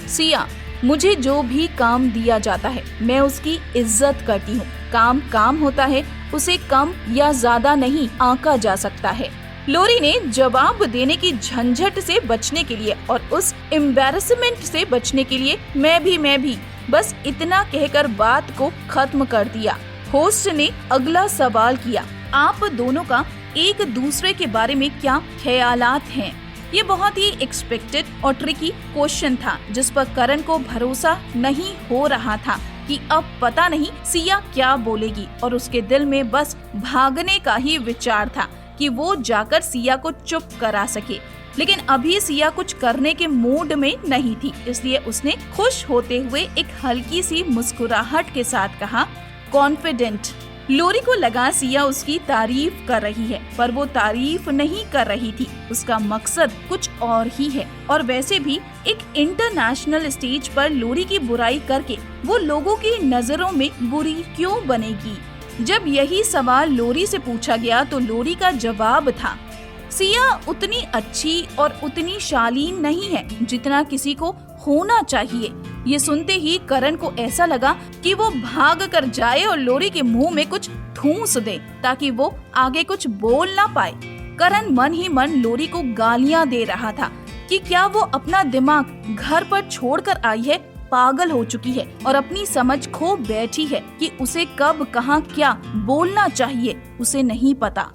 सिया, मुझे जो भी काम दिया जाता है मैं उसकी इज्जत करती हूँ। काम काम होता है, उसे कम या ज्यादा नहीं आंका जा सकता है। लोरी ने जवाब देने की झंझट से बचने के लिए और उस एम्बैरेसमेंट से बचने के लिए मैं भी बस इतना कहकर बात को खत्म कर दिया। होस्ट ने अगला सवाल किया, आप दोनों का एक दूसरे के बारे में क्या ख्यालात हैं। ये बहुत ही एक्सपेक्टेड और ट्रिकी क्वेश्चन था जिस पर करण को भरोसा नहीं हो रहा था कि अब पता नहीं सिया क्या बोलेगी, और उसके दिल में बस भागने का ही विचार था कि वो जाकर सिया को चुप करा सके। लेकिन अभी सिया कुछ करने के मूड में नहीं थी, इसलिए उसने खुश होते हुए एक हल्की सी मुस्कुराहट के साथ कहा, कॉन्फिडेंट। लोरी को लगा सिया उसकी तारीफ कर रही है, पर वो तारीफ नहीं कर रही थी, उसका मकसद कुछ और ही है। और वैसे भी एक इंटरनेशनल स्टेज पर लोरी की बुराई करके वो लोगों की नजरों में बुरी क्यों बनेगी। जब यही सवाल लोरी से पूछा गया तो लोरी का जवाब था, सिया उतनी अच्छी और उतनी शालीन नहीं है जितना किसी को होना चाहिए। ये सुनते ही करण को ऐसा लगा कि वो भाग कर जाए और लोरी के मुंह में कुछ ठूंस दे ताकि वो आगे कुछ बोल ना पाए। करण मन ही मन लोरी को गालियां दे रहा था कि क्या वो अपना दिमाग घर पर छोड़कर आई है, पागल हो चुकी है और अपनी समझ खो बैठी है कि उसे कब कहां क्या बोलना चाहिए उसे नहीं पता।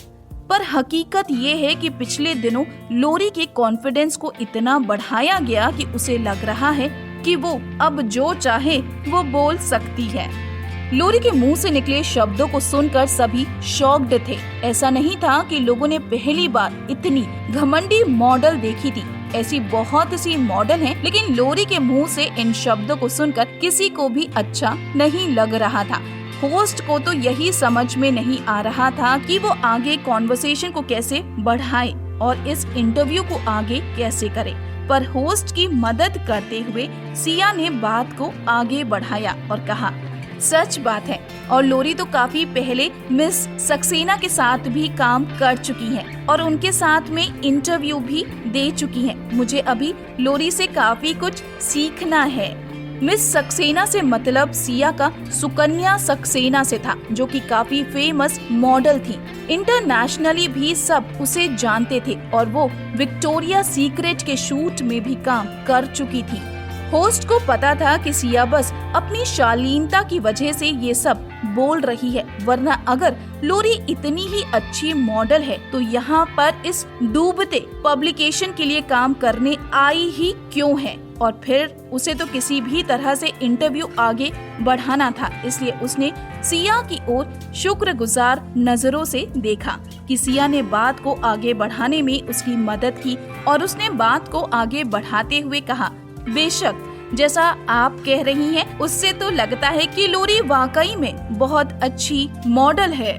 पर हकीकत ये है कि पिछले दिनों लोरी के कॉन्फिडेंस को इतना बढ़ाया गया कि उसे लग रहा है कि वो अब जो चाहे वो बोल सकती है। लोरी के मुंह से निकले शब्दों को सुनकर सभी शॉक्ड थे। ऐसा नहीं था कि लोगों ने पहली बार इतनी घमंडी मॉडल देखी थी, ऐसी बहुत सी मॉडल हैं, लेकिन लोरी के मुंह से इन शब्दों को सुनकर किसी को भी अच्छा नहीं लग रहा था। होस्ट को तो यही समझ में नहीं आ रहा था कि वो आगे कॉन्वर्सेशन को कैसे बढ़ाए और इस इंटरव्यू को आगे कैसे करे। पर होस्ट की मदद करते हुए सिया ने बात को आगे बढ़ाया और कहा, सच बात है और लोरी तो काफी पहले मिस सक्सेना के साथ भी काम कर चुकी है और उनके साथ में इंटरव्यू भी दे चुकी है। मुझे अभी लोरी से काफी कुछ सीखना है। मिस सक्सेना से मतलब सिया का सुकन्या सक्सेना से था, जो कि काफी फेमस मॉडल थी। इंटरनेशनली भी सब उसे जानते थे और वो विक्टोरिया सीक्रेट के शूट में भी काम कर चुकी थी। होस्ट को पता था कि सिया बस अपनी शालीनता की वजह से ये सब बोल रही है, वरना अगर लोरी इतनी ही अच्छी मॉडल है तो यहाँ पर इस डूबते पब्लिकेशन के लिए काम करने आई ही क्यों है। और फिर उसे तो किसी भी तरह से इंटरव्यू आगे बढ़ाना था, इसलिए उसने सिया की ओर शुक्रगुजार नजरों से देखा कि सिया ने बात को आगे बढ़ाने में उसकी मदद की और उसने बात को आगे बढ़ाते हुए कहा, बेशक जैसा आप कह रही हैं उससे तो लगता है कि लोरी वाकई में बहुत अच्छी मॉडल है।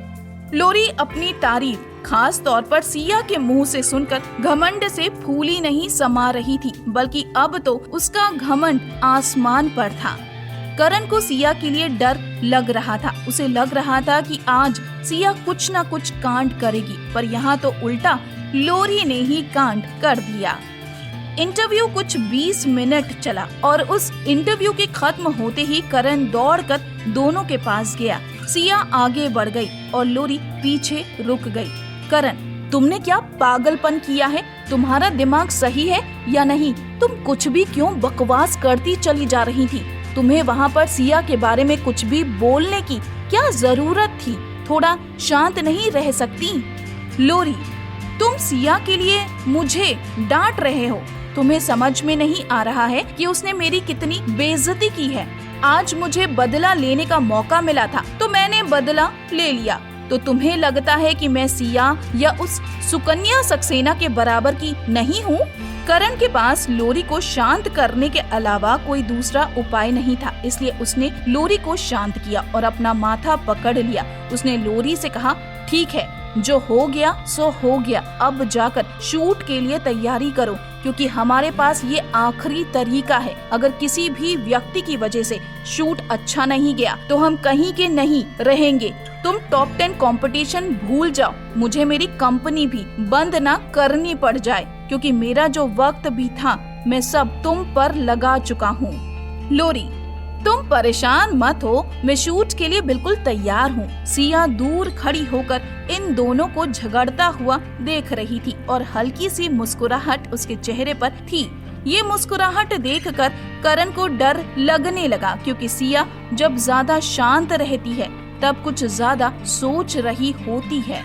लोरी अपनी तारीफ खास तौर पर सिया के मुंह से सुनकर घमंड से फूली नहीं समा रही थी, बल्कि अब तो उसका घमंड आसमान पर था। करण को सिया के लिए डर लग रहा था। उसे लग रहा था कि आज सिया कुछ न कुछ कांड करेगी, पर यहाँ तो उल्टा लोरी ने ही कांड कर दिया। इंटरव्यू कुछ 20 मिनट चला और उस इंटरव्यू के खत्म होते ही करण दौड़कर दोनों के पास गया। सिया आगे बढ़ गई और लोरी पीछे रुक गई। करण, तुमने क्या पागलपन किया है? तुम्हारा दिमाग सही है या नहीं? तुम कुछ भी क्यों बकवास करती चली जा रही थी? तुम्हें वहाँ पर सिया के बारे में कुछ भी बोलने की क्या जरूरत थी? थोड़ा शांत नहीं रह सकती? लोरी, तुम सिया के लिए मुझे डांट रहे हो। तुम्हें समझ में नहीं आ रहा है कि उसने मेरी कितनी बेइज्जती की है। आज मुझे बदला लेने का मौका मिला था तो मैंने बदला ले लिया। तो तुम्हें लगता है कि मैं सिया या उस सुकन्या सक्सेना के बराबर की नहीं हूँ? करण के पास लोरी को शांत करने के अलावा कोई दूसरा उपाय नहीं था, इसलिए उसने लोरी को शांत किया और अपना माथा पकड़ लिया। उसने लोरी से कहा, ठीक है, जो हो गया सो हो गया, अब जाकर शूट के लिए तैयारी करो, क्योंकि हमारे पास ये आखिरी तरीका है। अगर किसी भी व्यक्ति की वजह से शूट अच्छा नहीं गया तो हम कहीं के नहीं रहेंगे। तुम टॉप 10 कंपटीशन भूल जाओ, मुझे मेरी कंपनी भी बंद ना करनी पड़ जाए, क्योंकि मेरा जो वक्त भी था मैं सब तुम पर लगा चुका हूँ। लोरी, तुम परेशान मत हो, मैं शूट के लिए बिल्कुल तैयार हूँ। सिया दूर खड़ी होकर इन दोनों को झगड़ता हुआ देख रही थी और हल्की सी मुस्कुराहट उसके चेहरे पर थी। ये मुस्कुराहट देखकर करण को डर लगने लगा, क्योंकि सिया जब ज्यादा शांत रहती है तब कुछ ज्यादा सोच रही होती है।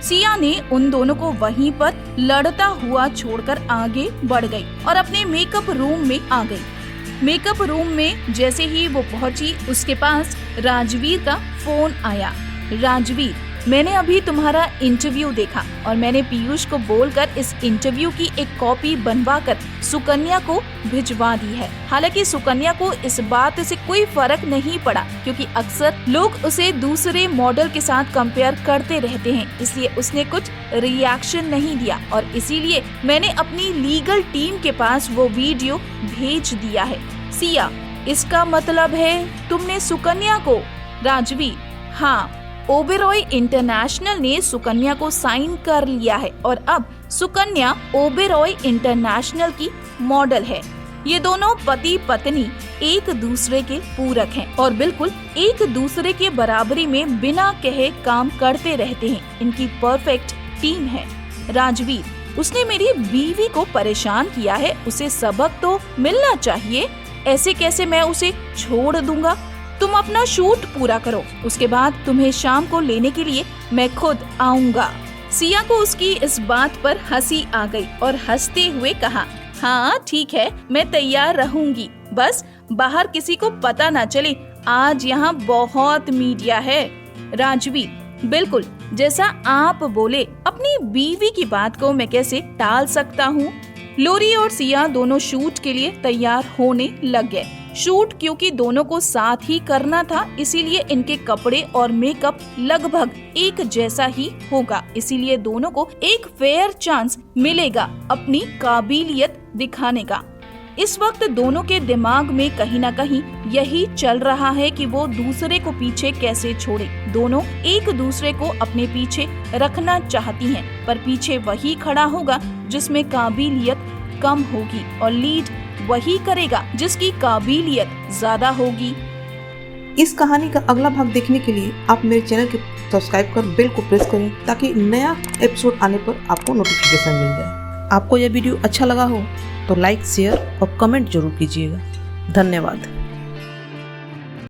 सिया ने उन दोनों को वहीं पर लड़ता हुआ छोड़कर आगे बढ़ गई और अपने मेकअप रूम में आ गई। मेकअप रूम में जैसे ही वो पहुंची, उसके पास राजवीर का फोन आया। राजवीर, मैंने अभी तुम्हारा इंटरव्यू देखा और मैंने पीयूष को बोलकर इस इंटरव्यू की एक कॉपी बनवाकर सुकन्या को भिजवा दी है। हालांकि सुकन्या को इस बात से कोई फर्क नहीं पड़ा, क्योंकि अक्सर लोग उसे दूसरे मॉडल के साथ कंपेयर करते रहते हैं, इसलिए उसने कुछ रिएक्शन नहीं दिया और इसीलिए मैंने अपनी लीगल टीम के पास वो वीडियो भेज दिया है। सिया, इसका मतलब है तुमने सुकन्या को? राजवीर, हाँ, ओबेरॉय इंटरनेशनल ने सुकन्या को साइन कर लिया है और अब सुकन्या ओबेरॉय इंटरनेशनल की मॉडल है। ये दोनों पति पत्नी एक दूसरे के पूरक हैं और बिल्कुल एक दूसरे के बराबरी में बिना कहे काम करते रहते हैं। इनकी परफेक्ट टीम है। राजवीर, उसने मेरी बीवी को परेशान किया है, उसे सबक तो मिलना चाहिए। ऐसे कैसे मैं उसे छोड़ दूंगा? तुम अपना शूट पूरा करो, उसके बाद तुम्हें शाम को लेने के लिए मैं खुद आऊंगा। सिया को उसकी इस बात पर हंसी आ गई और हंसते हुए कहा, हाँ ठीक है, मैं तैयार रहूंगी, बस बाहर किसी को पता ना चले, आज यहाँ बहुत मीडिया है। राजवीर, बिल्कुल जैसा आप बोले, अपनी बीवी की बात को मैं कैसे टाल सकता हूँ। लोरी और सिया दोनों शूट के लिए तैयार होने लग गए। शूट क्योंकि दोनों को साथ ही करना था, इसीलिए इनके कपड़े और मेकअप लगभग एक जैसा ही होगा। इसीलिए दोनों को एक फेयर चांस मिलेगा अपनी काबिलियत दिखाने का। इस वक्त दोनों के दिमाग में कहीं ना कहीं यही चल रहा है कि वो दूसरे को पीछे कैसे छोड़े। दोनों एक दूसरे को अपने पीछे रखना चाहती हैं, पर पीछे वही खड़ा होगा जिसमें काबिलियत कम होगी और लीड वही करेगा जिसकी काबिलियत ज्यादा होगी। इस कहानी का अगला भाग देखने के लिए आप मेरे चैनल के सब्सक्राइब कर बेल को प्रेस करें, ताकि नया एपिसोड आने पर आपको नोटिफिकेशन मिल जाए। आपको यह वीडियो अच्छा लगा हो तो लाइक, शेयर और कमेंट जरूर कीजिएगा। धन्यवाद।